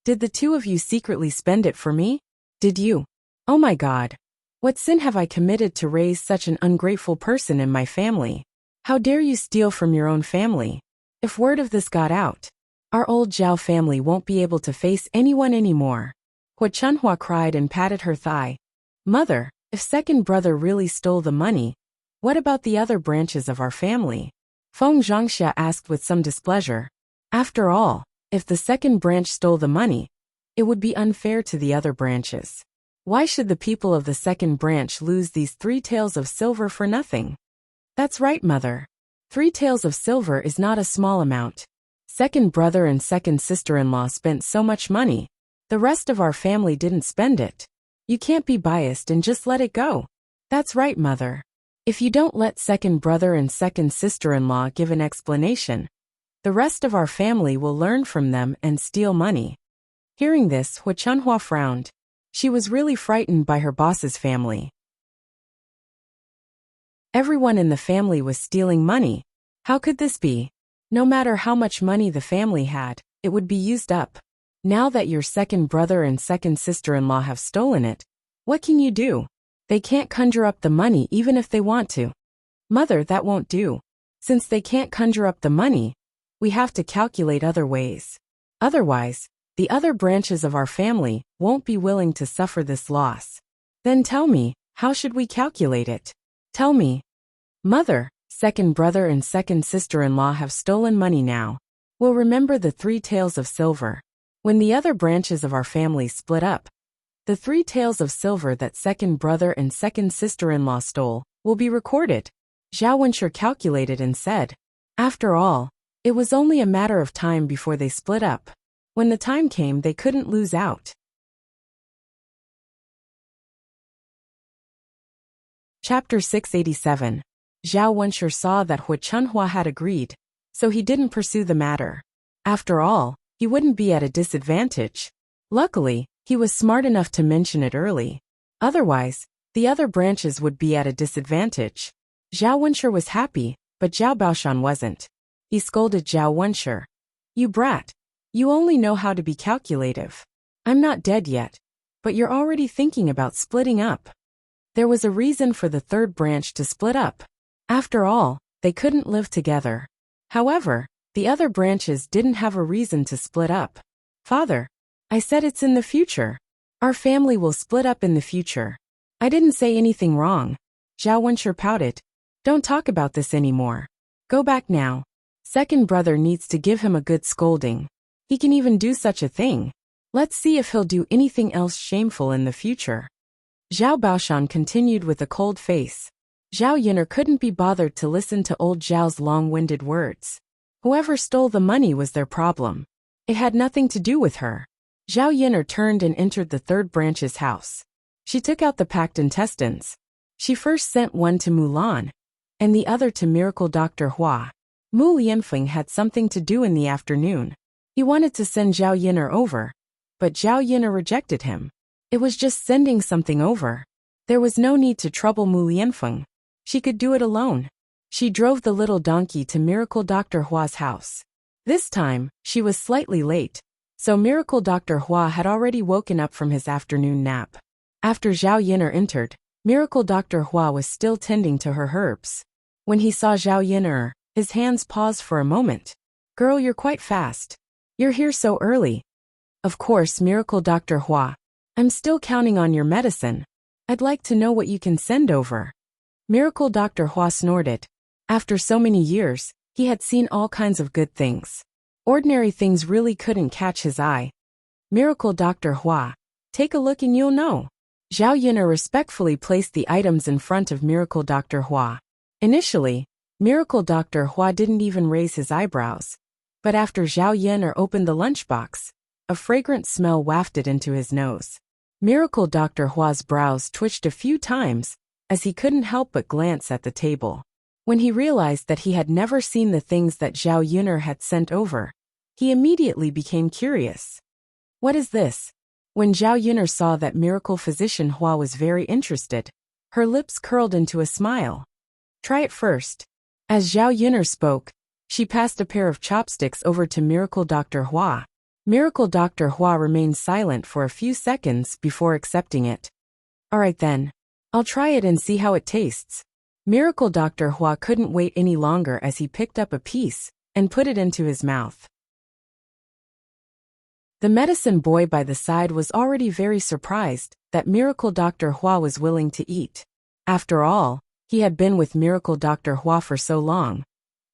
Did the 2 of you secretly spend it for me? Did you? Oh my God. What sin have I committed to raise such an ungrateful person in my family? How dare you steal from your own family? If word of this got out, our old Zhao family won't be able to face anyone anymore. Hua Chunhua cried and patted her thigh. Mother, if second brother really stole the money, what about the other branches of our family? Feng Zhangxia asked with some displeasure. After all, if the second branch stole the money, it would be unfair to the other branches. Why should the people of the second branch lose these 3 taels of silver for nothing? That's right, Mother. 3 taels of silver is not a small amount. Second brother and second sister-in-law spent so much money. The rest of our family didn't spend it. You can't be biased and just let it go. That's right, Mother. If you don't let second brother and second sister-in-law give an explanation, the rest of our family will learn from them and steal money. Hearing this, Hua Chunhua frowned. She was really frightened by her boss's family. Everyone in the family was stealing money. How could this be? No matter how much money the family had, it would be used up. Now that your second brother and second sister-in-law have stolen it, what can you do? They can't conjure up the money even if they want to. Mother, that won't do. Since they can't conjure up the money, we have to calculate other ways. Otherwise, the other branches of our family won't be willing to suffer this loss. Then tell me, how should we calculate it? Tell me. Mother, second brother and second sister-in-law have stolen money now. We'll remember the 3 taels of silver. When the other branches of our family split up, the 3 taels of silver that second brother and second sister-in-law stole will be recorded. Zhao Wenshui calculated and said. After all, it was only a matter of time before they split up. When the time came, they couldn't lose out. Chapter 687. Zhao Wenshui saw that Hua Chunhua had agreed, so he didn't pursue the matter. After all, he wouldn't be at a disadvantage. Luckily, he was smart enough to mention it early. Otherwise, the other branches would be at a disadvantage. Zhao Wenshui was happy, but Zhao Baoshan wasn't. He scolded Zhao Wenshui. You brat. You only know how to be calculative. I'm not dead yet, but you're already thinking about splitting up. There was a reason for the third branch to split up. After all, they couldn't live together. However, the other branches didn't have a reason to split up. Father, I said it's in the future. Our family will split up in the future. I didn't say anything wrong. Zhao Wenshui pouted. Don't talk about this anymore. Go back now. Second brother needs to give him a good scolding. He can even do such a thing. Let's see if he'll do anything else shameful in the future. Zhao Baoshan continued with a cold face. Zhao Yin'er couldn't be bothered to listen to old Zhao's long-winded words. Whoever stole the money was their problem. It had nothing to do with her. Zhao Yin'er turned and entered the third branch's house. She took out the packed intestines. She first sent one to Mulan, and the other to Miracle Dr. Hua. Mu Lianfeng had something to do in the afternoon. He wanted to send Zhao Yin'er over, but Zhao Yin'er rejected him. It was just sending something over. There was no need to trouble Mu Lianfeng. She could do it alone. She drove the little donkey to Miracle Dr. Hua's house. This time, she was slightly late, so Miracle Dr. Hua had already woken up from his afternoon nap. After Zhao Yin'er entered, Miracle Dr. Hua was still tending to her herbs. When he saw Zhao Yin'er, his hands paused for a moment. "Girl, you're quite fast. You're here so early." "Of course, Miracle Dr. Hua. I'm still counting on your medicine. I'd like to know what you can send over." Miracle Dr. Hua snorted. After so many years, he had seen all kinds of good things. Ordinary things really couldn't catch his eye. "Miracle Dr. Hua, take a look and you'll know." Zhao Yin'er respectfully placed the items in front of Miracle Dr. Hua. Initially, Miracle Dr. Hua didn't even raise his eyebrows. But after Zhao Yin'er opened the lunchbox, a fragrant smell wafted into his nose. Miracle Dr. Hua's brows twitched a few times, as he couldn't help but glance at the table. When he realized that he had never seen the things that Zhao Yin'er had sent over, he immediately became curious. "What is this?" When Zhao Yin'er saw that Miracle Physician Hua was very interested, her lips curled into a smile. "Try it first." As Zhao Yin'er spoke, she passed a pair of chopsticks over to Miracle Dr. Hua. Miracle Dr. Hua remained silent for a few seconds before accepting it. "All right then. I'll try it and see how it tastes." Miracle Dr. Hua couldn't wait any longer as he picked up a piece and put it into his mouth. The medicine boy by the side was already very surprised that Miracle Dr. Hua was willing to eat. After all, he had been with Miracle Dr. Hua for so long,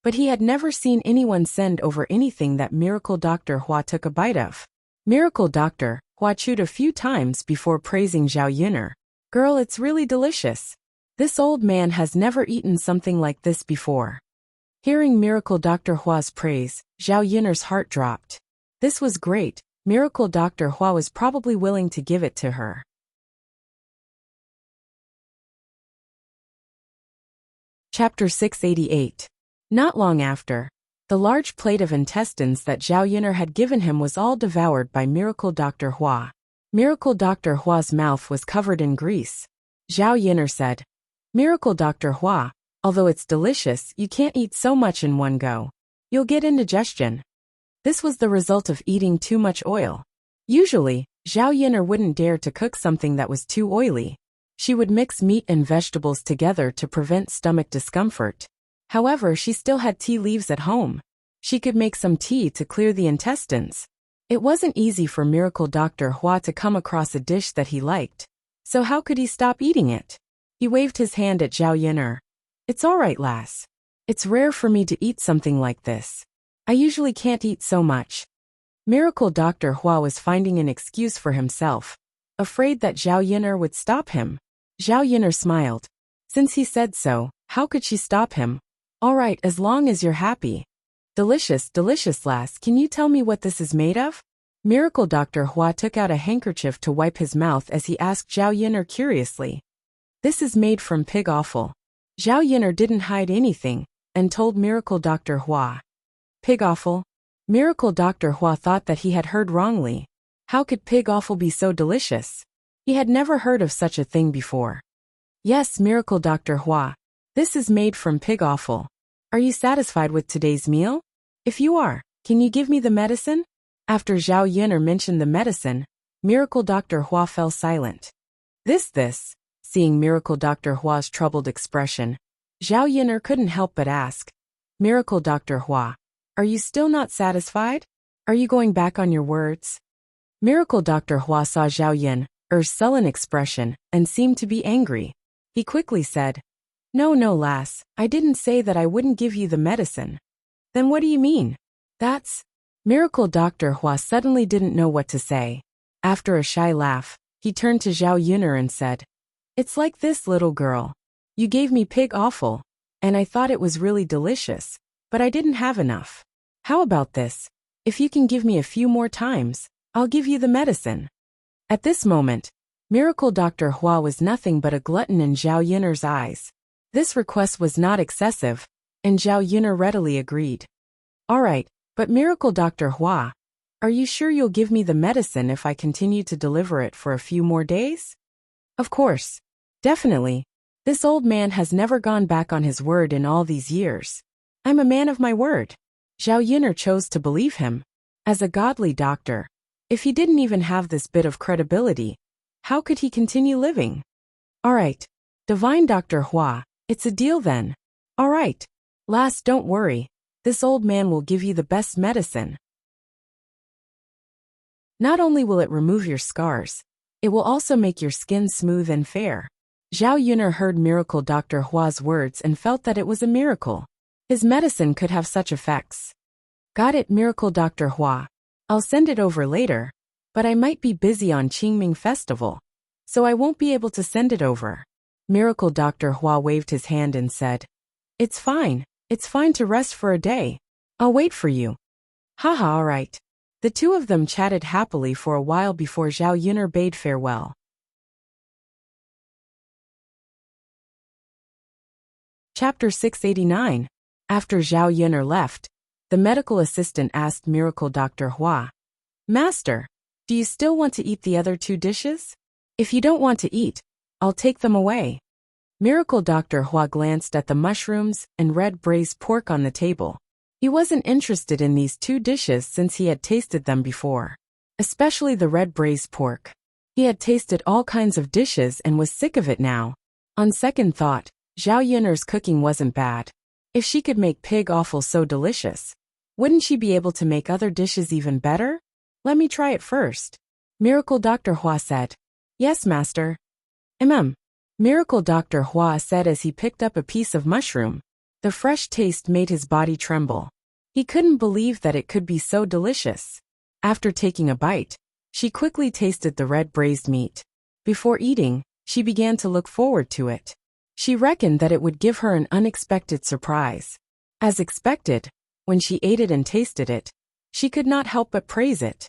but he had never seen anyone send over anything that Miracle Dr. Hua took a bite of. Miracle Dr. Hua chewed a few times before praising Zhao Yin'er. "Girl, it's really delicious. This old man has never eaten something like this before." Hearing Miracle Dr. Hua's praise, Zhao Yin'er's heart dropped. This was great. Miracle Dr. Hua was probably willing to give it to her. Chapter 688. Not long after, the large plate of intestines that Zhao Yin'er had given him was all devoured by Miracle Dr. Hua. Miracle Dr. Hua's mouth was covered in grease. Zhao Yin'er said, "Miracle Dr. Hua, although it's delicious, you can't eat so much in one go. You'll get indigestion." This was the result of eating too much oil. Usually, Zhao Yin'er wouldn't dare to cook something that was too oily. She would mix meat and vegetables together to prevent stomach discomfort. However, she still had tea leaves at home. She could make some tea to clear the intestines. It wasn't easy for Miracle Dr. Hua to come across a dish that he liked. So how could he stop eating it? He waved his hand at Zhao Yin'er. "It's all right, lass. It's rare for me to eat something like this. I usually can't eat so much." Miracle Dr. Hua was finding an excuse for himself, afraid that Zhao Yin'er would stop him. Zhao Yin'er smiled. Since he said so, how could she stop him? "All right, as long as you're happy." "Delicious, delicious, lass. Can you tell me what this is made of?" Miracle Dr. Hua took out a handkerchief to wipe his mouth as he asked Zhao Yin'er curiously. "This is made from pig offal." Zhao Yin'er didn't hide anything, and told Miracle Dr. Hua. "Pig offal?" Miracle Dr. Hua thought that he had heard wrongly. How could pig offal be so delicious? He had never heard of such a thing before. "Yes, Miracle Dr. Hua. This is made from pig offal. Are you satisfied with today's meal? If you are, can you give me the medicine?" After Zhao Yin'er mentioned the medicine, Miracle Dr. Hua fell silent. This, seeing Miracle Dr. Hua's troubled expression, Zhao Yin'er couldn't help but ask, "Miracle Dr. Hua, are you still not satisfied? Are you going back on your words?" Miracle Dr. Hua saw Zhao Yin'er's sullen expression and seemed to be angry. He quickly said, No, lass, I didn't say that I wouldn't give you the medicine." "Then what do you mean?" Miracle Dr. Hua suddenly didn't know what to say. After a shy laugh, he turned to Zhao Yun'er and said, "It's like this, little girl. You gave me pig offal, and I thought it was really delicious, but I didn't have enough. How about this? If you can give me a few more times, I'll give you the medicine." At this moment, Miracle Dr. Hua was nothing but a glutton in Zhao Yun'er's eyes. This request was not excessive, and Zhao Yun'er readily agreed. "All right, but Miracle Dr. Hua, are you sure you'll give me the medicine if I continue to deliver it for a few more days?" "Of course. Definitely. This old man has never gone back on his word in all these years. I'm a man of my word." Zhao Yun'er chose to believe him. As a godly doctor, if he didn't even have this bit of credibility, how could he continue living? "All right, Divine Dr. Hua, it's a deal then." "All right. Last, don't worry. This old man will give you the best medicine. Not only will it remove your scars, it will also make your skin smooth and fair." Zhao Yun'er heard Miracle Dr. Hua's words and felt that it was a miracle. His medicine could have such effects. "Got it, Miracle Dr. Hua. I'll send it over later, but I might be busy on Qingming Festival, so I won't be able to send it over." Miracle Dr. Hua waved his hand and said, It's fine to rest for a day. I'll wait for you." "Haha, all right." The two of them chatted happily for a while before Zhao Yun'er bade farewell. Chapter 689. After Zhao Yun'er left, the medical assistant asked Miracle Dr. Hua, "Master, do you still want to eat the other two dishes? If you don't want to eat, I'll take them away." Miracle Dr. Hua glanced at the mushrooms and red braised pork on the table. He wasn't interested in these two dishes since he had tasted them before. Especially the red braised pork. He had tasted all kinds of dishes and was sick of it now. On second thought, Zhao Yun'er's cooking wasn't bad. If she could make pig offal so delicious, wouldn't she be able to make other dishes even better? "Let me try it first." Miracle Dr. Hua said. "Yes, master." Miracle Dr. Hua said as he picked up a piece of mushroom. The fresh taste made his body tremble. He couldn't believe that it could be so delicious. After taking a bite, she quickly tasted the red braised meat. Before eating, she began to look forward to it. She reckoned that it would give her an unexpected surprise. As expected, when she ate it and tasted it, she could not help but praise it.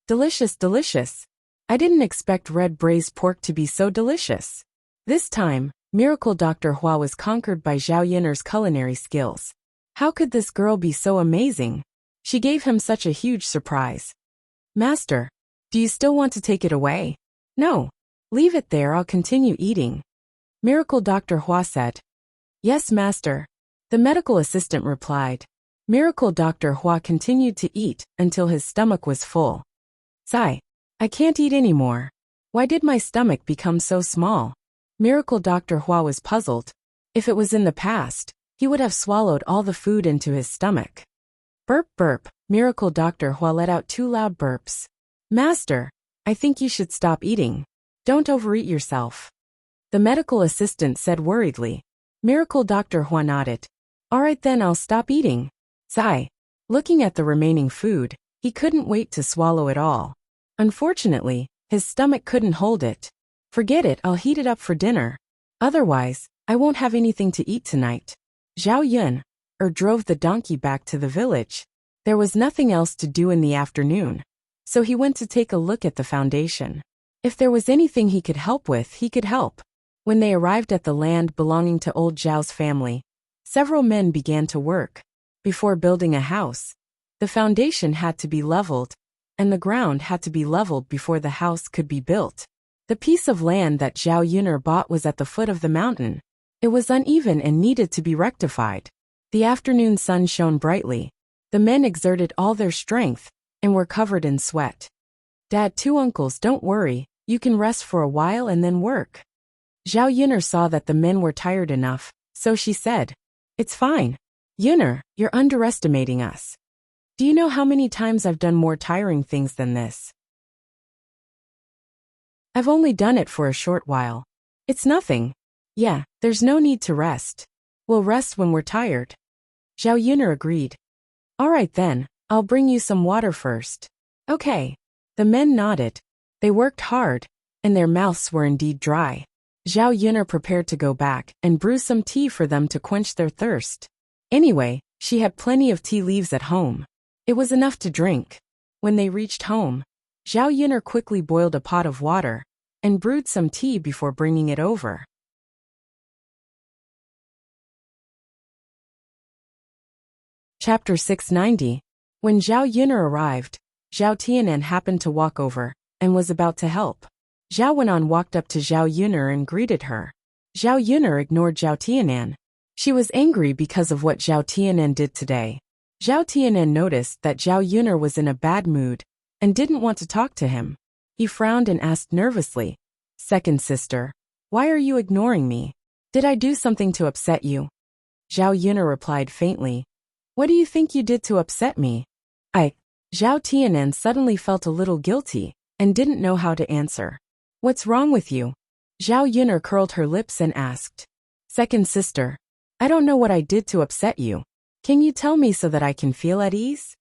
"Delicious, delicious. I didn't expect red braised pork to be so delicious." This time, Miracle Dr. Hua was conquered by Zhao Yun'er's culinary skills. How could this girl be so amazing? She gave him such a huge surprise. "Master, do you still want to take it away?" "No. Leave it there, I'll continue eating." Miracle Dr. Hua said. "Yes, master." The medical assistant replied. Miracle Dr. Hua continued to eat until his stomach was full. "Sigh. I can't eat anymore. Why did my stomach become so small?" Miracle Dr. Hua was puzzled. If it was in the past, he would have swallowed all the food into his stomach. Burp, burp. Miracle Dr. Hua let out 2 loud burps. "Master, I think you should stop eating. Don't overeat yourself." The medical assistant said worriedly. Miracle Dr. Hua nodded. "All right then, I'll stop eating." Sigh. Looking at the remaining food, he couldn't wait to swallow it all. Unfortunately, his stomach couldn't hold it. "Forget it, I'll heat it up for dinner. Otherwise, I won't have anything to eat tonight." Zhao Yun'er drove the donkey back to the village. There was nothing else to do in the afternoon, so he went to take a look at the foundation. If there was anything he could help with, he could help. When they arrived at the land belonging to old Zhao's family, several men began to work. Before building a house, the foundation had to be leveled, and the ground had to be leveled before the house could be built. The piece of land that Zhao Yun'er bought was at the foot of the mountain. It was uneven and needed to be rectified. The afternoon sun shone brightly. The men exerted all their strength and were covered in sweat. "Dad, 2 uncles, don't worry, you can rest for a while and then work." Zhao Yun'er saw that the men were tired enough, so she said, "It's fine. Yun'er, you're underestimating us. Do you know how many times I've done more tiring things than this? I've only done it for a short while. It's nothing. Yeah, there's no need to rest. We'll rest when we're tired." Zhao Yun'er agreed. "All right then, I'll bring you some water first." "Okay." The men nodded. They worked hard, and their mouths were indeed dry. Zhao Yun'er prepared to go back and brew some tea for them to quench their thirst. Anyway, she had plenty of tea leaves at home. It was enough to drink. When they reached home, Zhao Yun'er quickly boiled a pot of water and brewed some tea before bringing it over. Chapter 690. When Zhao Yun'er arrived, Zhao Tianan happened to walk over and was about to help. Zhao Wenan walked up to Zhao Yun'er and greeted her. Zhao Yun'er ignored Zhao Tianan. She was angry because of what Zhao Tianan did today. Zhao Tianan noticed that Zhao Yun'er was in a bad mood and didn't want to talk to him. He frowned and asked nervously, "Second sister, why are you ignoring me? Did I do something to upset you?" Zhao Yun'er replied faintly, "What do you think you did to upset me?" Zhao Tianan suddenly felt a little guilty and didn't know how to answer. "What's wrong with you?" Zhao Yun'er curled her lips and asked, "Second sister, I don't know what I did to upset you. Can you tell me so that I can feel at ease?"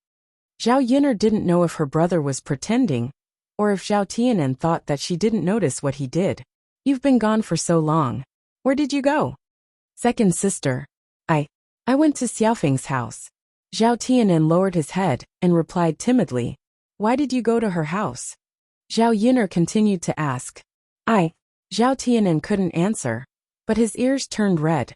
Zhao Yun'er didn't know if her brother was pretending, or if Zhao Tianan thought that she didn't notice what he did. "You've been gone for so long. Where did you go?" "Second sister, I went to Xiaofeng's house." Zhao Tianan lowered his head and replied timidly, "Why did you go to her house?" Zhao Yun'er continued to ask. Zhao Tianan couldn't answer, but his ears turned red.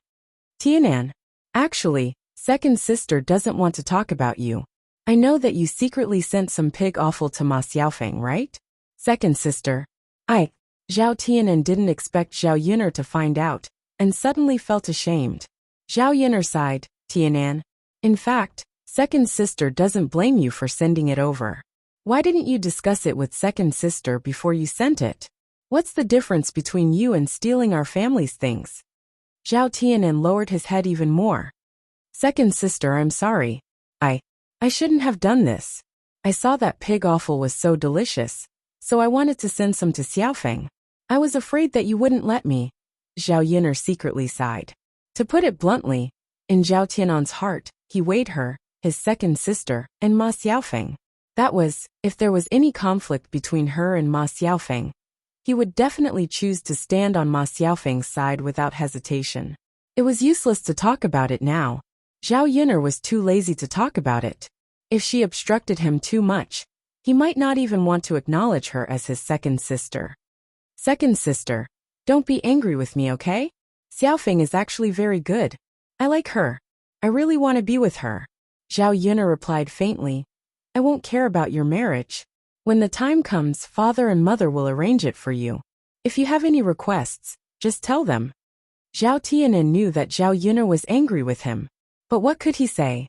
"Tianan, actually, second sister doesn't want to talk about you. I know that you secretly sent some pig offal to Ma Xiaofeng, right?" "Second sister, Zhao Tianan didn't expect Zhao Yun'er to find out, and suddenly felt ashamed. Zhao Yun'er sighed, "Tianan, in fact, second sister doesn't blame you for sending it over. Why didn't you discuss it with second sister before you sent it? What's the difference between you and stealing our family's things?" Zhao Tianan lowered his head even more. "Second sister, I'm sorry. I shouldn't have done this. I saw that pig offal was so delicious, so I wanted to send some to Xiaofeng. I was afraid that you wouldn't let me." Zhao Yun'er secretly sighed. To put it bluntly, in Zhao Tianan's heart, he weighed her, his second sister, and Ma Xiaofeng. That was, if there was any conflict between her and Ma Xiaofeng, he would definitely choose to stand on Ma Xiaofeng's side without hesitation. It was useless to talk about it now. Zhao Yun'er was too lazy to talk about it. If she obstructed him too much, he might not even want to acknowledge her as his second sister. "Second sister, don't be angry with me, okay? Xiaofeng is actually very good. I like her. I really want to be with her." Zhao Yun'er replied faintly, "I won't care about your marriage. When the time comes, father and mother will arrange it for you. If you have any requests, just tell them." Zhao Tianan knew that Zhao Yun'er was angry with him. But what could he say?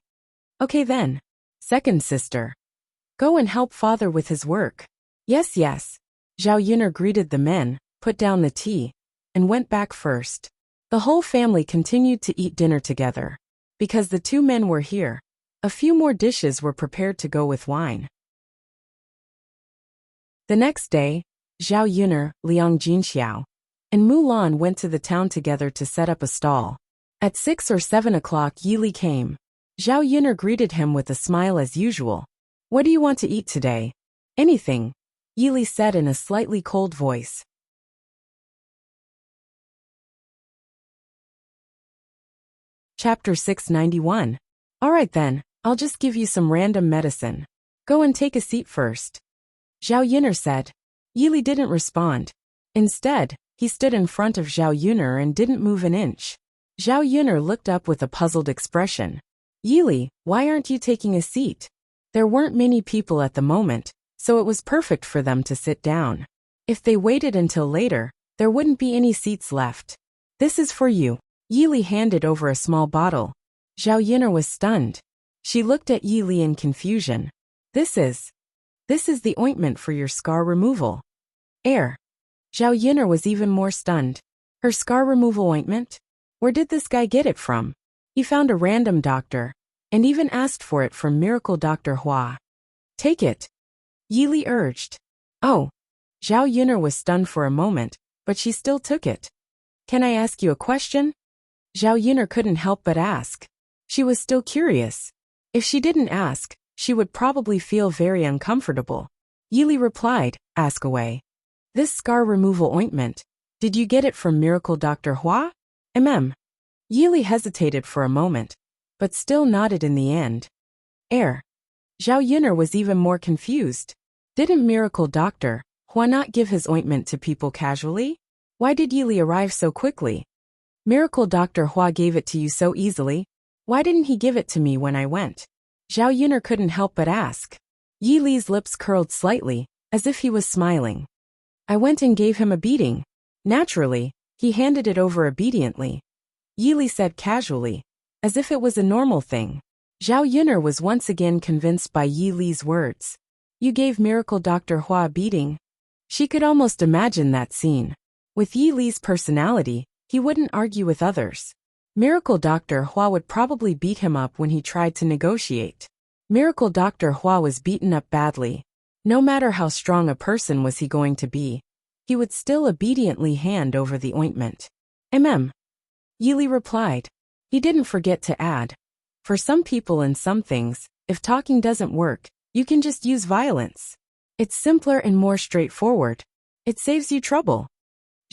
"Okay then. Second sister, go and help father with his work." Yes. Zhao Yun'er greeted the men, put down the tea, and went back first. The whole family continued to eat dinner together. Because the two men were here, a few more dishes were prepared to go with wine. The next day, Zhao Yun'er, Liang Jinxiao, and Mulan went to the town together to set up a stall. At 6 or 7 o'clock Yili came. Zhao Yun'er greeted him with a smile as usual. "What do you want to eat today?" "Anything," Yili said in a slightly cold voice. Chapter 691. "All right then, I'll just give you some random medicine. Go and take a seat first," Zhao Yun'er said. Yili didn't respond. Instead, he stood in front of Zhao Yun'er and didn't move an inch. Zhao Yun'er looked up with a puzzled expression. "Yili, why aren't you taking a seat?" There weren't many people at the moment, so it was perfect for them to sit down. If they waited until later, there wouldn't be any seats left. "This is for you." Yili handed over a small bottle. Zhao Yun'er was stunned. She looked at Yili in confusion. This is the ointment for your scar removal." Zhao Yun'er was even more stunned. Her scar removal ointment? Where did this guy get it from? He found a random doctor, and even asked for it from Miracle Dr. Hua. "Take it," Yili urged. "Oh." Zhao Yun'er was stunned for a moment, but she still took it. "Can I ask you a question?" Zhao Yun'er couldn't help but ask. She was still curious. If she didn't ask, she would probably feel very uncomfortable. Yili replied, "Ask away." This scar removal ointment. Did you get it from Miracle Dr. Hua? Yili hesitated for a moment, but still nodded in the end. Zhao Yun'er was even more confused. Didn't Miracle Dr. Hua not give his ointment to people casually? Why did Yili arrive so quickly? Miracle Dr. Hua gave it to you so easily. Why didn't he give it to me when I went? Zhao Yun'er couldn't help but ask. Yili's lips curled slightly, as if he was smiling. I went and gave him a beating. Naturally, he handed it over obediently. Yili said casually, as if it was a normal thing. Zhao Yun'er was once again convinced by Yili's words. You gave Miracle Dr. Hua a beating? She could almost imagine that scene. With Yili's personality, he wouldn't argue with others. Miracle Dr. Hua would probably beat him up when he tried to negotiate. Miracle Dr. Hua was beaten up badly. No matter how strong a person was he going to be, he would still obediently hand over the ointment. Yili replied. He didn't forget to add. For some people and some things, if talking doesn't work, you can just use violence. It's simpler and more straightforward. It saves you trouble.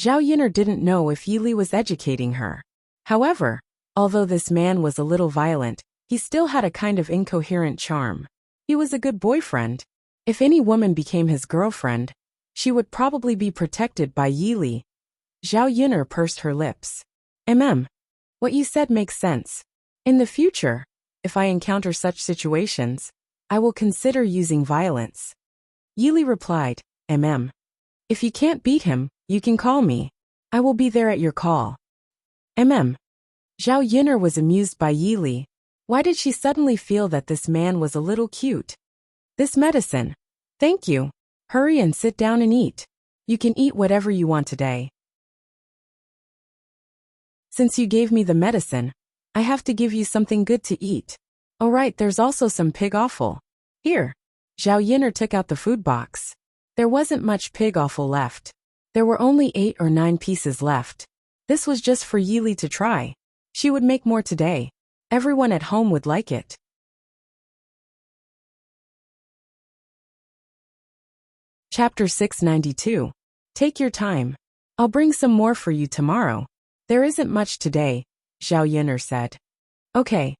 Zhao Yun'er didn't know if Yili was educating her. However, although this man was a little violent, he still had a kind of incoherent charm. He was a good boyfriend. If any woman became his girlfriend, she would probably be protected by Yili. Zhao Yun'er pursed her lips. What you said makes sense. In the future, if I encounter such situations, I will consider using violence. Yili replied, If you can't beat him, you can call me. I will be there at your call. Zhao Yun'er was amused by Yili. Why did she suddenly feel that this man was a little cute? This medicine. Thank you. Hurry and sit down and eat. You can eat whatever you want today. Since you gave me the medicine, I have to give you something good to eat. Oh right, there's also some pig offal. Here. Zhao Yun'er took out the food box. There wasn't much pig offal left. There were only 8 or 9 pieces left. This was just for Yili to try. She would make more today. Everyone at home would like it. Chapter 692. Take your time. I'll bring some more for you tomorrow. There isn't much today, Zhao Yun'er said. Okay.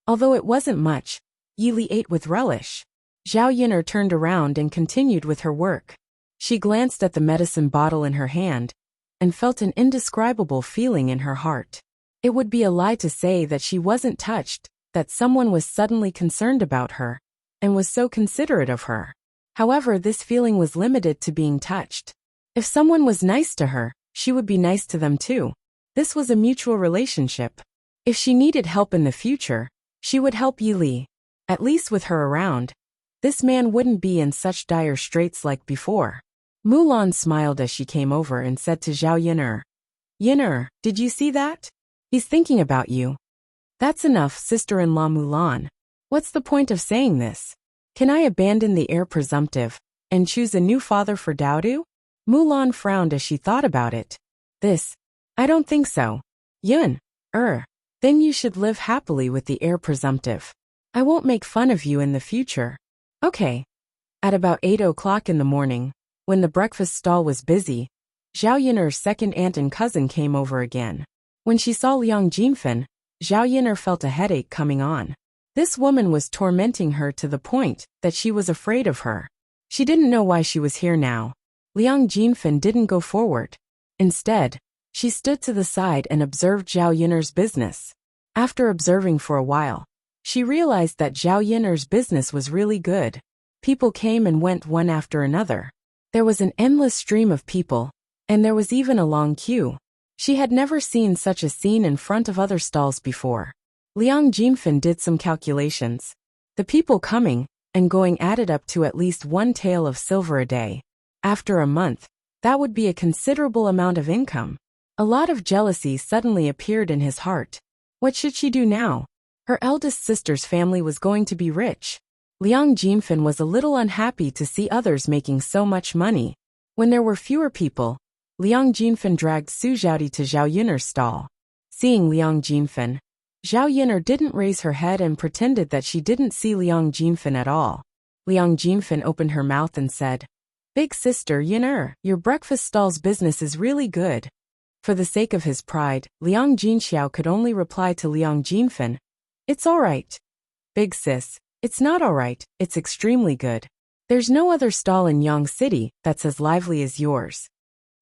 Although it wasn't much, Yili ate with relish. Zhao Yun'er turned around and continued with her work. She glanced at the medicine bottle in her hand and felt an indescribable feeling in her heart. It would be a lie to say that she wasn't touched, that someone was suddenly concerned about her and was so considerate of her. However, this feeling was limited to being touched. If someone was nice to her, she would be nice to them too. This was a mutual relationship. If she needed help in the future, she would help Yili. At least with her around, this man wouldn't be in such dire straits like before. Mulan smiled as she came over and said to Zhao Yun'er, Yun'er, did you see that? He's thinking about you. That's enough, sister-in-law Mulan. What's the point of saying this? Can I abandon the heir presumptive and choose a new father for Daodu? Mulan frowned as she thought about it. I don't think so. Yun-er, then you should live happily with the heir presumptive. I won't make fun of you in the future. Okay. At about 8 o'clock in the morning, when the breakfast stall was busy, Zhao Yun'er's second aunt and cousin came over again. When she saw Liang Jinfen, Zhao Yun'er felt a headache coming on. This woman was tormenting her to the point that she was afraid of her. She didn't know why she was here now. Liang Jinfen didn't go forward. Instead, she stood to the side and observed Zhao Yun'er's business. After observing for a while, she realized that Zhao Yun'er's business was really good. People came and went one after another. There was an endless stream of people, and there was even a long queue. She had never seen such a scene in front of other stalls before. Liang Jinfen did some calculations. The people coming and going added up to at least 1 tael of silver a day. After a month, that would be a considerable amount of income. A lot of jealousy suddenly appeared in his heart. What should she do now? Her eldest sister's family was going to be rich. Liang Jinfen was a little unhappy to see others making so much money. When there were fewer people, Liang Jinfen dragged Su Zhaodi to Zhao Yun'er's stall. Seeing Liang Jinfen, Zhao Yun'er didn't raise her head and pretended that she didn't see Liang Jinfen at all. Liang Jinfen opened her mouth and said, Big sister Yin'er, your breakfast stall's business is really good. For the sake of his pride, Liang Jinxiao could only reply to Liang Jinfen, it's alright. Big sis, it's not alright, it's extremely good. There's no other stall in Yang City that's as lively as yours.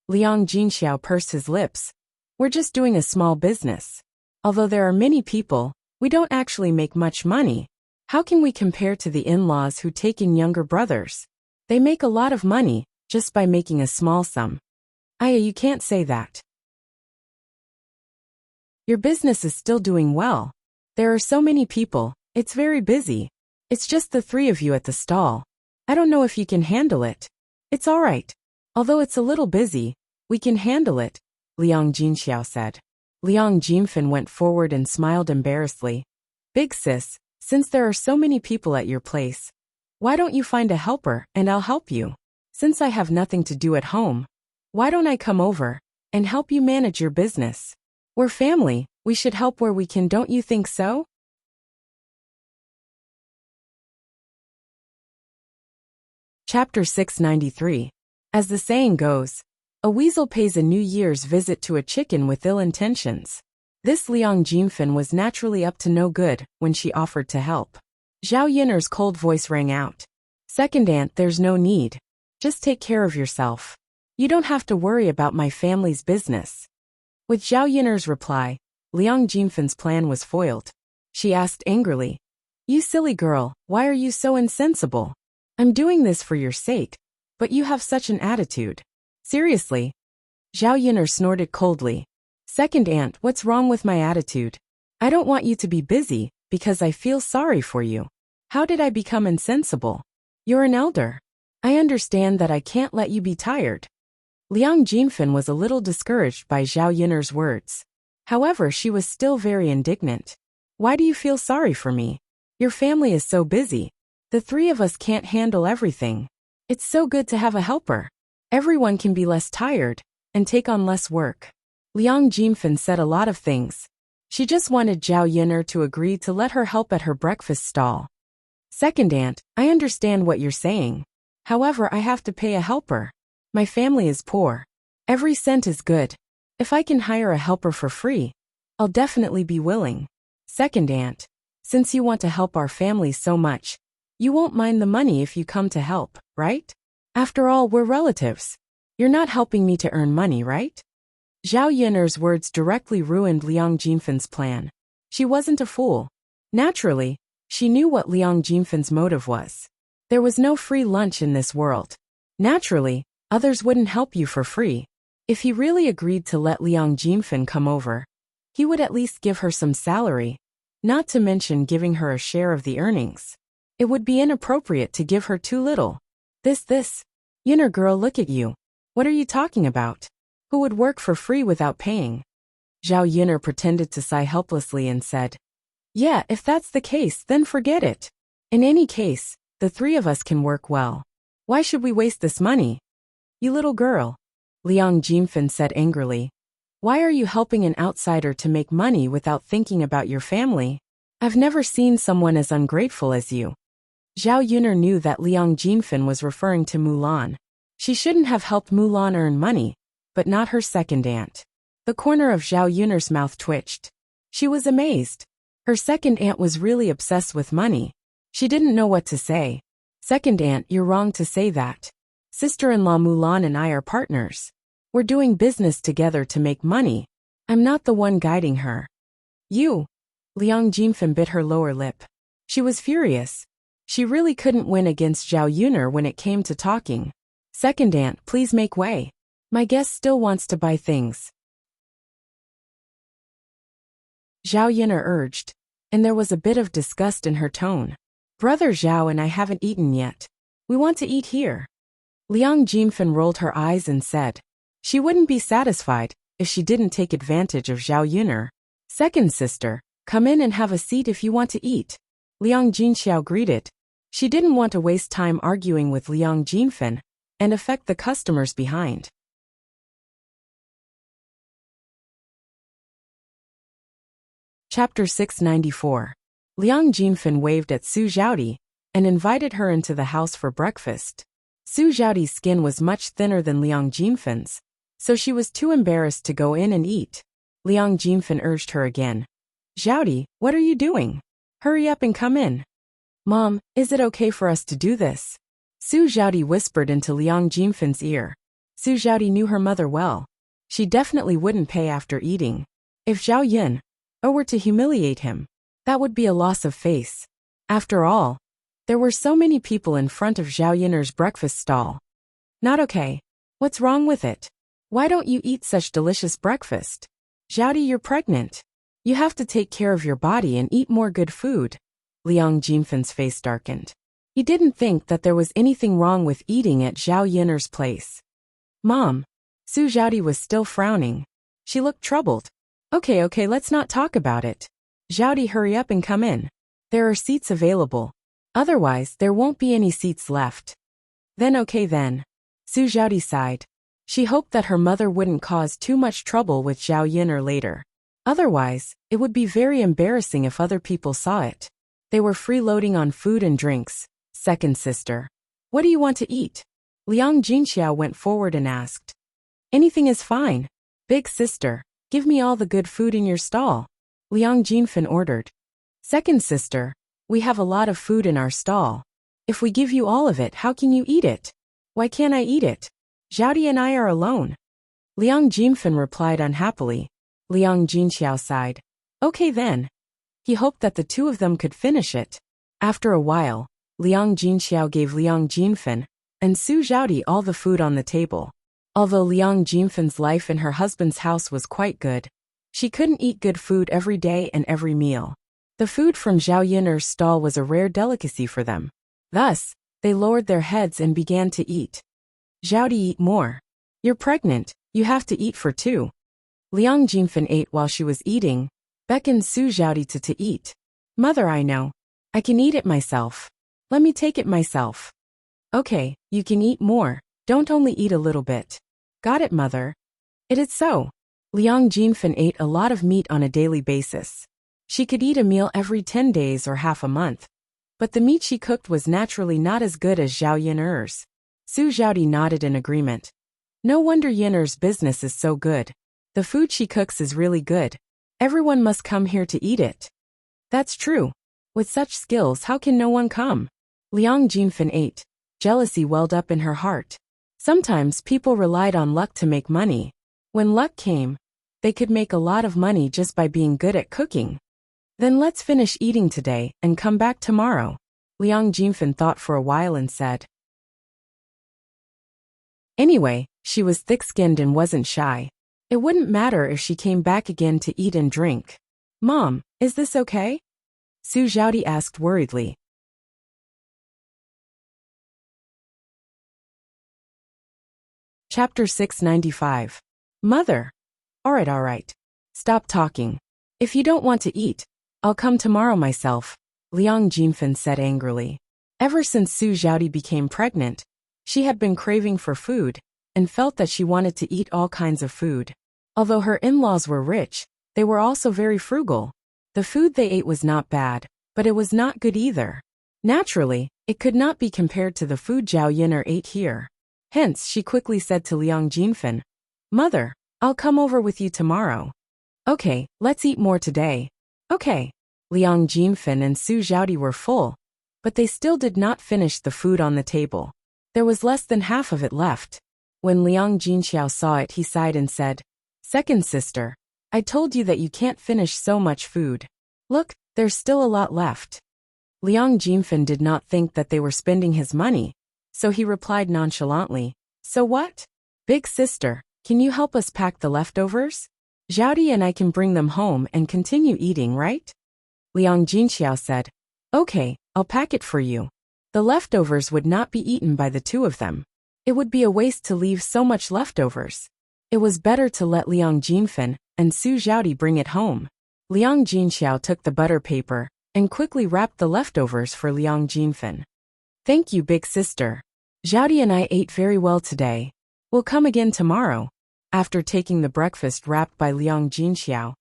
Liang Jinxiao pursed his lips. We're just doing a small business. Although there are many people, we don't actually make much money. How can we compare to the in-laws who take in younger brothers? They make a lot of money, just by making a small sum. Aya, you can't say that. Your business is still doing well. There are so many people, it's very busy. It's just the three of you at the stall. I don't know if you can handle it. It's alright. Although it's a little busy, we can handle it, Liang Jinxiao said. Liang Jinfen went forward and smiled embarrassedly. Big sis, since there are so many people at your place, why don't you find a helper and I'll help you? Since I have nothing to do at home, why don't I come over and help you manage your business? We're family, we should help where we can, don't you think so? Chapter 693. As the saying goes, a weasel pays a New Year's visit to a chicken with ill intentions. This Liang Jinfen was naturally up to no good when she offered to help. Zhao Yiner's cold voice rang out. Second aunt, there's no need. Just take care of yourself. You don't have to worry about my family's business. With Zhao Yiner's reply, Liang Jinfen's plan was foiled. She asked angrily, you silly girl, why are you so insensible? I'm doing this for your sake, but you have such an attitude. Seriously? Zhao Yiner snorted coldly. Second aunt, what's wrong with my attitude? I don't want you to be busy, because I feel sorry for you. How did I become insensible? You're an elder. I understand that I can't let you be tired. Liang Jinfen was a little discouraged by Zhao Yiner's words. However, she was still very indignant. Why do you feel sorry for me? Your family is so busy. The three of us can't handle everything. It's so good to have a helper. Everyone can be less tired and take on less work. Liang Jinfen said a lot of things. She just wanted Zhao Yiner to agree to let her help at her breakfast stall. Second aunt, I understand what you're saying. However, I have to pay a helper. My family is poor. Every cent is good. If I can hire a helper for free, I'll definitely be willing. Second aunt, since you want to help our family so much, you won't mind the money if you come to help, right? After all, we're relatives. You're not helping me to earn money, right? Zhao Yiner's words directly ruined Liang Jinfen's plan. She wasn't a fool. Naturally, she knew what Liang Jinfen's motive was. There was no free lunch in this world. Naturally, others wouldn't help you for free. If he really agreed to let Liang Jinfen come over, he would at least give her some salary, not to mention giving her a share of the earnings. It would be inappropriate to give her too little. This. Yiner girl, look at you. What are you talking about? Who would work for free without paying? Zhao Yiner pretended to sigh helplessly and said, yeah, if that's the case, then forget it. In any case, the three of us can work well. Why should we waste this money? You little girl, Liang Jinfen said angrily. Why are you helping an outsider to make money without thinking about your family? I've never seen someone as ungrateful as you. Zhao Yiner knew that Liang Jinfen was referring to Mulan. She shouldn't have helped Mulan earn money, but not her second aunt. The corner of Zhao Yiner's mouth twitched. She was amazed. Her second aunt was really obsessed with money. She didn't know what to say. Second aunt, you're wrong to say that. Sister-in-law Mulan and I are partners. We're doing business together to make money. I'm not the one guiding her. You. Liang Jinfen bit her lower lip. She was furious. She really couldn't win against Zhao Yiner when it came to talking. Second aunt, please make way. My guest still wants to buy things. Zhao Yiner urged, and there was a bit of disgust in her tone. Brother Zhao and I haven't eaten yet. We want to eat here. Liang Jinfen rolled her eyes and said, she wouldn't be satisfied if she didn't take advantage of Zhao Yiner. Second sister, come in and have a seat if you want to eat. Liang Jinxiao greeted. She didn't want to waste time arguing with Liang Jinfen and affect the customers behind. Chapter 694. Liang Jinfen waved at Su Zhaodi and invited her into the house for breakfast. Su Xiaoti's skin was much thinner than Liang Jinfan's, so she was too embarrassed to go in and eat. Liang Jinfan urged her again. Xiaoti, what are you doing? Hurry up and come in. Mom, is it okay for us to do this? Su Xiaoti whispered into Liang Jinfan's ear. Su Xiaoti knew her mother well. She definitely wouldn't pay after eating. If Zhao Yin were to humiliate him, that would be a loss of face. After all, there were so many people in front of Zhao Yin's breakfast stall. Not okay. What's wrong with it? Why don't you eat such delicious breakfast? Xiaoti, you're pregnant. You have to take care of your body and eat more good food. Liang Jinfan's face darkened. He didn't think that there was anything wrong with eating at Zhao Yin's place. Mom. Su Xiaoti was still frowning. She looked troubled. Okay, let's not talk about it. Xiaoti, hurry up and come in. There are seats available. Otherwise, there won't be any seats left. Then. Su Xiaoti sighed. She hoped that her mother wouldn't cause too much trouble with Zhao Yin later. Otherwise, it would be very embarrassing if other people saw it. They were freeloading on food and drinks. Second sister. What do you want to eat? Liang Jinxiao went forward and asked. Anything is fine. Big sister, give me all the good food in your stall. Liang Jinfan ordered. Second sister, we have a lot of food in our stall. If we give you all of it, how can you eat it? Why can't I eat it? Xiaoti and I are alone. Liang Jinfan replied unhappily. Liang Jinxiao sighed. Okay then. He hoped that the two of them could finish it. After a while, Liang Jinxiao gave Liang Jinfan and Su Xiaoti all the food on the table. Although Liang Jinfan's life in her husband's house was quite good, she couldn't eat good food every day and every meal. The food from Zhao Yin's stall was a rare delicacy for them. Thus, they lowered their heads and began to eat. Xiaoti, eat more. You're pregnant, you have to eat for two. Liang Jinfan ate while she was eating, beckoned Su Xiaoti to eat. Mother, I know. I can eat it myself. Let me take it myself. Okay, you can eat more, don't only eat a little bit. Got it, mother. It is so. Liang Jinfan ate a lot of meat on a daily basis. She could eat a meal every 10 days or half a month. But the meat she cooked was naturally not as good as Zhao Yin's. Su Xiaoti nodded in agreement. No wonder Yin's business is so good. The food she cooks is really good. Everyone must come here to eat it. That's true. With such skills, how can no one come? Liang Jinfan ate. Jealousy welled up in her heart. Sometimes people relied on luck to make money. When luck came, they could make a lot of money just by being good at cooking. Then let's finish eating today and come back tomorrow. Liang Jinfan thought for a while and said. Anyway, she was thick-skinned and wasn't shy. It wouldn't matter if she came back again to eat and drink. Mom, is this okay? Su Xiaoti asked worriedly. Chapter 695. Mother. Alright. Stop talking. If you don't want to eat, I'll come tomorrow myself, Liang Jinfan said angrily. Ever since Su Xiaoti became pregnant, she had been craving for food and felt that she wanted to eat all kinds of food. Although her in-laws were rich, they were also very frugal. The food they ate was not bad, but it was not good either. Naturally, it could not be compared to the food Zhao Yin ate here. Hence, she quickly said to Liang Jinfan, Mother, I'll come over with you tomorrow. Okay, let's eat more today. Okay. Liang Jinfan and Su Xiaoti were full, but they still did not finish the food on the table. There was less than half of it left. When Liang Jinxiao saw it, he sighed and said, Second sister, I told you that you can't finish so much food. Look, there's still a lot left. Liang Jinfan did not think that they were spending his money, so he replied nonchalantly, So what? Big sister, can you help us pack the leftovers? Xiaoti and I can bring them home and continue eating, right? Liang Jinxiao said, Okay, I'll pack it for you. The leftovers would not be eaten by the two of them. It would be a waste to leave so much leftovers. It was better to let Liang Jinfan and Su Xiaoti bring it home. Liang Jinxiao took the butter paper and quickly wrapped the leftovers for Liang Jinfan. Thank you, big sister. Xiaoti and I ate very well today. We'll come again tomorrow. After taking the breakfast wrapped by Liang Jinxiao,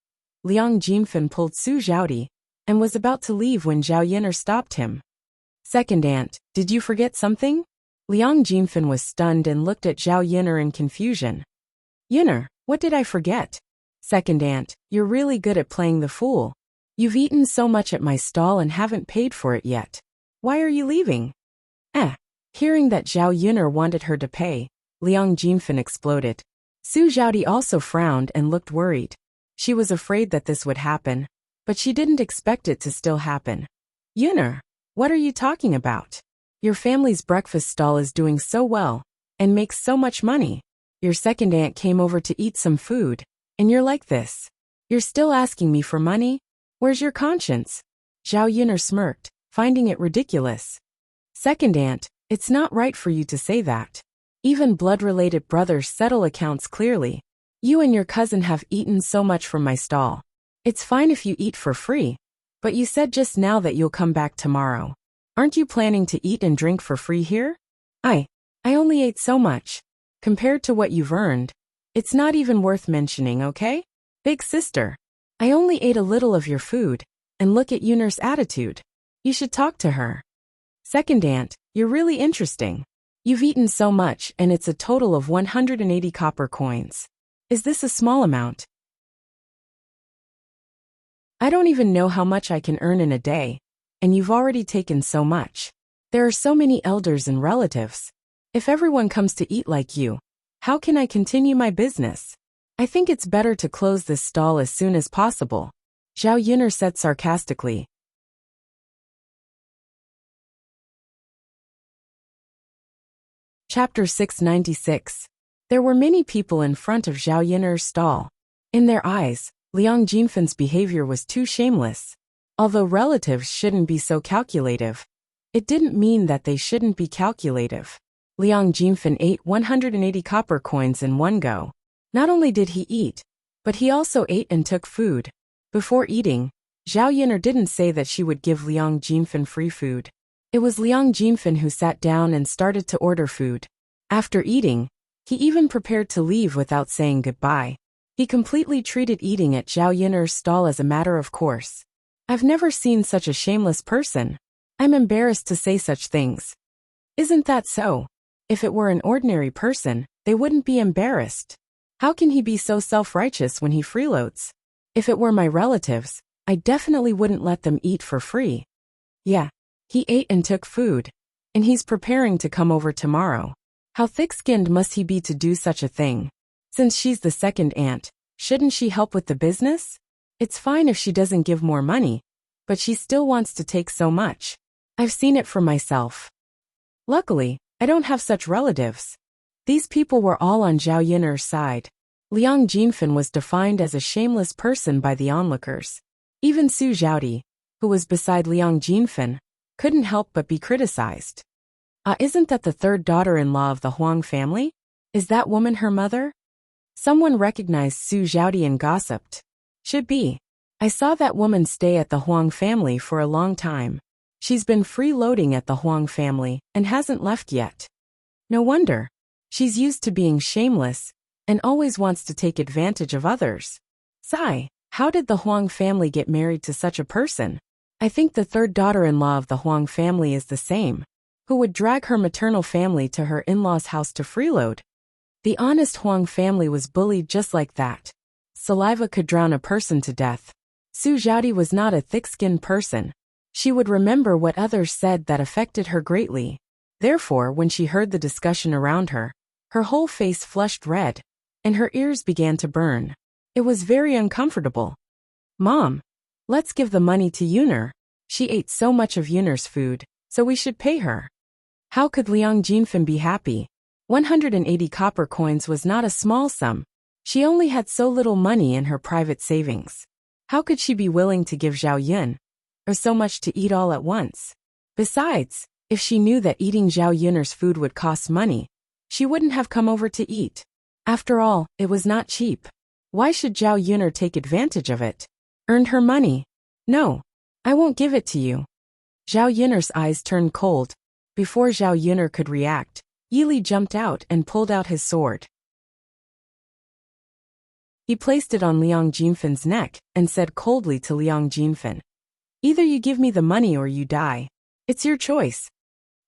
Liang Jinfan pulled Su Xiaoti and was about to leave when Zhao Yin stopped him. Second aunt, did you forget something? Liang Jinfen was stunned and looked at Zhao Yin'er in confusion. Yin'er, what did I forget? Second aunt, you're really good at playing the fool. You've eaten so much at my stall and haven't paid for it yet. Why are you leaving? Hearing that Zhao Yin'er wanted her to pay, Liang Jinfen exploded. Su Zhaodi also frowned and looked worried. She was afraid that this would happen, but she didn't expect it to still happen. Yin'er, what are you talking about? Your family's breakfast stall is doing so well, and makes so much money. Your second aunt came over to eat some food, and you're like this. You're still asking me for money? Where's your conscience? Zhao Yin'er smirked, finding it ridiculous. Second aunt, it's not right for you to say that. Even blood-related brothers settle accounts clearly. You and your cousin have eaten so much from my stall. It's fine if you eat for free, but you said just now that you'll come back tomorrow. Aren't you planning to eat and drink for free here? I only ate so much. Compared to what you've earned, it's not even worth mentioning, okay? Big sister, I only ate a little of your food, and look at Yun'er's attitude. You should talk to her. Second aunt, you're really interesting. You've eaten so much and it's a total of 180 copper coins. Is this a small amount? I don't even know how much I can earn in a day, and you've already taken so much. There are so many elders and relatives. If everyone comes to eat like you, how can I continue my business? I think it's better to close this stall as soon as possible, Zhao Yin'er said sarcastically. Chapter 696. There were many people in front of Zhao Yin'er's stall. In their eyes, Liang Jinfen's behavior was too shameless. Although relatives shouldn't be so calculative, it didn't mean that they shouldn't be calculative. Liang Jinfen ate 180 copper coins in one go. Not only did he eat, but he also ate and took food. Before eating, Zhao Yin'er didn't say that she would give Liang Jinfen free food. It was Liang Jinfen who sat down and started to order food. After eating, he even prepared to leave without saying goodbye. He completely treated eating at Zhao Yin'er's stall as a matter of course. I've never seen such a shameless person. I'm embarrassed to say such things. Isn't that so? If it were an ordinary person, they wouldn't be embarrassed. How can he be so self-righteous when he freeloads? If it were my relatives, I definitely wouldn't let them eat for free. Yeah, he ate and took food, and he's preparing to come over tomorrow. How thick-skinned must he be to do such a thing? Since she's the second aunt, shouldn't she help with the business? It's fine if she doesn't give more money, but she still wants to take so much. I've seen it for myself. Luckily, I don't have such relatives. These people were all on Zhao Yin'er's side. Liang Jinfen was defined as a shameless person by the onlookers. Even Su Zhaodi, who was beside Liang Jinfen, couldn't help but be criticized. Isn't that the third daughter-in-law of the Huang family? Is that woman her mother? Someone recognized Su Zhaodi and gossiped. Should be. I saw that woman stay at the Huang family for a long time. She's been freeloading at the Huang family and hasn't left yet. No wonder. She's used to being shameless and always wants to take advantage of others. Sigh, how did the Huang family get married to such a person? I think the third daughter-in-law of the Huang family is the same, who would drag her maternal family to her in-laws' house to freeload. The honest Huang family was bullied just like that. Saliva could drown a person to death. Su Zhaodi was not a thick-skinned person. She would remember what others said that affected her greatly. Therefore, when she heard the discussion around her, her whole face flushed red, and her ears began to burn. It was very uncomfortable. Mom, let's give the money to Yun'er. She ate so much of Yun'er's food, so we should pay her. How could Liang Jinfen be happy? 180 copper coins was not a small sum. She only had so little money in her private savings. How could she be willing to give Zhao Yun so much to eat all at once? Besides, if she knew that eating Zhao Yun'er's food would cost money, she wouldn't have come over to eat. After all, it was not cheap. Why should Zhao Yun'er take advantage of it? Earned her money. No, I won't give it to you. Zhao Yun'er's eyes turned cold. Before Zhao Yun'er could react, Yili jumped out and pulled out his sword. He placed it on Liang Jinfen's neck and said coldly to Liang Jinfen, "Either you give me the money or you die. It's your choice."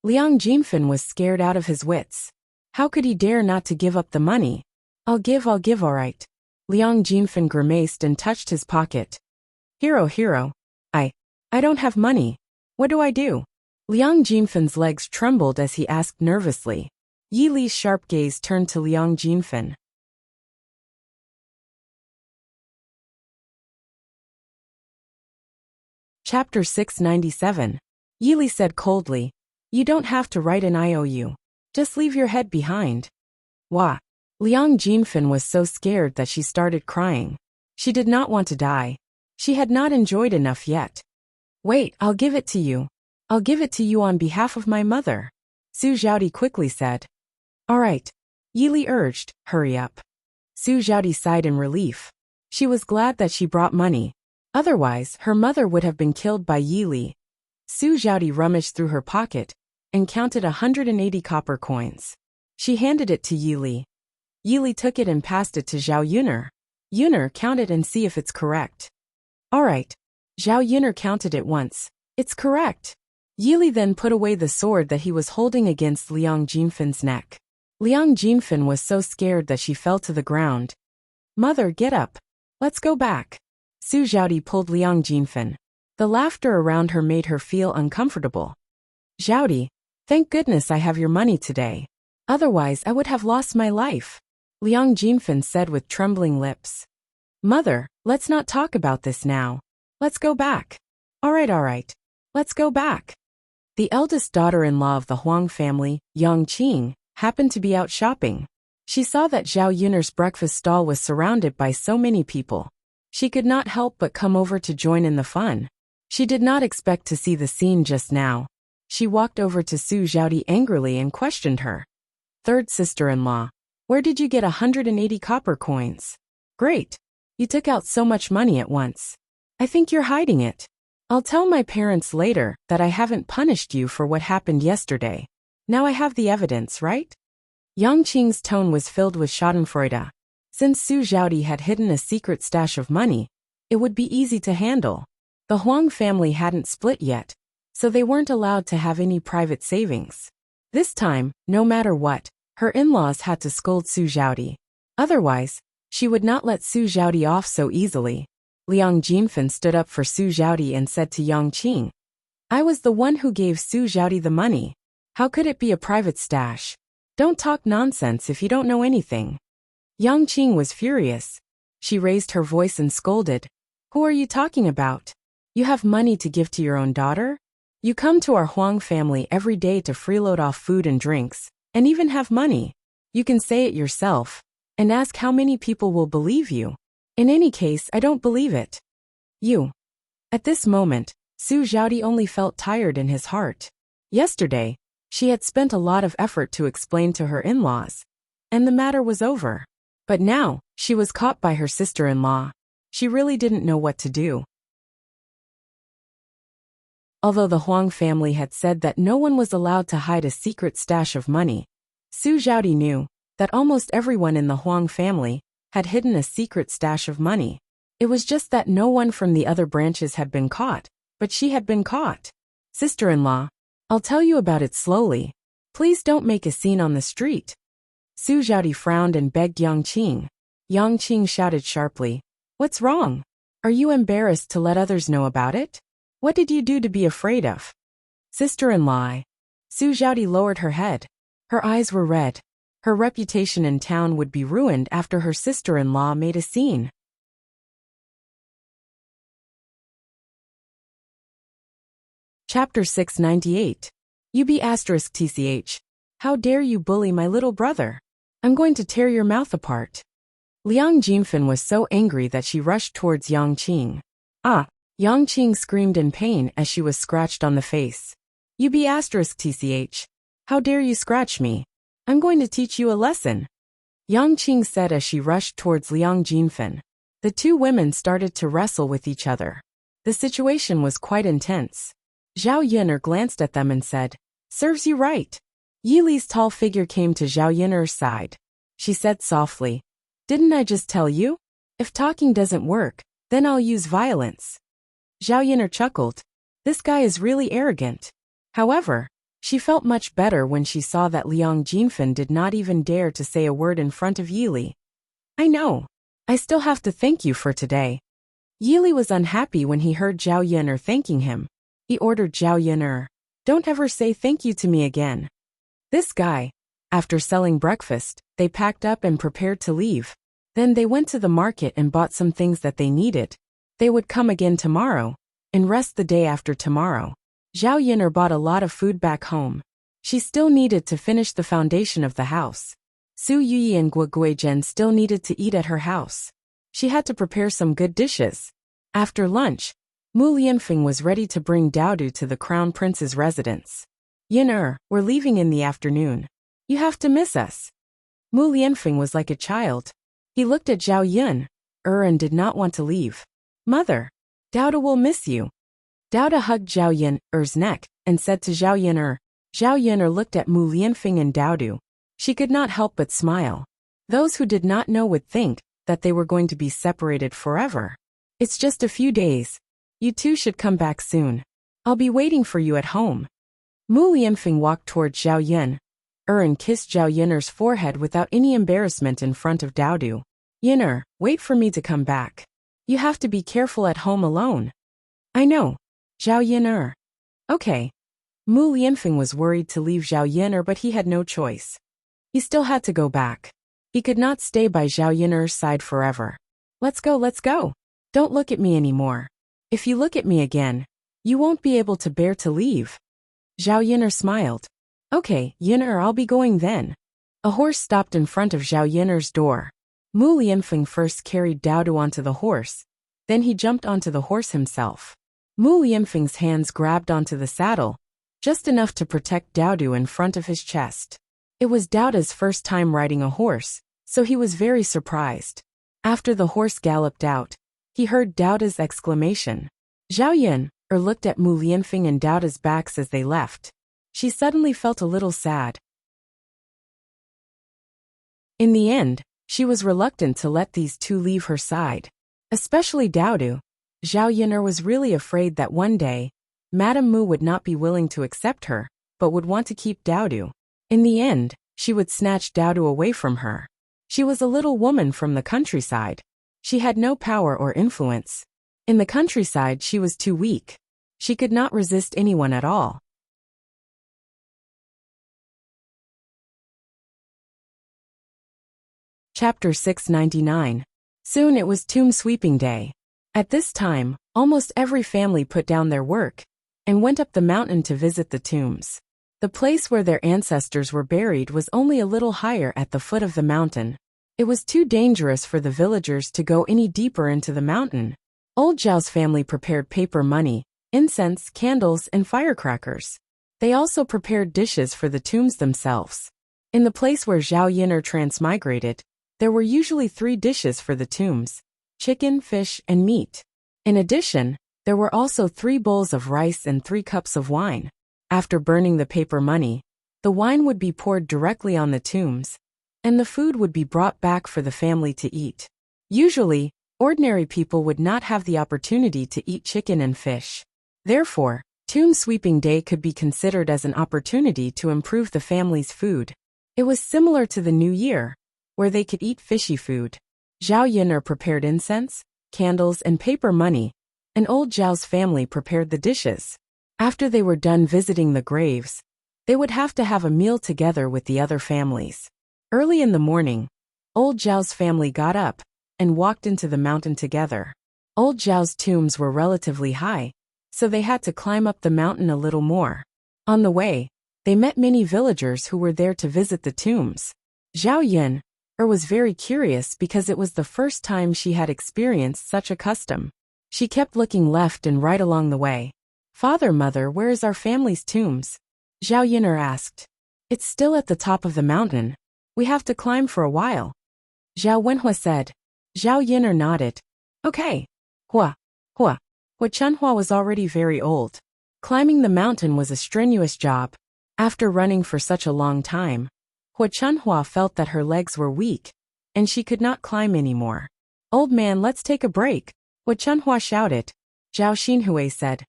Liang Jinfen was scared out of his wits. How could he dare not to give up the money? I'll give, alright. Liang Jinfen grimaced and touched his pocket. Hero. I don't have money. What do I do? Liang Jinfen's legs trembled as he asked nervously. Yi Li's sharp gaze turned to Liang Jinfen. Chapter 697. Yi Li said coldly, "You don't have to write an IOU. Just leave your head behind." Wah. Liang Jinfen was so scared that she started crying. She did not want to die. She had not enjoyed enough yet. Wait, I'll give it to you. I'll give it to you on behalf of my mother, Su Zhaodi quickly said. All right. Yi Li urged, hurry up. Su Zhaodi sighed in relief. She was glad that she brought money. Otherwise, her mother would have been killed by Yi Li. Su Zhaodi rummaged through her pocket and counted 180 copper coins. She handed it to Yi Li. Yi Li took it and passed it to Zhao Yuner. Yuner, count it and see if it's correct. All right. Zhao Yuner counted it once. It's correct. Yi Li then put away the sword that he was holding against Liang Jinfen's neck. Liang Jinfen was so scared that she fell to the ground. Mother, get up. Let's go back. Su Zhaodi pulled Liang Jinfen. The laughter around her made her feel uncomfortable. Zhaodi, thank goodness I have your money today. Otherwise I would have lost my life, Liang Jinfen said with trembling lips. Mother, let's not talk about this now. Let's go back. All right. Let's go back. The eldest daughter-in-law of the Huang family, Yang Qing, happened to be out shopping. She saw that Zhao Yuner's breakfast stall was surrounded by so many people. She could not help but come over to join in the fun. She did not expect to see the scene just now. She walked over to Su Zhaodi angrily and questioned her. Third sister-in-law, where did you get 180 copper coins? Great. You took out so much money at once. I think you're hiding it. I'll tell my parents later that I haven't punished you for what happened yesterday. Now I have the evidence, right? Yang Qing's tone was filled with schadenfreude. Since Su Zhaodi had hidden a secret stash of money, it would be easy to handle. The Huang family hadn't split yet, so they weren't allowed to have any private savings. This time, no matter what, her in-laws had to scold Su Zhaodi. Otherwise, she would not let Su Zhaodi off so easily. Liang Jinfen stood up for Su Zhaodi and said to Yang Qing, I was the one who gave Su Zhaodi the money. How could it be a private stash? Don't talk nonsense if you don't know anything. Yang Qing was furious. She raised her voice and scolded. Who are you talking about? You have money to give to your own daughter? You come to our Huang family every day to freeload off food and drinks, and even have money. You can say it yourself, and ask how many people will believe you. In any case, I don't believe it. You. At this moment, Su Zhaodi only felt tired in his heart. Yesterday, she had spent a lot of effort to explain to her in-laws, and the matter was over. But now, she was caught by her sister-in-law. She really didn't know what to do. Although the Huang family had said that no one was allowed to hide a secret stash of money, Su Zhaodi knew that almost everyone in the Huang family had hidden a secret stash of money. It was just that no one from the other branches had been caught, but she had been caught. Sister-in-law, I'll tell you about it slowly. Please don't make a scene on the street. Su Zhaodi frowned and begged Yang Qing. Yang Qing shouted sharply, What's wrong? Are you embarrassed to let others know about it? What did you do to be afraid of? Sister-in-law. Su Zhaodi lowered her head. Her eyes were red. Her reputation in town would be ruined after her sister-in-law made a scene. Chapter 698. UB*TCH. How dare you bully my little brother? I'm going to tear your mouth apart. Liang Jinfen was so angry that she rushed towards Yang Qing. Ah! Yang Qing screamed in pain as she was scratched on the face. UB*TCH. How dare you scratch me? I'm going to teach you a lesson. Yang Qing said as she rushed towards Liang Jinfen. The two women started to wrestle with each other. The situation was quite intense. Zhao Yuner glanced at them and said, Serves you right. Yi Li's tall figure came to Zhao Yuner's side. She said softly, Didn't I just tell you? If talking doesn't work, then I'll use violence. Zhao Yuner chuckled. This guy is really arrogant. However, She felt much better when she saw that Liang Jinfen did not even dare to say a word in front of Yili. I know. I still have to thank you for today. Yili was unhappy when he heard Zhao Yun'er thanking him. He ordered Zhao Yun'er, don't ever say thank you to me again. This guy. After selling breakfast, they packed up and prepared to leave. Then they went to the market and bought some things that they needed. They would come again tomorrow, and rest the day after tomorrow. Zhao Yun'er bought a lot of food back home. She still needed to finish the foundation of the house. Su Yuyi and Guo Guizhen still needed to eat at her house. She had to prepare some good dishes. After lunch, Mu Lianfeng was ready to bring Daodu to the crown prince's residence. Yun'er, we're leaving in the afternoon. You have to miss us. Mu Lianfeng was like a child. He looked at Zhao Yun'er and did not want to leave. Mother, Daodu will miss you. Daodu hugged Zhao Yun'er's neck and said to Zhao Yun'er. Zhao Yun'er looked at Mu Lianfeng and Daodu. She could not help but smile. Those who did not know would think that they were going to be separated forever. It's just a few days. You two should come back soon. I'll be waiting for you at home. Mu Lianfeng walked toward Zhao Yun'er and kissed Zhao Yun'er's forehead without any embarrassment in front of Daodu. Yun'er, wait for me to come back. You have to be careful at home alone. I know. Zhao Yun'er. Okay. Mu Lianfeng was worried to leave Zhao Yun'er, but he had no choice. He still had to go back. He could not stay by Zhao Yun'er's side forever. Let's go, let's go. Don't look at me anymore. If you look at me again, you won't be able to bear to leave. Zhao Yun'er smiled. Okay, Yun'er, I'll be going then. A horse stopped in front of Zhao Yun'er's door. Mu Lianfeng first carried Daodu onto the horse. Then he jumped onto the horse himself. Mu Lianfeng's hands grabbed onto the saddle, just enough to protect Daodu in front of his chest. It was Daodu's first time riding a horse, so he was very surprised. After the horse galloped out, he heard Daodu's exclamation. Zhao Yun'er looked at Mu Lianfeng and Daodu's backs as they left. She suddenly felt a little sad. In the end, she was reluctant to let these two leave her side. Especially Daodu. Zhao Yun'er was really afraid that one day, Madame Mu would not be willing to accept her, but would want to keep Daodu. In the end, she would snatch Daodu away from her. She was a little woman from the countryside. She had no power or influence. In the countryside, she was too weak. She could not resist anyone at all. Chapter 699. Soon it was tomb sweeping day. At this time, almost every family put down their work and went up the mountain to visit the tombs. The place where their ancestors were buried was only a little higher at the foot of the mountain. It was too dangerous for the villagers to go any deeper into the mountain. Old Zhao's family prepared paper money, incense, candles, and firecrackers. They also prepared dishes for the tombs themselves. In the place where Zhao Yun'er transmigrated, there were usually 3 dishes for the tombs: chicken, fish, and meat. In addition, there were also 3 bowls of rice and 3 cups of wine. After burning the paper money, the wine would be poured directly on the tombs, and the food would be brought back for the family to eat. Usually, ordinary people would not have the opportunity to eat chicken and fish. Therefore, tomb sweeping day could be considered as an opportunity to improve the family's food. It was similar to the New Year, where they could eat fishy food. Zhao Yun'er prepared incense, candles, and paper money, and old Zhao's family prepared the dishes. After they were done visiting the graves, they would have to have a meal together with the other families. Early in the morning, old Zhao's family got up and walked into the mountain together. Old Zhao's tombs were relatively high, so they had to climb up the mountain a little more. On the way, they met many villagers who were there to visit the tombs. Zhao Yun'er was very curious because it was the first time she had experienced such a custom. She kept looking left and right along the way. Father, mother, where is our family's tombs? Zhao Yun'er asked. It's still at the top of the mountain. We have to climb for a while. Zhao Wenhua said. Zhao Yun'er nodded. Okay. Hua Chunhua was already very old. Climbing the mountain was a strenuous job. After running for such a long time, Hua Chunhua felt that her legs were weak, and she could not climb anymore. Old man, let's take a break, Hua Chunhua shouted. Zhao Xinhui said.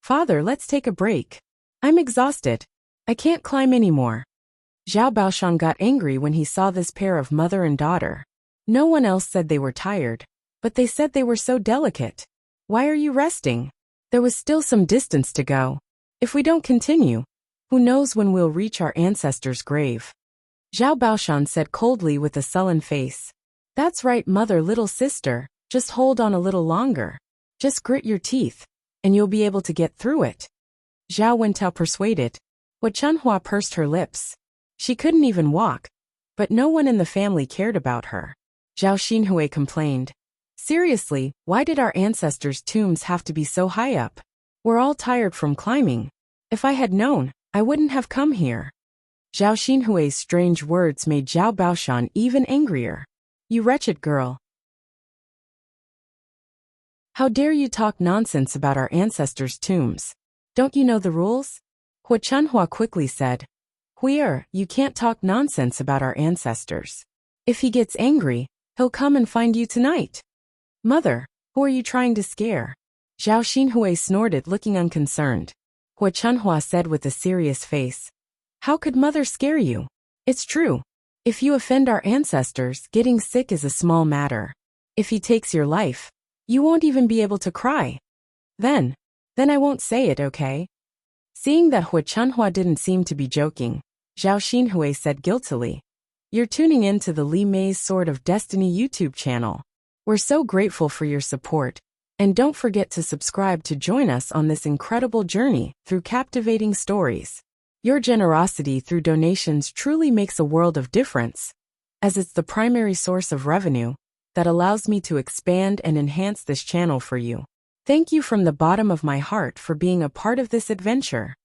Father, let's take a break. I'm exhausted. I can't climb anymore. Zhao Baoshan got angry when he saw this pair of mother and daughter. No one else said they were tired, but they said they were so delicate. Why are you resting? There was still some distance to go. If we don't continue, who knows when we'll reach our ancestors' grave? Zhao Baoshan said coldly with a sullen face. That's right, mother, little sister, just hold on a little longer. Just grit your teeth, and you'll be able to get through it. Zhao Wentao persuaded. Hua Chunhua pursed her lips. She couldn't even walk, but no one in the family cared about her. Zhao Xinhui complained. Seriously, why did our ancestors' tombs have to be so high up? We're all tired from climbing. If I had known, I wouldn't have come here. Zhao Xinhui's strange words made Zhao Baoshan even angrier. You wretched girl. How dare you talk nonsense about our ancestors' tombs? Don't you know the rules? Hua Chunhua quickly said. Huir, you can't talk nonsense about our ancestors. If he gets angry, he'll come and find you tonight. Mother, who are you trying to scare? Zhao Xinhui snorted, looking unconcerned. Hua Chunhua said with a serious face. How could mother scare you? It's true. If you offend our ancestors, getting sick is a small matter. If he takes your life, you won't even be able to cry. Then I won't say it, okay? Seeing that Hua Chunhua didn't seem to be joking, Zhao Xinhui said guiltily. You're tuning in to the Li Mei's Sword of Destiny YouTube channel. We're so grateful for your support, and don't forget to subscribe to join us on this incredible journey through captivating stories. Your generosity through donations truly makes a world of difference, as it's the primary source of revenue that allows me to expand and enhance this channel for you. Thank you from the bottom of my heart for being a part of this adventure.